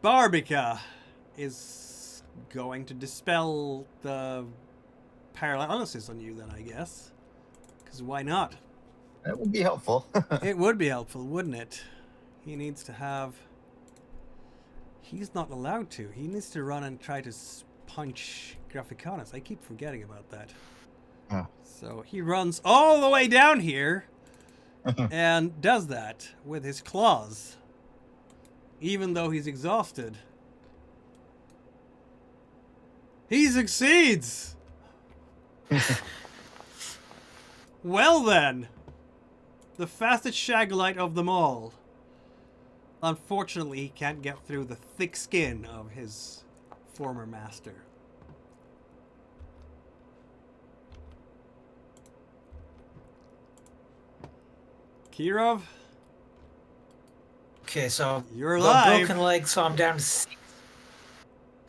Barbica is going to dispel the paralysis on you then, I guess. Because why not? That would be helpful. It would be helpful, wouldn't it? He needs to have... He's not allowed to. He needs to run and try to punch Graphicanus. I keep forgetting about that. Oh. So he runs all the way down here and does that with his claws. Even though he's exhausted. He succeeds! Well then. The fastest Shagulite of them all. Unfortunately, he can't get through the thick skin of his former master. Kirov? Okay, so You're I've got alive. broken leg, so I'm down to 6.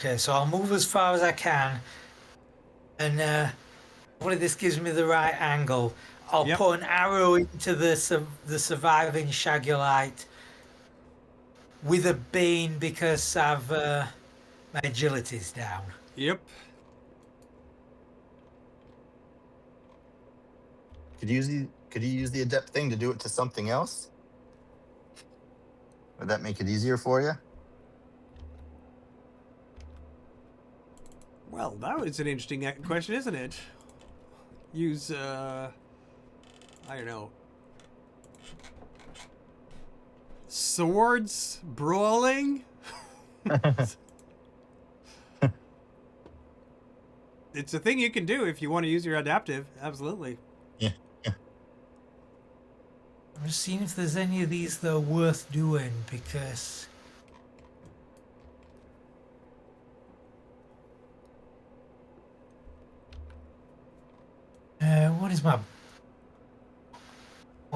Okay, so I'll move as far as I can, and hopefully this gives me the right angle. I'll Yep. put an arrow into the surviving Shagulite with a Bane because I've my agility's down. Yep. Could you use the adept thing to do it to something else? Would that make it easier for you? Well, that was an interesting question, isn't it? Use, I don't know. Swords brawling? It's a thing you can do if you want to use your adaptive. Absolutely. Yeah. I'm just seeing if there's any of these that are worth doing, because what is my...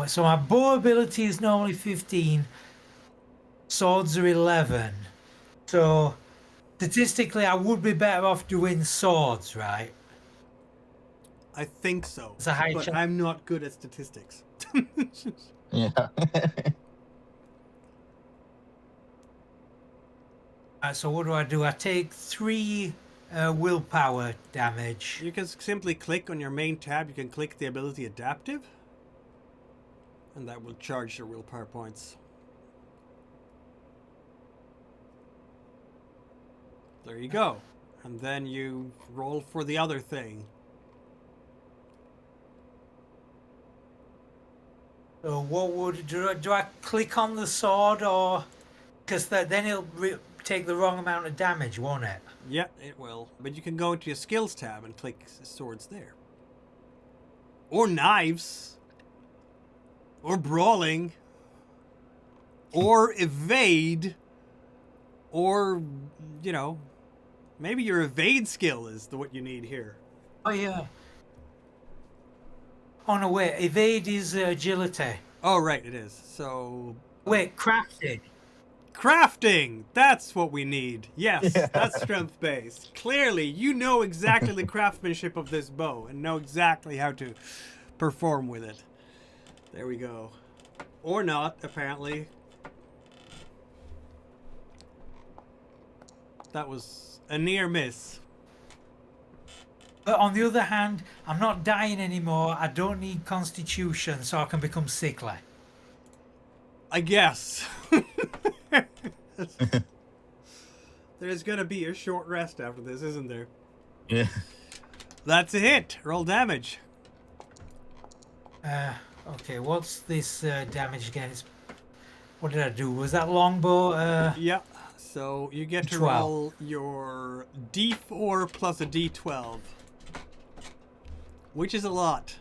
So my bow ability is normally 15. Swords are 11. So statistically, I would be better off doing swords, right? I think so. It's a high But chance. I'm not good at statistics. Yeah. So what do? I take 3 willpower damage. You can simply click on your main tab. You can click the ability Adaptive. And that will charge your willpower points. There you go. And then you roll for the other thing. So what would... Do I click on the sword, or... Because then it'll take the wrong amount of damage, won't it? Yeah, it will. But you can go into your skills tab and click swords there. Or knives. Or brawling. Or evade. Or, you know, maybe your evade skill is what you need here. Oh, yeah. Oh, no, wait. Evade is agility. Oh, right, it is. So... Wait, crafting. Crafting! That's what we need. Yes, Yeah. that's strength based. Clearly, you know exactly the craftsmanship of this bow and know exactly how to perform with it. There we go. Or not, apparently. That was a near miss. But on the other hand, I'm not dying anymore. I don't need constitution, so I can become sickly. I guess. There's gonna be a short rest after this, isn't there? Yeah. That's a hit. Roll damage. Okay, what's this damage again? What did I do? Was that longbow? Yeah. So you get to 12. roll your D4 plus a D12. Which is a lot.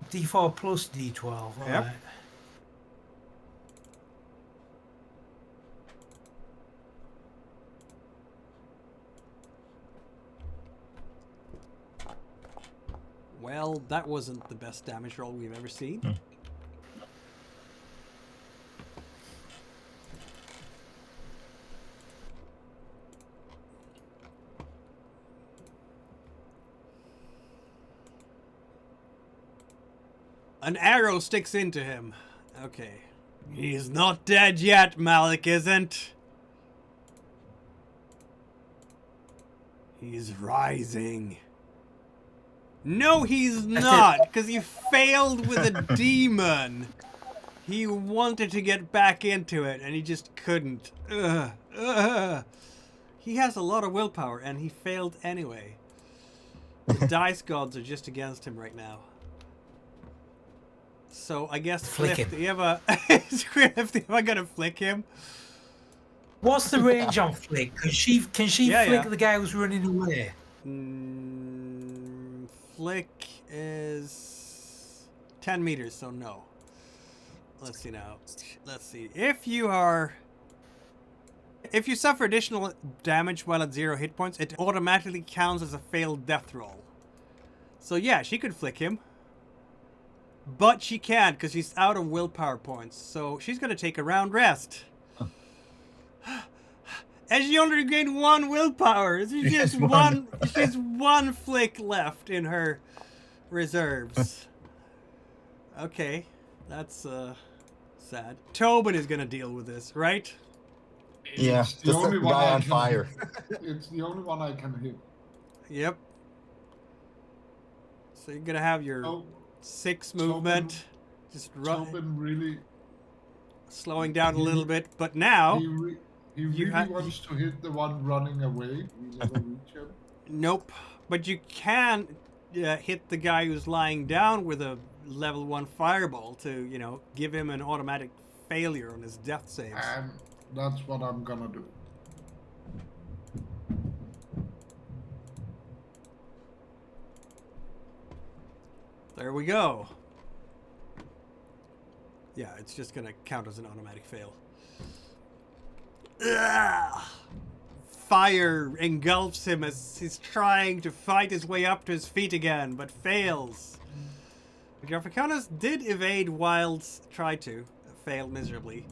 D4 plus D12. All Yep. right. Well, that wasn't the best damage roll we've ever seen. An arrow sticks into him. Okay. He's not dead yet, Malik isn't. He's rising. No, he's not, because he failed with a demon. He wanted to get back into it, and he just couldn't. He has a lot of willpower, and he failed anyway. The dice gods are just against him right now. So I guess Flick Cliff, him. do you have a... Cliff, am I gonna flick him? What's the range on flick? Can she Yeah, flick yeah. the guy who's running away? Flick is 10 meters, so no. Let's see now. Let's see. If you suffer additional damage while at 0 hit points, it automatically counts as a failed death roll. So yeah, she could flick him. But she can't because she's out of willpower points. So she's going to take a round rest. And she only gained 1 willpower. So she has she's 1 flick left in her reserves. Okay. That's sad. Tobin is going to deal with this, right? Yeah. It's the Just only the one guy I on can fire. hit. It's the only one I can hit. Yep. So you're going to have your... Oh, 6 movement, just Tobin really, slowing down a little bit. But now, he really wants to hit the one running away. We never reach him. nope. But you can hit the guy who's lying down with a level 1 fireball to, you know, give him an automatic failure on his death saves. And that's what I'm gonna do. There we go. Yeah, it's just gonna count as an automatic fail. Ugh. Fire engulfs him as he's trying to fight his way up to his feet again, but fails. Graphicanus did evade Wild's try to. Failed miserably.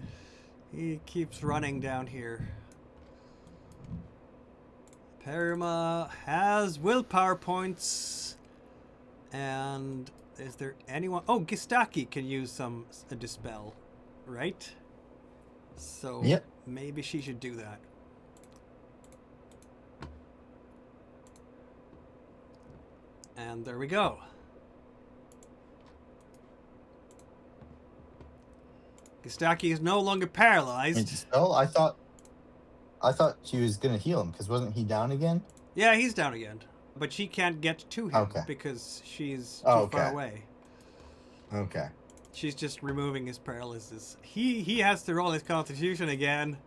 He keeps running down here. Perima has willpower points. And is there anyone? Oh, Gistaki can use a dispel, right? So Yep. maybe she should do that. And there we go. Gistaki is no longer paralyzed. Oh, I thought she was gonna heal him because wasn't he down again? Yeah, he's down again. But she can't get to him Okay. because she's too Oh, far okay. away. Okay. She's just removing his paralysis. He has to roll his constitution again.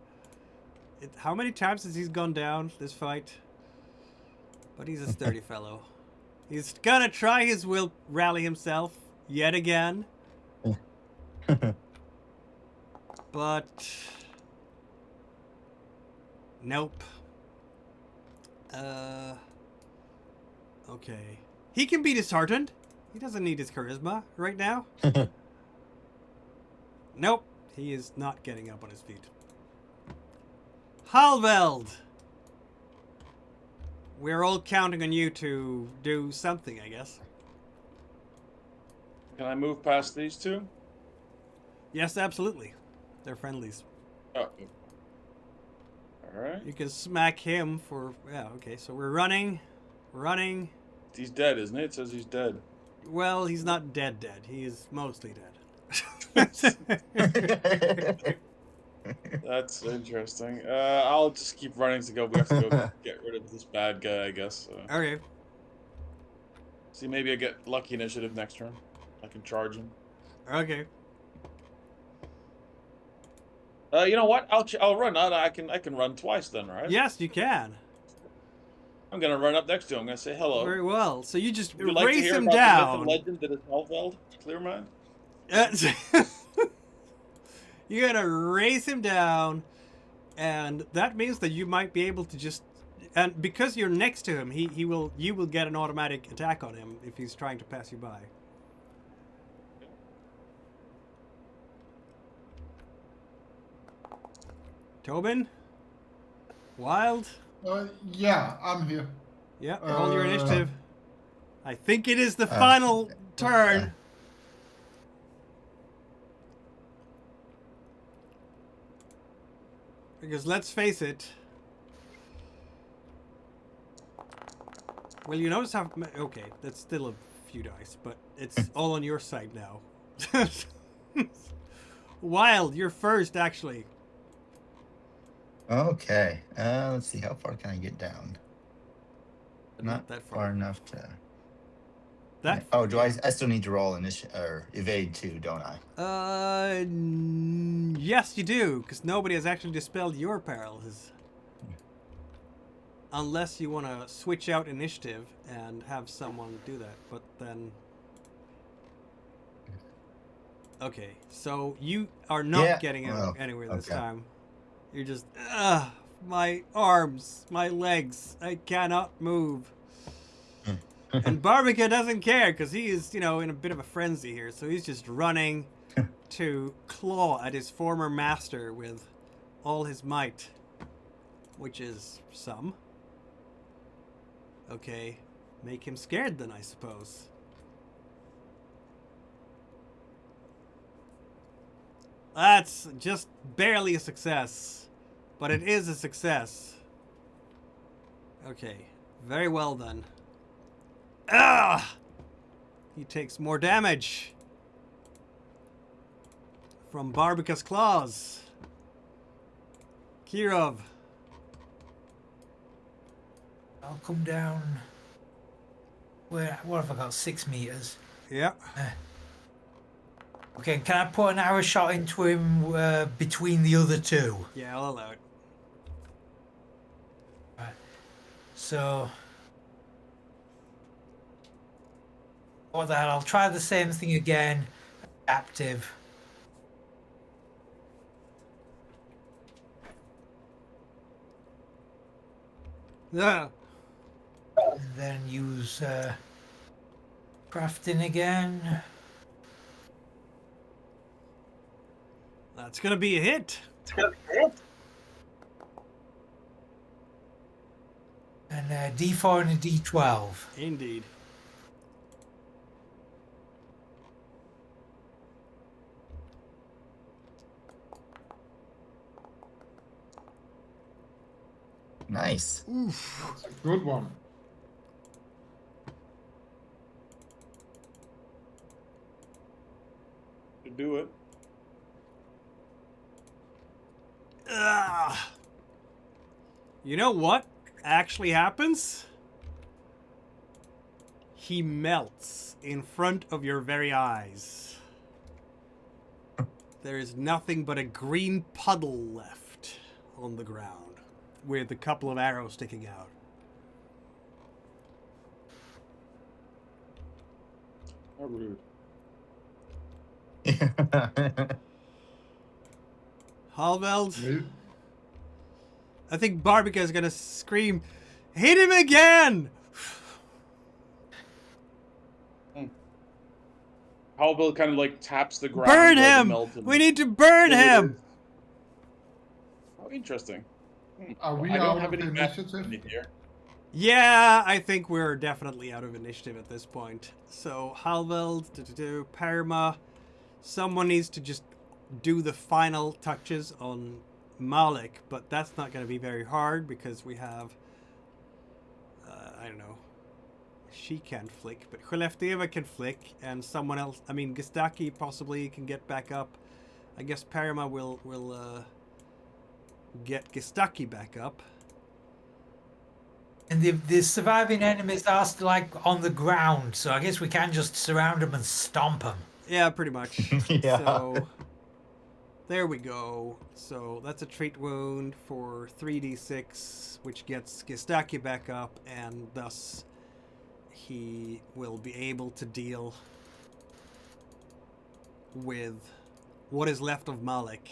How many times has he gone down this fight? But he's a sturdy fellow. He's gonna try his will rally himself yet again. But nope. Okay. He can be disheartened. He doesn't need his charisma right now. Nope. He is not getting up on his feet. Halveld! We're all counting on you to do something, I guess. Can I move past these two? Yes, absolutely. They're friendlies. Oh. Alright. You can smack him for... Yeah, okay. So we're running. Running. He's dead, isn't it? It says he's dead. Well, he's not dead. He is mostly dead. That's interesting. I'll just keep running to go. We have to go get rid of this bad guy, I guess. Okay. See, maybe I get lucky initiative next turn. I can charge him. Okay. You know what? I'll run. I can run twice then, right? Yes, you can. I'm gonna run up next to him. I'm gonna say hello. Very well. So you just Would you like to race hear him about the myth down. and legend that is Halveld, Clearman? You're gonna race him down, and that means that you might be able to just, and because you're next to him, you will get an automatic attack on him if he's trying to pass you by. Tobin? Wild? Yeah, I'm here. Yeah, roll your Uh, initiative. I think it is the final turn. Because let's face it. Well, you notice how... Okay, that's still a few dice, but it's all on your side now. Wild, you're first, actually. Okay. Let's see. How far can I get down? Not that far enough to. That. Oh, do I still need to roll or evade too, don't I? Yes, you do, because nobody has actually dispelled your paralysis. Unless you want to switch out initiative and have someone do that, but then... Okay, so you are not getting anywhere this time. You're just, my arms, my legs, I cannot move. And Barbica doesn't care, because he is, in a bit of a frenzy here, so he's just running to claw at his former master with all his might, which is some. Okay, make him scared then, I suppose. That's just barely a success, but it is a success. Okay, very well then. Ah! He takes more damage from Barbica's claws. Kirov. I'll come down. What have I got? 6 meters. Yeah. Okay, can I put an arrow shot into him between the other two? Yeah, I'll allow it. Right. So What the hell? I'll try the same thing again. Adaptive. Yeah. And then use crafting again. That's gonna be a hit. And a D4 and a D12. Indeed. Nice. That's a good one. To do it. Ugh. You know what actually happens? He melts in front of your very eyes. There is nothing but a green puddle left on the ground with a couple of arrows sticking out. How rude. Halveld, Maybe- I think Barbika is gonna scream, "Hit him again!" Halville kind of like taps the ground. Burn where the him! melted We need to burn fluid him! is. Oh, interesting. Are we I don't out have of any maps initiative? in here. Yeah, I think we're definitely out of initiative at this point. So, Halveld, Parma, someone needs to just do the final touches on Malik, but that's not going to be very hard because we have, I don't know, she can't flick, but Khlefteva can flick, and someone else, I mean, Gistaki possibly can get back up. I guess Parma will get Gistaki back up. And the surviving enemies are still like on the ground, so I guess we can just surround them and stomp them. Yeah, pretty much. Yeah. So, there we go. So, that's a treat wound for 3d6, which gets Gistaki back up, and thus he will be able to deal with what is left of Malik.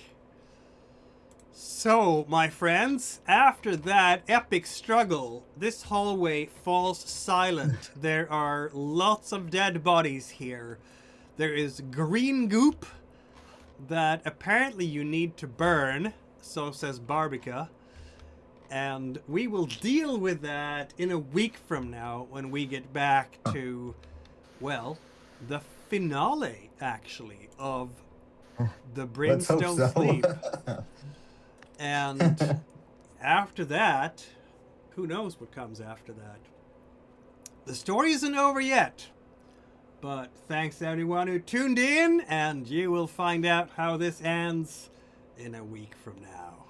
So, my friends, after that epic struggle, this hallway falls silent. There are lots of dead bodies here. There is green goop that apparently you need to burn, so says Barbika. And we will deal with that in a week from now when we get back to, well, the finale, actually, of the Let's hope Brimstone so. Sleep. And after that, who knows what comes after that. The story isn't over yet. But thanks to anyone who tuned in, and you will find out how this ends in a week from now.